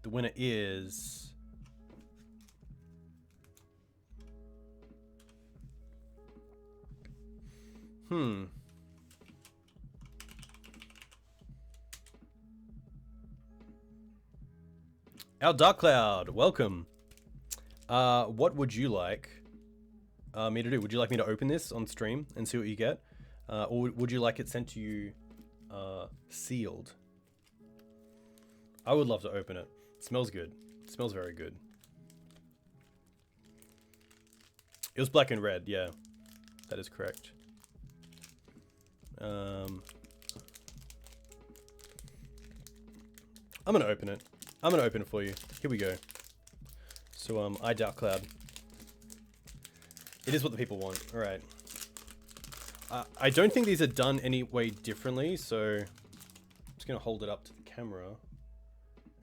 The winner is... Our Dark Cloud, welcome. What would you like me to do? Would you like me to open this on stream and see what you get? Or would you like it sent to you sealed? I would love to open it. It smells good. It smells very good. It was black and red, yeah. That is correct. I'm gonna open it. I'm gonna open it for you. Here we go. So, I Dark Cloud. It is what the people want. Alright. I don't think these are done any way differently, so I'm just gonna hold it up to the camera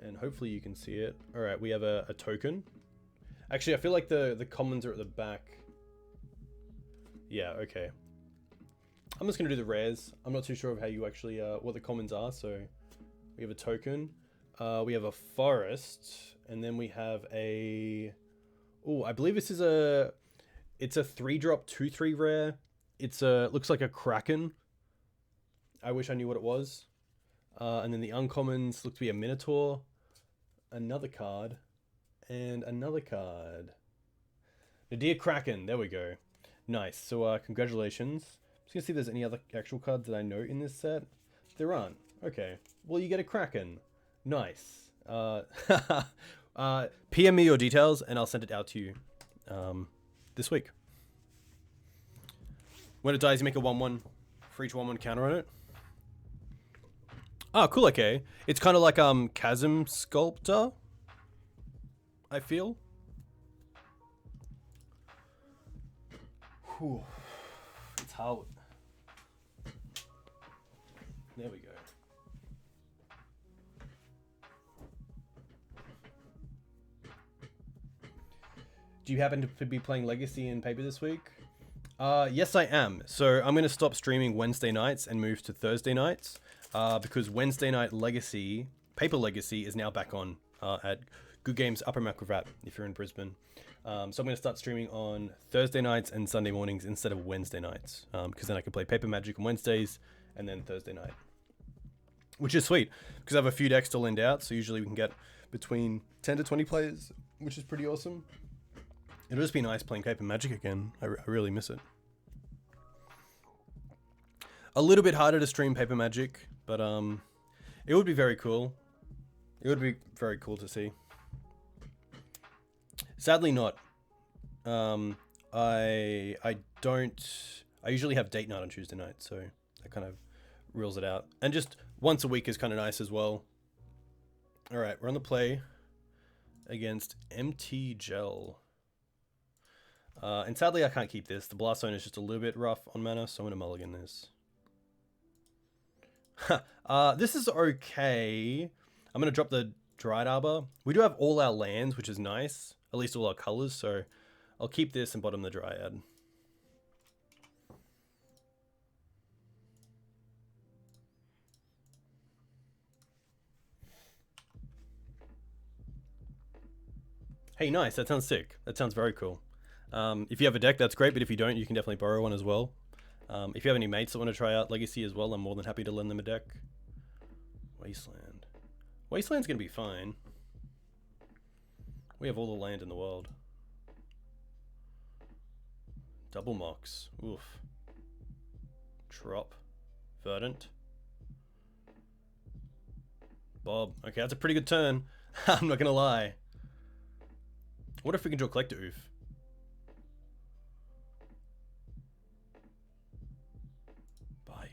and hopefully you can see it. Alright, we have a token. Actually, I feel like the commons are at the back. Yeah, okay. I'm just gonna do the rares. I'm not too sure of how you actually, what the commons are, so we have a token. We have a forest, and then we have a... Oh, I believe this is a... It's a 3-drop 2/3 rare. It's a... Looks like a Kraken. I wish I knew what it was. And then the uncommons look to be a Minotaur. Another card. And another card. The Dear Kraken. There we go. Nice. So, congratulations. Just gonna see if there's any other actual cards that I know in this set. There aren't. Okay. Well, you get a Kraken. Nice. PM me your details and I'll send it out to you this week. When it dies, you make a 1/1 for each 1/1 counter on it. Oh, cool. Okay. It's kind of like Chasm Sculptor, I feel. Whew. It's hard. There we go. Do you happen to be playing Legacy in paper this week? Yes, I am. So I'm going to stop streaming Wednesday nights and move to Thursday nights because Wednesday night Legacy, Paper Legacy, is now back on at Good Games Upper Macrovat if you're in Brisbane. So I'm going to start streaming on Thursday nights and Sunday mornings instead of Wednesday nights because then I can play Paper Magic on Wednesdays and then Thursday night. Which is sweet because I have a few decks to lend out, so usually we can get between 10 to 20 players, which is pretty awesome. It'll just be nice playing Paper Magic again. I really miss it. A little bit harder to stream Paper Magic, but it would be very cool. It would be very cool to see. Sadly not. I usually have date night on Tuesday night, so that kind of rules it out. And just once a week is kind of nice as well. Alright, we're on the play against MTGO. And sadly, I can't keep this. The Blast Zone is just a little bit rough on mana, so I'm going to mulligan this. This is okay. I'm going to drop the Dryad Arbor. We do have all our lands, which is nice. At least all our colors, so I'll keep this and bottom the Dryad. Hey, nice. That sounds sick. That sounds very cool. If you have a deck, that's great, but if you don't, you can definitely borrow one as well. If you have any mates that want to try out Legacy as well, I'm more than happy to lend them a deck. Wasteland. Wasteland's gonna be fine. We have all the land in the world. Double Mox. Oof. Trop. Verdant. Bob. Okay, that's a pretty good turn. I'm not gonna lie. What if we can draw Collector Ouphe? Bayou.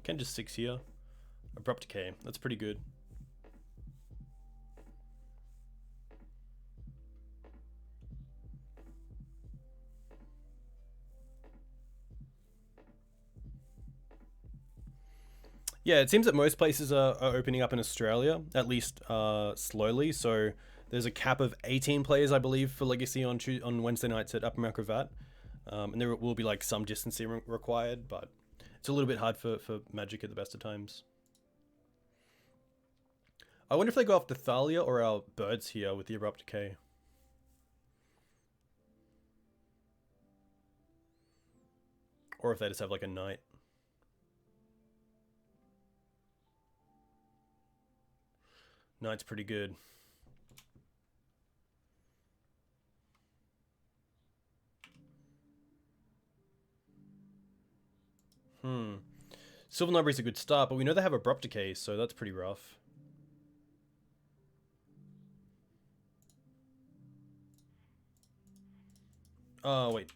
Can just 6 here. Abrupt Decay. That's pretty good. Yeah, it seems that most places are opening up in Australia, at least slowly. So there's a cap of 18 players, I believe, for Legacy on Wednesday nights at Upper Mount Gravatt. And there will be like some distancing required, but it's a little bit hard for Magic at the best of times. I wonder if they go after Thalia or our birds here with the Abrupt Decay. Or if they just have like a knight. Knight's pretty good. Sylvan Library's a good start, but we know they have Abrupt Decay, so that's pretty rough. Oh, wait.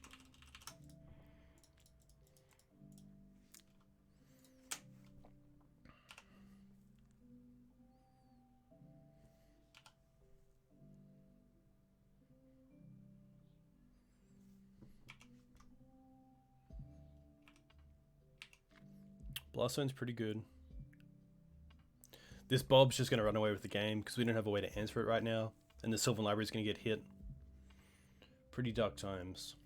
Blaststone's pretty good. This Bob's just going to run away with the game because we don't have a way to answer it right now. And the Sylvan Library's going to get hit. Pretty dark times.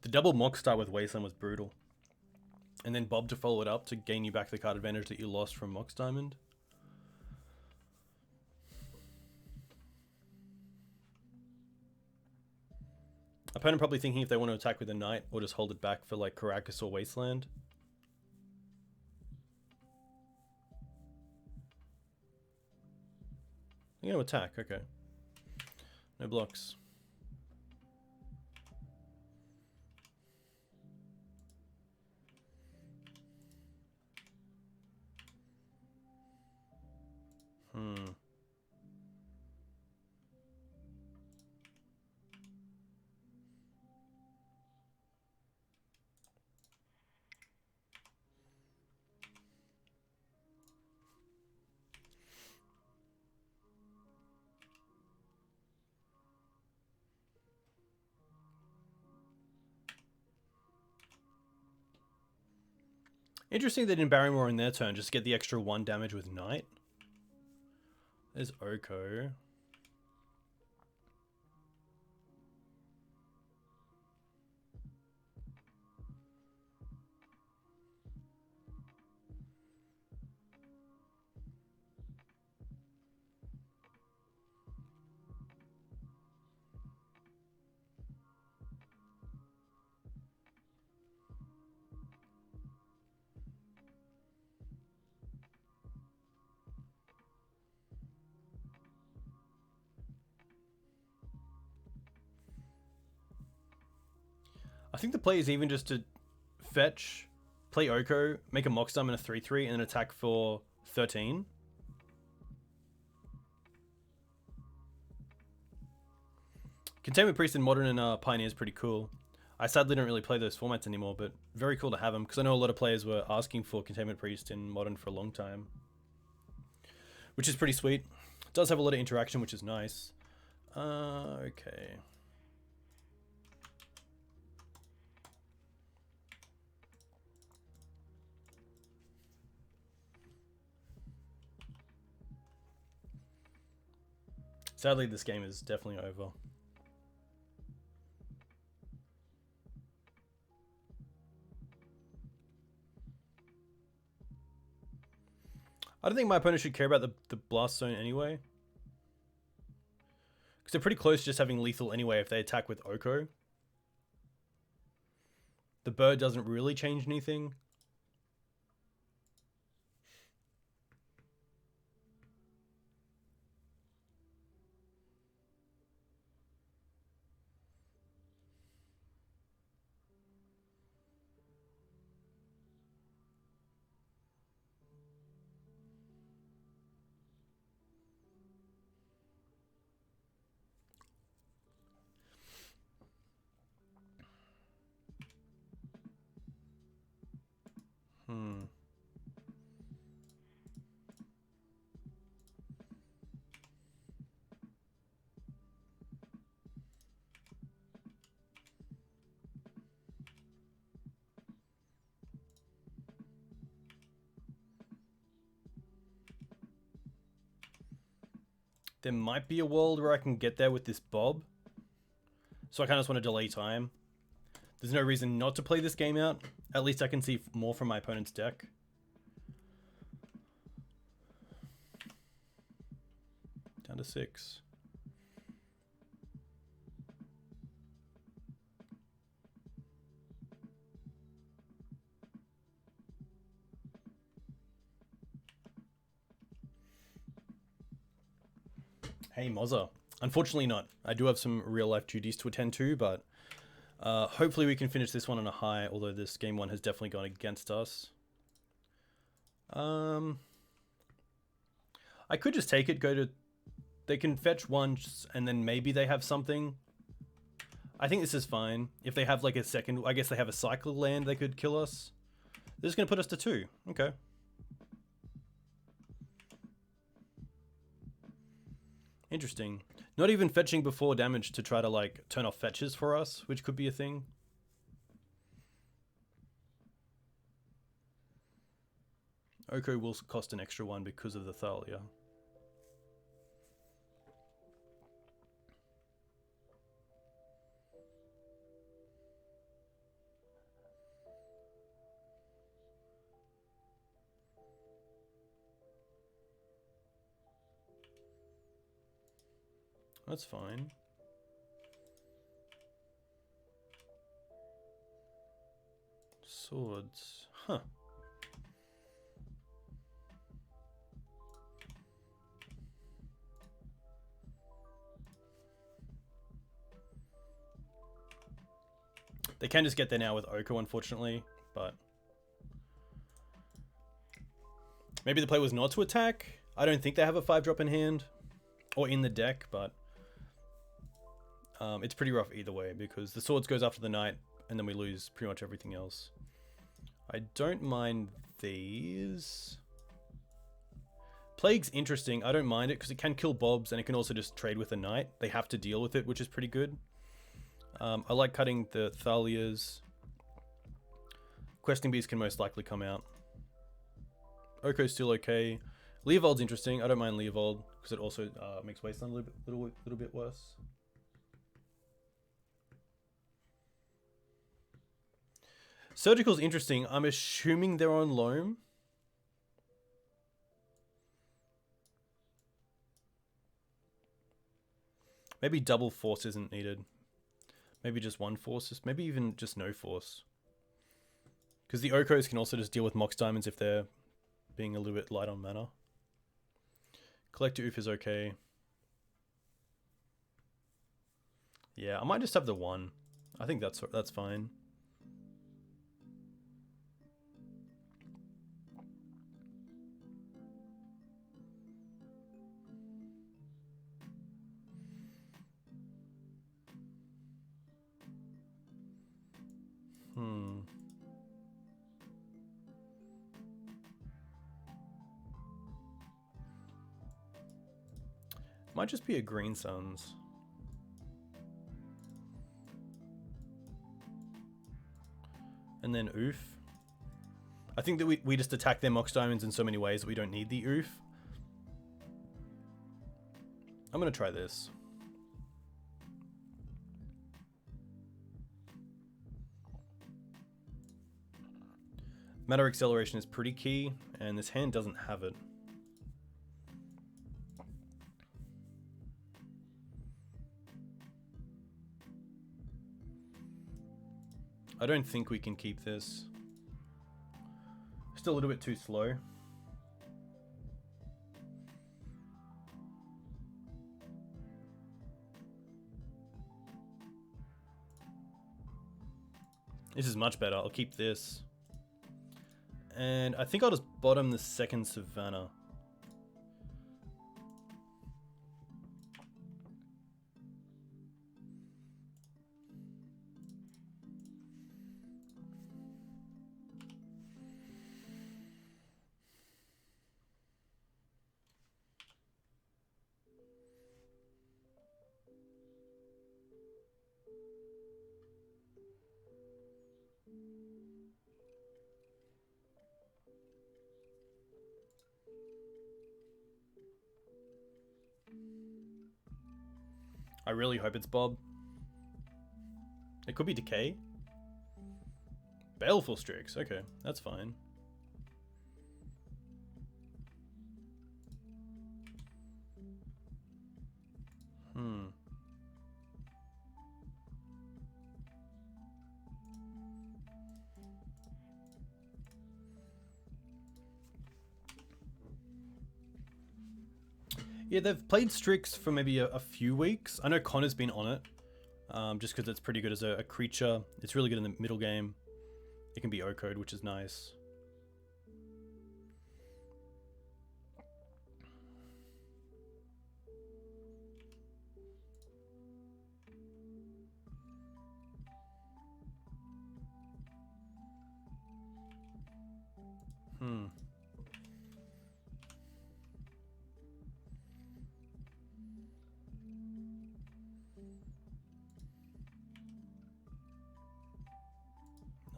The double Mox start with Wasteland was brutal. And then Bob to follow it up to gain you back the card advantage that you lost from Mox Diamond. Opponent probably thinking if they want to attack with a Knight or just hold it back for like Karakas or Wasteland. You're going to attack, okay. No blocks. Interesting they didn't Barrymore in their turn, just to get the extra 1 damage with Knight. There's Oko. I think the play is even just to fetch, play Oko, make a Mox Diamond a 3/3, and then attack for 13. Containment Priest in Modern and Pioneer is pretty cool. I sadly don't really play those formats anymore, but very cool to have them, because I know a lot of players were asking for Containment Priest in Modern for a long time. Which is pretty sweet. It does have a lot of interaction, which is nice. Okay. Sadly, this game is definitely over. I don't think my opponent should care about the Blast Zone anyway. Because they're pretty close to just having lethal anyway if they attack with Oko. The bird doesn't really change anything. There might be a world where I can get there with this Bob. So I kind of just want to delay time. There's no reason not to play this game out. At least I can see more from my opponent's deck. Down to 6. Hey, Mozza. Unfortunately not. I do have some real life duties to attend to, but hopefully we can finish this one on a high, although this game one has definitely gone against us. I could just take it, go to... They can fetch once, and then maybe they have something. I think this is fine. If they have like a second... I guess they have a cycle land they could kill us. This is going to put us to 2. Okay. Interesting. Not even fetching before damage to try to like turn off fetches for us, which could be a thing. Oko will cost an extra 1 because of the Thalia. That's fine. Swords. Huh. They can just get there now with Oko, unfortunately, but... Maybe the play was not to attack? I don't think they have a 5-drop in hand. Or in the deck, but... it's pretty rough either way, because the swords goes after the knight, and then we lose pretty much everything else. I don't mind these. Plague's interesting. I don't mind it, because it can kill Bobs, and it can also just trade with the knight. They have to deal with it, which is pretty good. I like cutting the Thalias. Questing Bees can most likely come out. Oko's still okay. Leovold's interesting. I don't mind Leovold, because it also makes Wasteland a little bit worse. Surgical's interesting. I'm assuming they're on Loam. Maybe double force isn't needed. Maybe just one force. Maybe even just no force. Because the Okos can also just deal with Mox Diamonds if they're being a little bit light on mana. Collector Ouphe is okay. Yeah, I might just have the 1. I think that's fine. Hmm. Might just be a Green Suns. And then Ouphe. I think that we just attack their Mox Diamonds in so many ways that we don't need the Ouphe. I'm going to try this. Matter Acceleration is pretty key, and this hand doesn't have it. I don't think we can keep this. Still a little bit too slow. This is much better. I'll keep this. And I think I'll just bottom the second Savannah. I really hope it's Bob. It could be Decay. Baleful Strix. Okay, that's fine. Yeah, they've played Strix for maybe a few weeks. I know Connor's been on it, just because it's pretty good as a creature. It's really good in the middle game. It can be O-code, which is nice.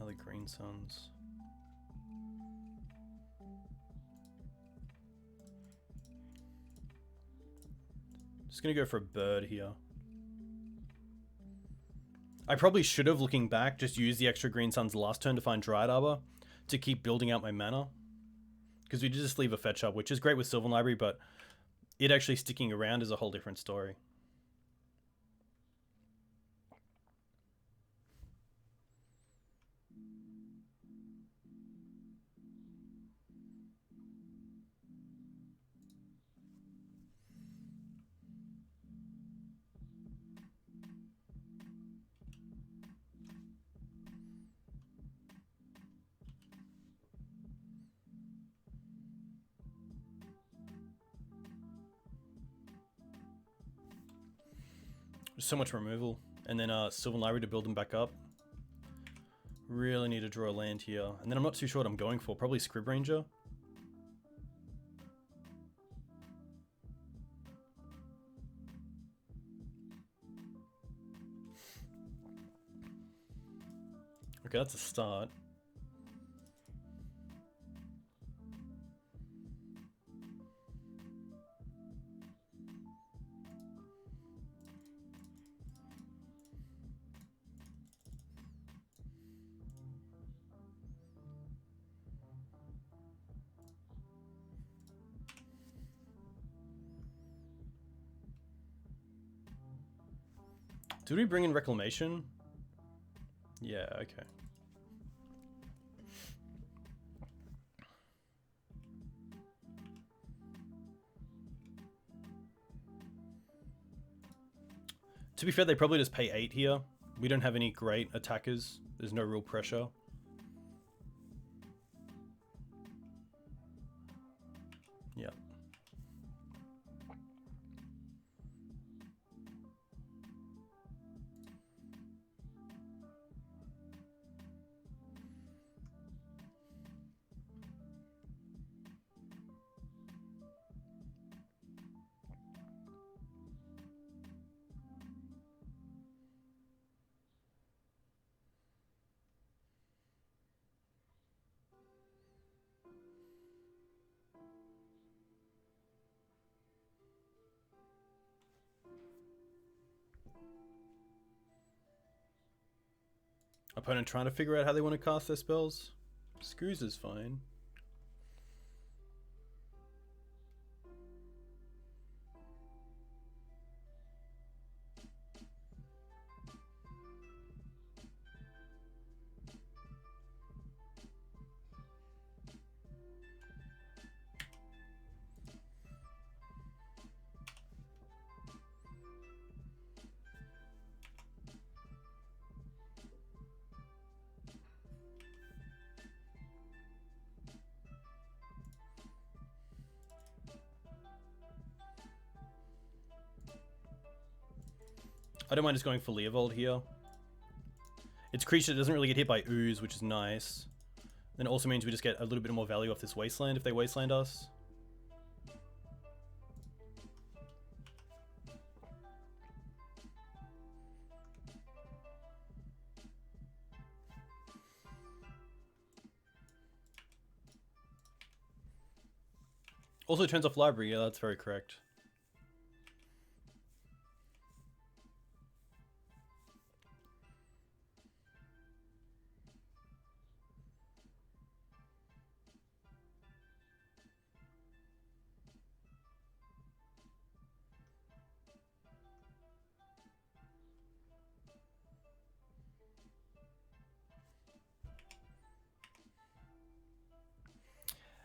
Another Green Suns. Just gonna go for a bird here. I probably should have, looking back, just used the extra Green Suns last turn to find Dryad Arbor to keep building out my mana. Because we did just leave a fetch up, which is great with Sylvan Library, but it actually sticking around is a whole different story. So much removal, and then Sylvan Library to build them back up. Really need to draw a land here, and then I'm not too sure what I'm going for. Probably Scryb Ranger. Okay, that's a start. Did we bring in Reclamation? Yeah, okay. To be fair, they probably just pay 8 here. We don't have any great attackers. There's no real pressure. Yeah. Opponent trying to figure out how they want to cast their spells. Screws is fine. I don't mind just going for Leovold here. Its creature doesn't really get hit by Ooze, which is nice. Then it also means we just get a little bit more value off this Wasteland if they Wasteland us. Also turns off Library, yeah, that's very correct.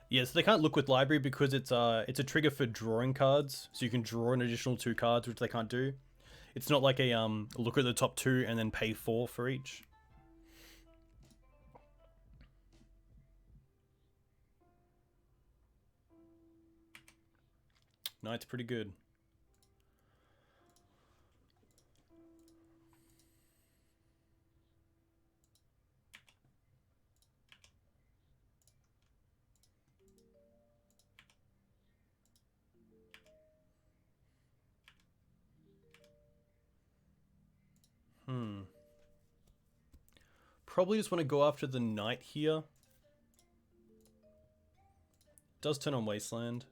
Yeah, so they can't look with Library because it's a trigger for drawing cards, so you can draw an additional 2 cards, which they can't do. It's not like a look at the top 2 and then pay 4 for each. No, it's pretty good. Probably just want to go after the Knight here. Does turn on Wasteland.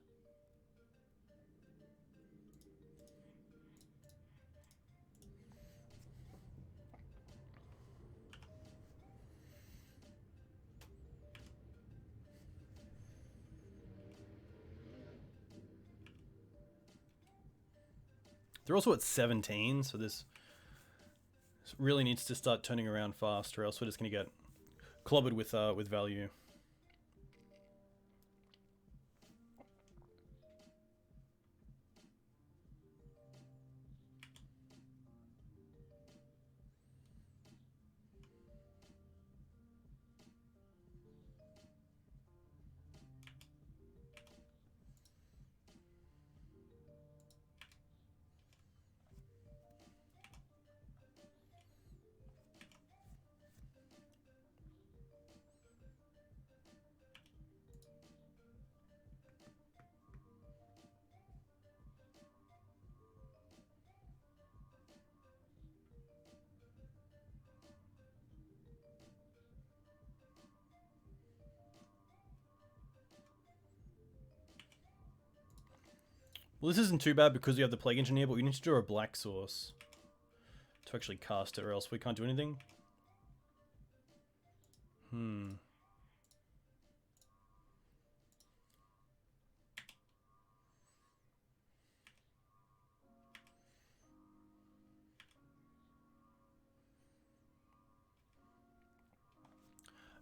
They're also at 17, so this really needs to start turning around fast, or else we're just going to get clobbered with value. Well, this isn't too bad because we have the Plague Engineer, but we need to draw a black source to actually cast it, or else we can't do anything.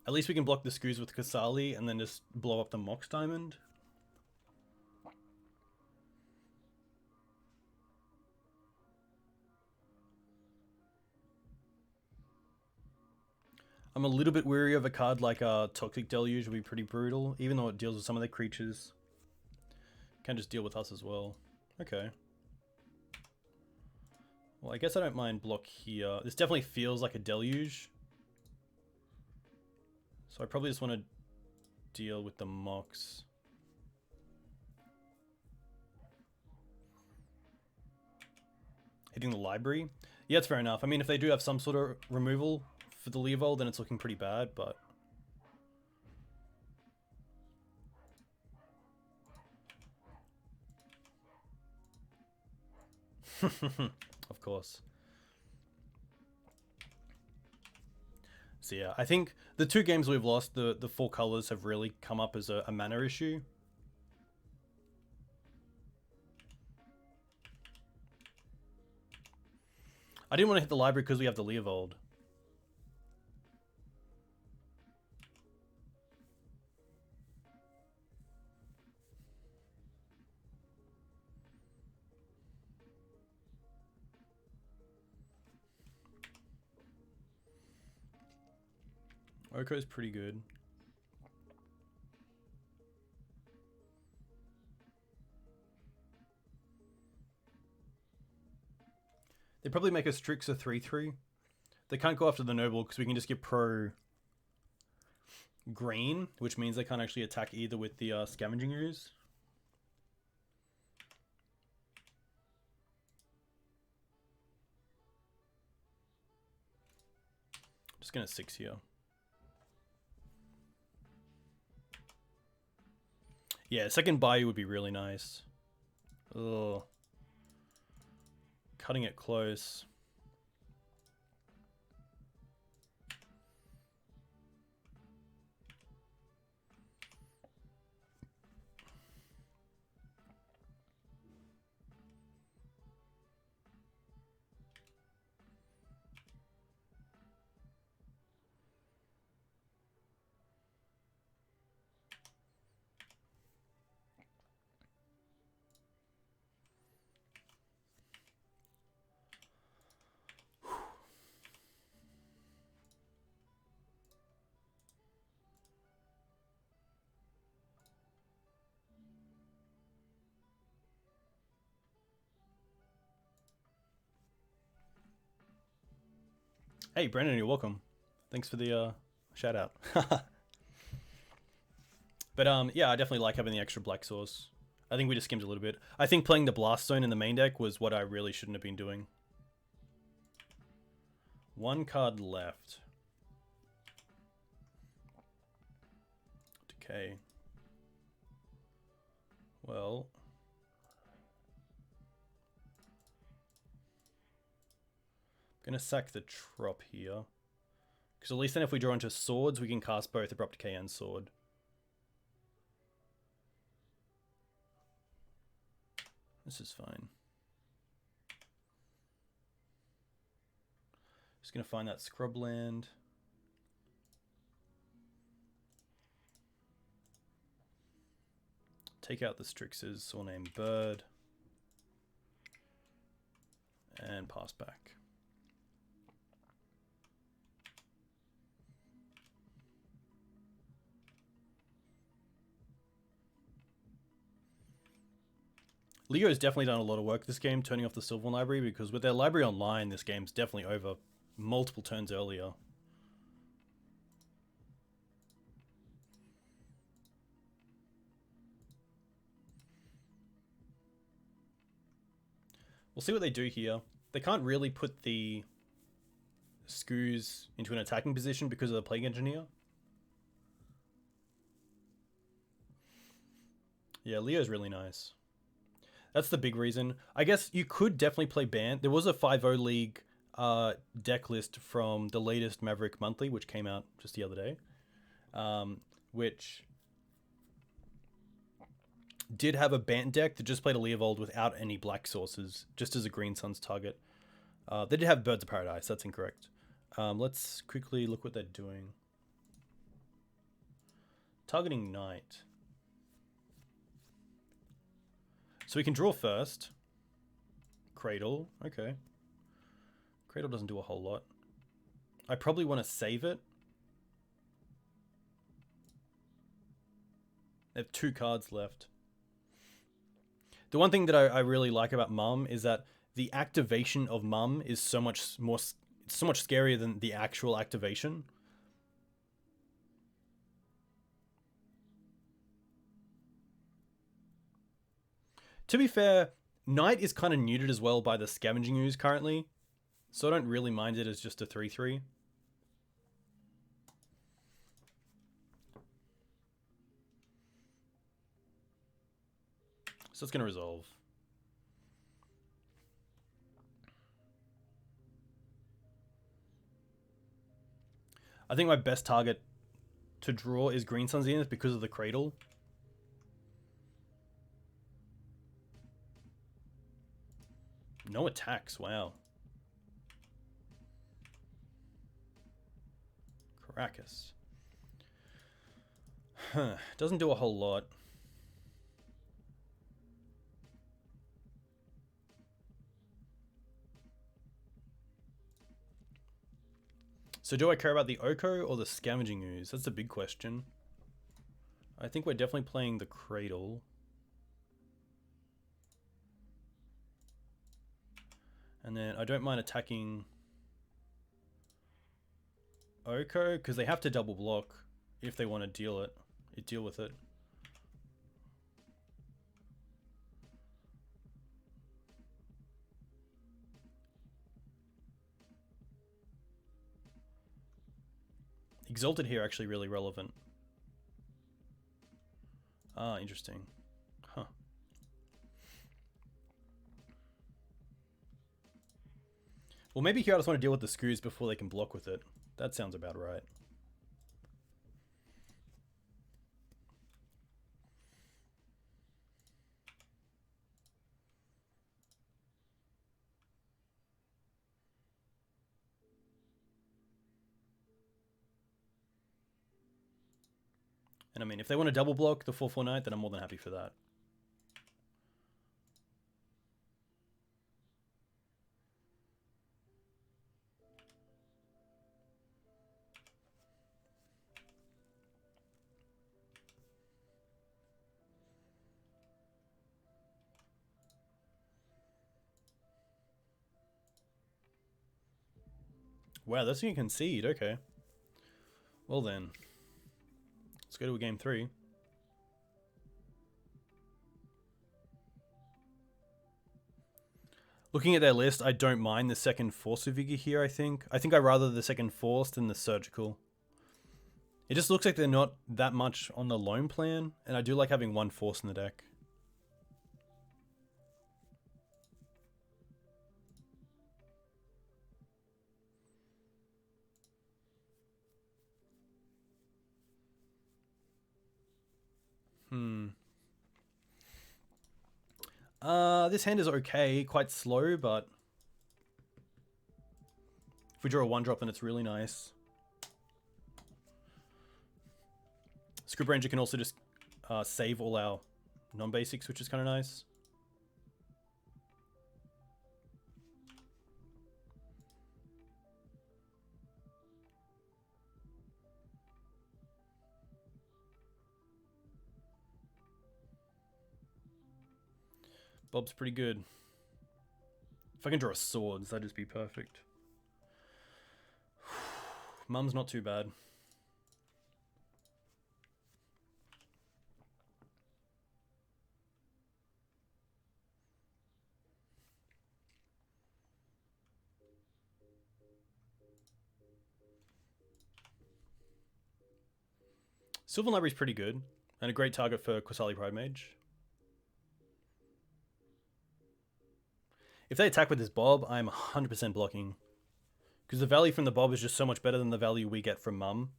At least we can block the Screws with Qasali and then just blow up the Mox Diamond. I'm a little bit weary of a card like Toxic Deluge will be pretty brutal, even though it deals with some of their creatures. Can just deal with us as well. Okay. Well, I guess I don't mind block here. This definitely feels like a Deluge. So I probably just want to deal with the Mox. Hitting the Library? Yeah, it's fair enough. I mean, if they do have some sort of removal for the Leovold, then it's looking pretty bad, but... Of course. So yeah, I think the 2 games we've lost, the 4 colors have really come up as a mana issue. I didn't want to hit the library because we have the Leovold. Oko's pretty good. They probably make us Strix a 3/3. They can't go after the Noble because we can just get pro green, which means they can't actually attack either with the Scavenging Ooze. Just gonna 6 here. Yeah, second Bayou would be really nice. Ugh. Cutting it close. Hey, Brandon, you're welcome. Thanks for the shout out. But yeah, I definitely like having the extra black source. I think we just skimmed a little bit. I think playing the Blast Zone in the main deck was what I really shouldn't have been doing. 1 card left. Okay. Well. I'm gonna sack the Trop here. Because at least then if we draw into swords, we can cast both Abrupt Decay and Sword. This is fine. Just gonna find that Scrubland. Take out the Strixes, Soul Name Bird. And pass back. Leo's definitely done a lot of work this game, turning off the Sylvan Library, because with their library online, this game's definitely over multiple turns earlier. We'll see what they do here. They can't really put the Skoos into an attacking position because of the Plague Engineer. Yeah, Leo's really nice. That's the big reason. I guess you could definitely play Bant. There was a 5-0 League deck list from the latest Maverick Monthly, which came out just the other day, which did have a Bant deck that just played a Leovold without any black sources, just as a Green Sun's target. They did have Birds of Paradise. That's incorrect. Let's quickly look what they're doing. Targeting Knight. So we can draw first. Cradle, okay. Cradle doesn't do a whole lot. I probably want to save it. They have 2 cards left. The one thing that I really like about Mum is that the activation of Mum is so much more, it's so much scarier than the actual activation. To be fair, Knight is kind of neutered as well by the Scavenging Ooze currently, so I don't really mind it as just a 3/3. So it's going to resolve. I think my best target to draw is Green Sun Zenith because of the Cradle. No attacks, wow. Karakas. Huh, doesn't do a whole lot. So do I care about the Oko or the Scavenging Ooze? That's a big question. I think we're definitely playing the Cradle. And then I don't mind attacking Oko because they have to double block if they want to deal with it. Exalted here actually really relevant. Ah, interesting. Huh. Well, maybe here I just want to deal with the screws before they can block with it. That sounds about right. And I mean, if they want to double block the 4/4 Knight, then I'm more than happy for that. Wow, that's what you concede. Okay. Well then, let's go to a game 3. Looking at their list, I don't mind the second Force of Vigor here, I think. I think I rather the second Force than the Surgical. It just looks like they're not that much on the Loam plan, and I do like having one Force in the deck. This hand is okay, quite slow, but if we draw a 1-drop, then it's really nice. Scryb Ranger can also just save all our non-basics, which is kind of nice. Bob's pretty good. If I can draw a swords, that'd just be perfect. Mum's not too bad. Sylvan Library is pretty good, and a great target for Qasali Pridemage. If they attack with this Bob, I'm 100% blocking. Because the value from the Bob is just so much better than the value we get from Mum.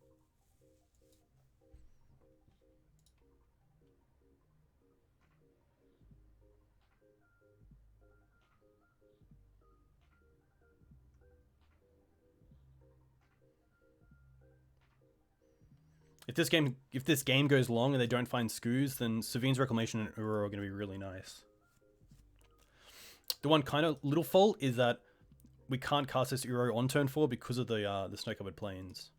If this game goes long and they don't find Skoos, then Savine's Reclamation and Uro are going to be really nice. The one kind of little fault is that we can't cast this Uro on turn 4 because of the snow-covered plains.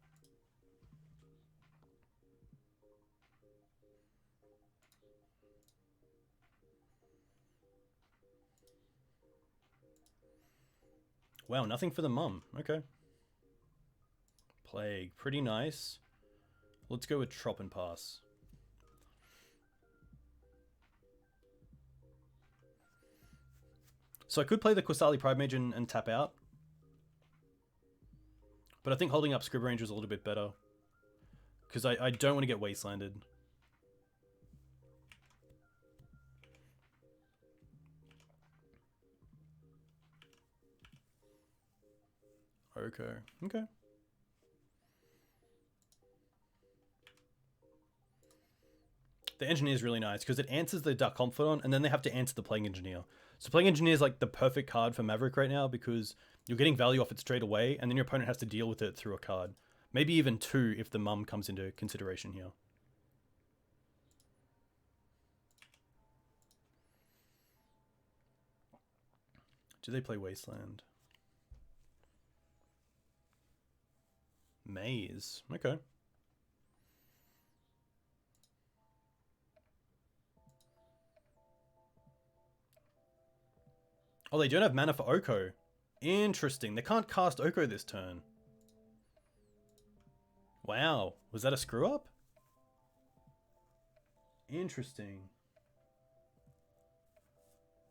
Wow, nothing for the Mum. Okay. Plague, pretty nice. Let's go with Trop and pass. So I could play the Qasali Pridemage and tap out. But I think holding up Scryb Ranger is a little bit better. Because I don't want to get Wastelanded. Okay. The Engineer is really nice because it answers the Dark Confidant and then they have to answer the Plague Engineer. So Plague Engineer is like the perfect card for Maverick right now because you're getting value off it straight away and then your opponent has to deal with it through a card. Maybe even 2 if the Mum comes into consideration here. Do they play Wasteland? Maze. Okay. Oh, they don't have mana for Oko. Interesting. They can't cast Oko this turn. Wow. Was that a screw up? Interesting.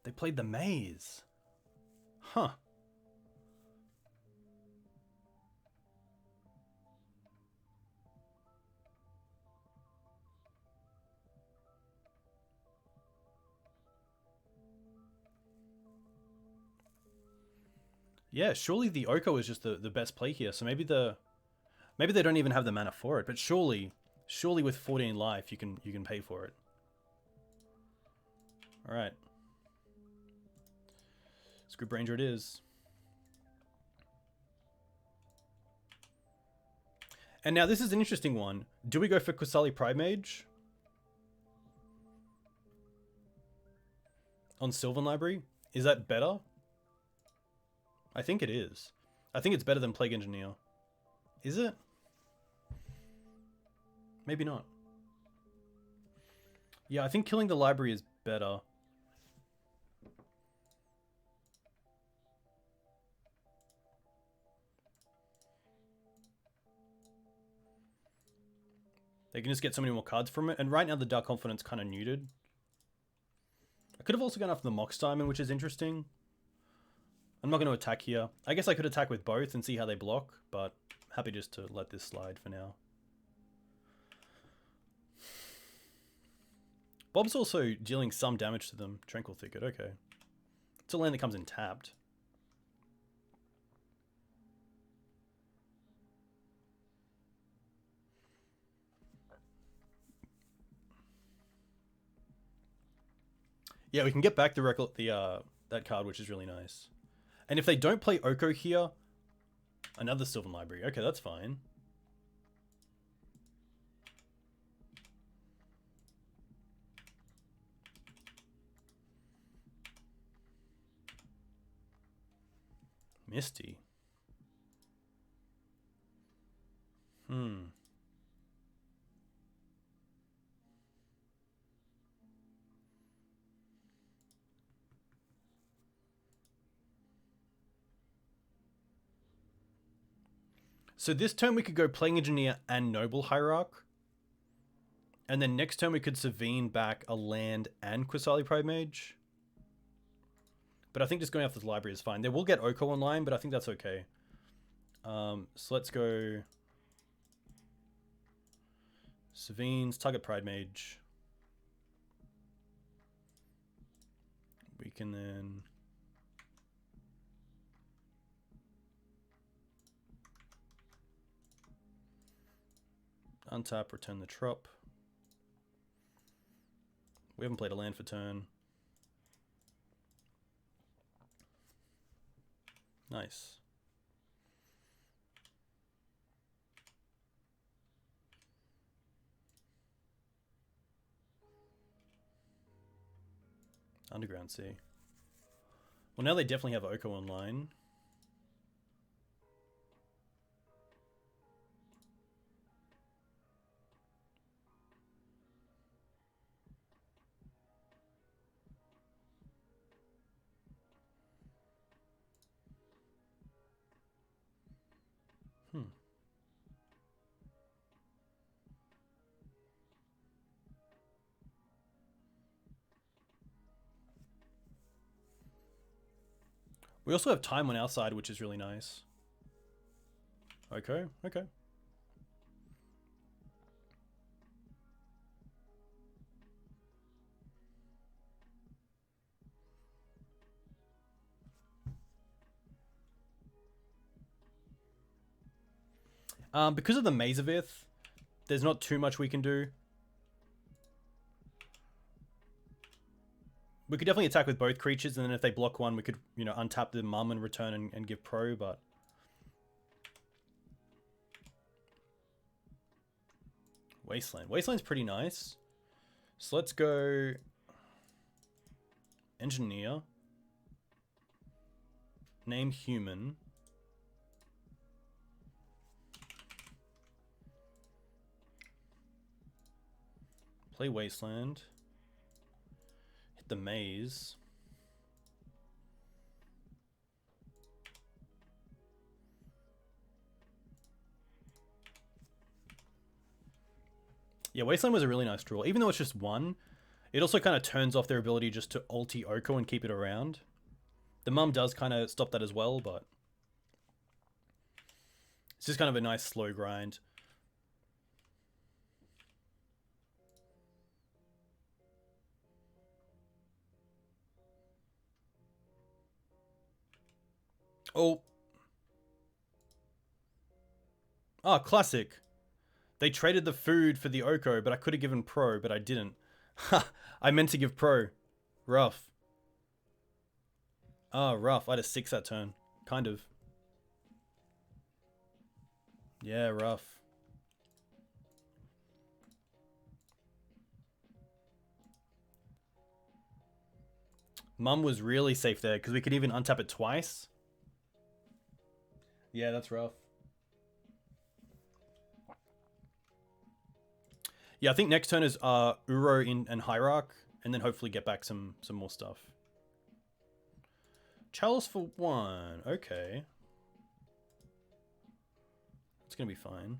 They played the Maze. Huh. Yeah, surely the Oko is just the best play here. So maybe they don't even have the mana for it, but surely with 14 life you can pay for it. All right. Scryb Ranger it is. And now this is an interesting one. Do we go for Qasali Pridemage on Sylvan Library? Is that better? I think it is. I think it's better than Plague Engineer. Is it? Maybe not. Yeah, I think killing the library is better. They can just get so many more cards from it. And right now the Dark Confidant's kind of neutered. I could have also gone after the Mox Diamond, which is interesting. I'm not going to attack here. I guess I could attack with both and see how they block, but happy just to let this slide for now. Bob's also dealing some damage to them. Tranquil Thicket, okay. It's a land that comes in tapped. Yeah, we can get back the that card, which is really nice. And if they don't play Oko here, another Sylvan Library. Okay, that's fine. Misty. So this turn we could go Plague Engineer and Noble Hierarch. And then next turn we could Savine back a land and Qasali Pridemage. But I think just going after the library is fine. They will get Oko online, but I think that's okay. So let's go Savines, target Pridemage. We can then untap, return the trop. We haven't played a land for turn. Nice. Underground Sea. Well, now they definitely have Oko online. We also have time on our side, which is really nice. Okay, okay. Because of the Maze of Ith, there's not too much we can do. We could definitely attack with both creatures, and then if they block one, we could, you know, untap the mum and return and give pro, but... Wasteland. Wasteland's pretty nice. So let's go... Engineer. Name human. Play Wasteland. Hit the maze. Yeah, Wasteland was a really nice draw. Even though it's just one, it also kind of turns off their ability just to ulti Oko and keep it around. The mum does kind of stop that as well, but... It's just kind of a nice slow grind. Oh. Ah, classic. They traded the food for the Oko, but I could have given pro, but I didn't. Ha! I meant to give pro. Rough. Ah, rough. I had a 6 that turn. Kind of. Yeah, rough. Mum was really safe there, because we could even untap it twice. Yeah, that's rough. Yeah, I think next turn is Uro in and Hierarch, and then hopefully get back some more stuff. Chalice for 1. Okay. It's gonna be fine.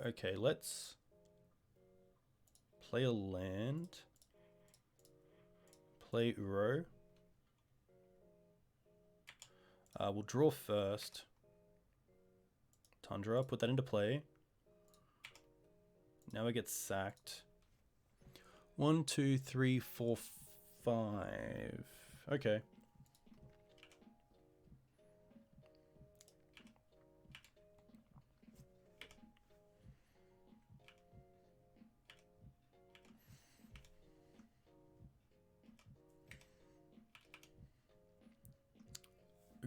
Okay, let's play a land. Play Uro. We'll draw first. Tundra, put that into play. Now we get sacked. 1, 2, 3, 4, 5. Okay.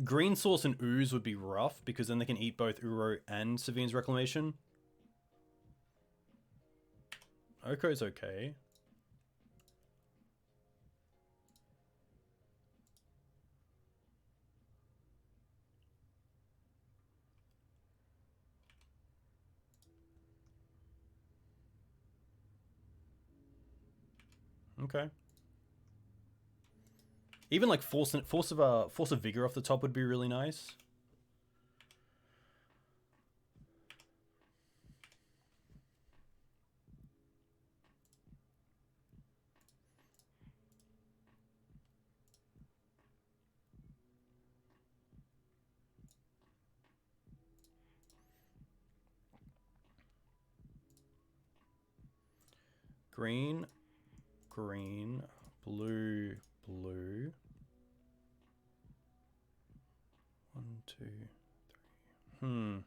Green Source and Ooze would be rough, because then they can eat both Uro and Savine's Reclamation. Oko's okay. Okay. Even like force of vigor off the top would be really nice. Green, green, blue, blue. 1, 2, 3.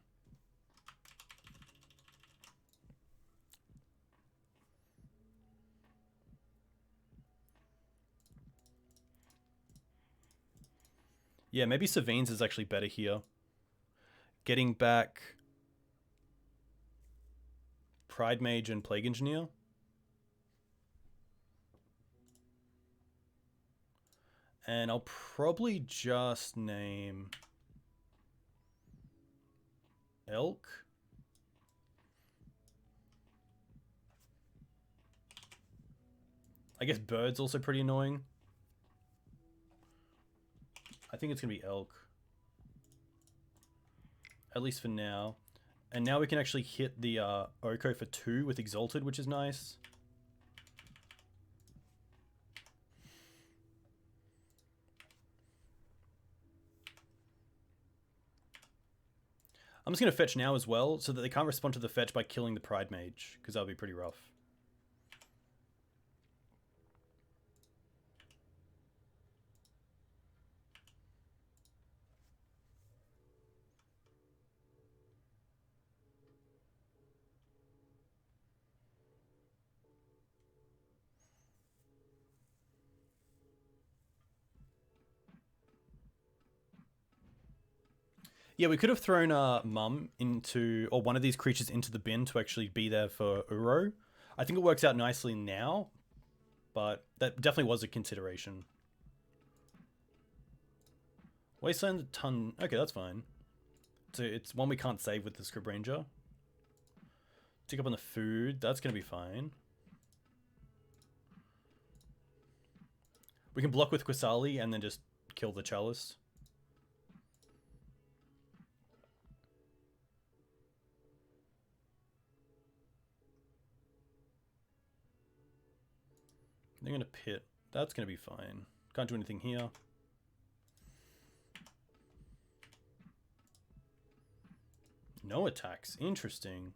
Yeah, maybe Savine's is actually better here. Getting back Pridemage and Plague Engineer. And I'll probably just name Elk. I guess Bird's also pretty annoying. I think it's going to be Elk. At least for now. And now we can actually hit the Oko for 2 with Exalted, which is nice. I'm just going to fetch now as well, so that they can't respond to the fetch by killing the Pridemage, because that'll be pretty rough. Yeah, we could have thrown Mum into, or one of these creatures into the bin to actually be there for Uro. I think it works out nicely now, but that definitely was a consideration. Wasteland a ton. Okay, that's fine. So it's one we can't save with the Scryb Ranger. Tick up on the food. That's going to be fine. We can block with Qasali and then just kill the Chalice. They're going to pit. That's going to be fine. Can't do anything here. No attacks. Interesting.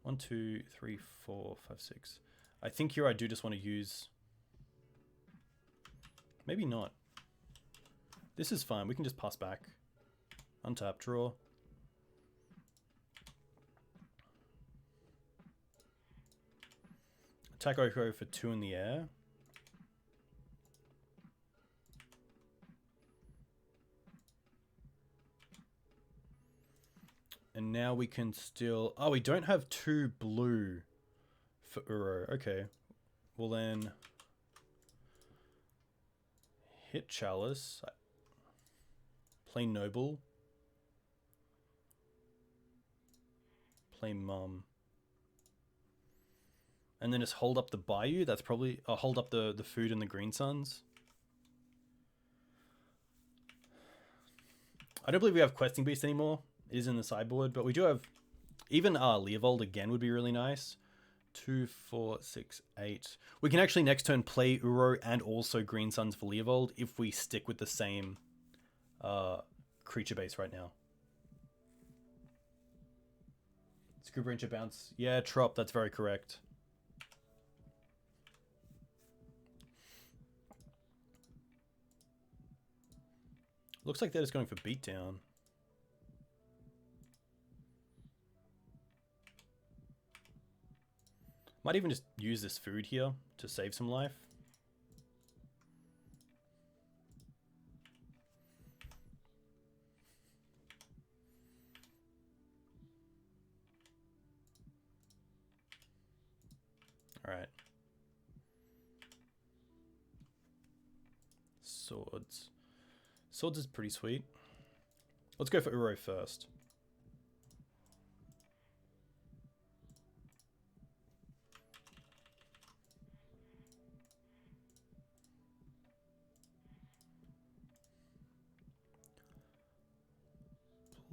1, 2, 3, 4, 5, 6. I think here I do just want to use... Maybe not. This is fine. We can just pass back. Untap, draw. Attack Oko for 2 in the air. And now we can still... Oh, we don't have 2 blue for Uro. Okay. Well then... Hit Chalice. Play Noble. Play Mum. And then just hold up the Bayou. That's probably... hold up the food and the Green Suns. I don't believe we have Questing Beast anymore. It is in the sideboard, but we do have... Even Leovold again would be really nice. 2, 4, 6, 8. We can actually next turn play Uro and also Green Suns for Leovold if we stick with the same creature base right now. Scryb Ranger bounce. Yeah, Trop, that's very correct. Looks like they're just going for beatdown. Might even just use this food here to save some life. All right. Swords. Swords is pretty sweet. Let's go for Uro first.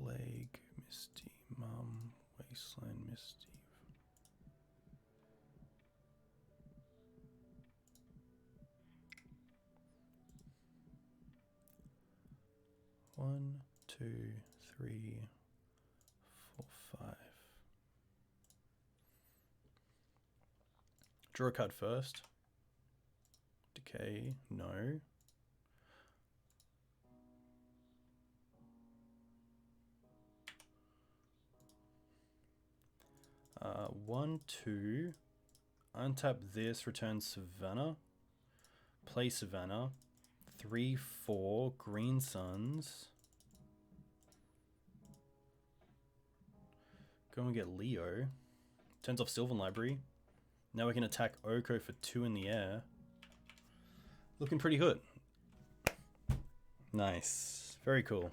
Plague, Misty, Mum, Wasteland, Misty. One, 2, 3, 4, 5. Draw a card first. Decay, no. One, 2. Untap this, return Savannah. Play Savannah. 3, 4. Green Suns. Go and get Leo. Turns off Sylvan Library. Now we can attack Oko for 2 in the air. Looking pretty good. Nice. Very cool.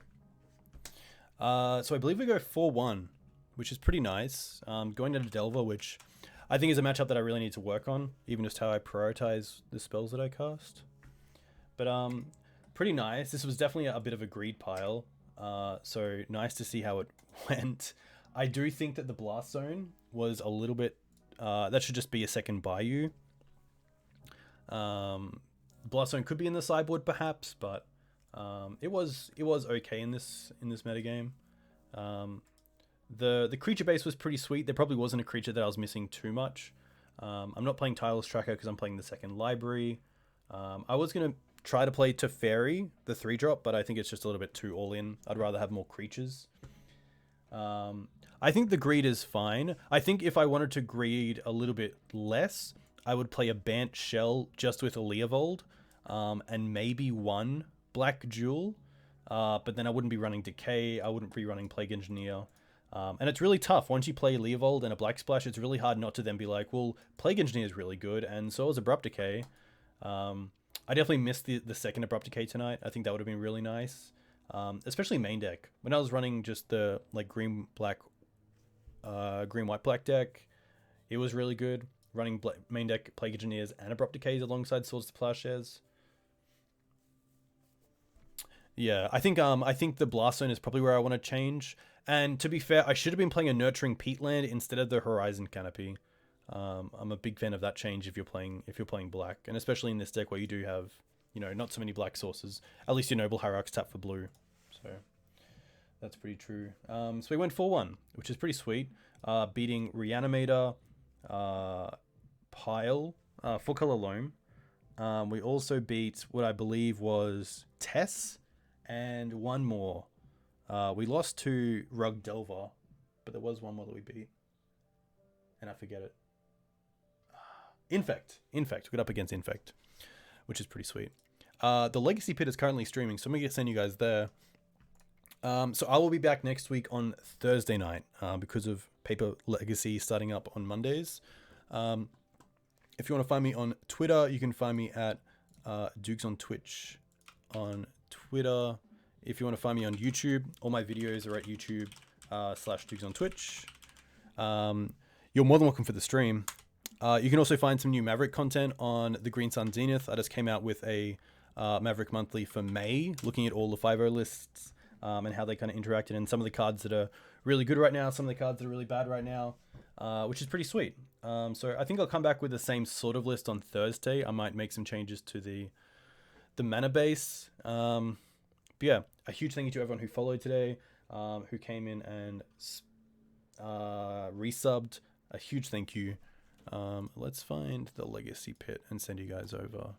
So I believe we go 4-1. Which is pretty nice. Going into Delver, which I think is a matchup that I really need to work on, even just how I prioritize the spells that I cast. But pretty nice. This was definitely a bit of a greed pile, so nice to see how it went. I do think that the Blast Zone was a little bit... that should just be a second Bayou. Blast Zone could be in the sideboard perhaps, but it was okay in this metagame. The creature base was pretty sweet. There probably wasn't a creature that I was missing too much. I'm not playing Tireless Tracker because I'm playing the second library. I was going to try to play Teferi, the 3-drop, but I think it's just a little bit too all-in. I'd rather have more creatures. I think the greed is fine. I think if I wanted to greed a little bit less, I would play a Bant Shell just with a Leovold, and maybe one Black Jewel. but then I wouldn't be running Decay, I wouldn't be running Plague Engineer. And it's really tough. Once you play Leovold and a Black Splash, it's really hard not to then be like, well, Plague Engineer is really good, and so is Abrupt Decay. I definitely missed the second Abrupt Decay tonight. I think that would have been really nice. Especially main deck. When I was running just the like green white black deck, it was really good. Running main deck Plague Engineers and Abrupt Decays alongside Swords to Plowshares. Yeah, I think the Blast Zone is probably where I want to change. And to be fair, I should have been playing a Nurturing Peatland instead of the Horizon Canopy. I'm a big fan of that change if you're playing black, and especially in this deck where you do have, you know, not so many black sources. At least your Noble Hierarchs tap for blue, so that's pretty true. So we went 4-1, which is pretty sweet. Beating Reanimator, Pile, 4-color Loam. We also beat what I believe was Tess, and one more. We lost to Rug Delver, but there was one more that we beat, and I forget it. Infect. We got up against Infect, which is pretty sweet. The Legacy Pit is currently streaming, so I'm going to send you guys there. So I will be back next week on Thursday night because of Paper Legacy starting up on Mondays. If you want to find me on Twitter, you can find me at Dukes on Twitch on Twitter. If you want to find me on YouTube, all my videos are at YouTube /Dukes on Twitch. You're more than welcome for the stream. You can also find some new Maverick content on the Green Sun Zenith. I just came out with a Maverick Monthly for May, looking at all the 5.0 lists and how they kind of interacted, and some of the cards that are really good right now, some of the cards that are really bad right now, which is pretty sweet. So I think I'll come back with the same sort of list on Thursday. I might make some changes to the mana base. But yeah, a huge thank you to everyone who followed today, who came in and resubbed. A huge thank you. Let's find the Legacy Pit and send you guys over.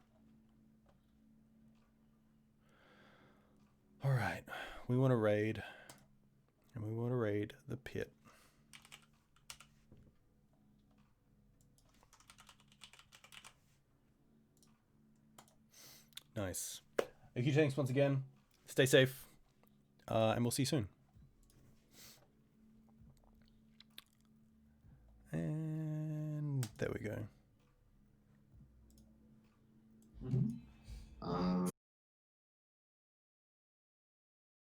All right, we want to raid, and we want to raid the pit. Nice. A huge thanks once again. Stay safe, and we'll see you soon. And there we go.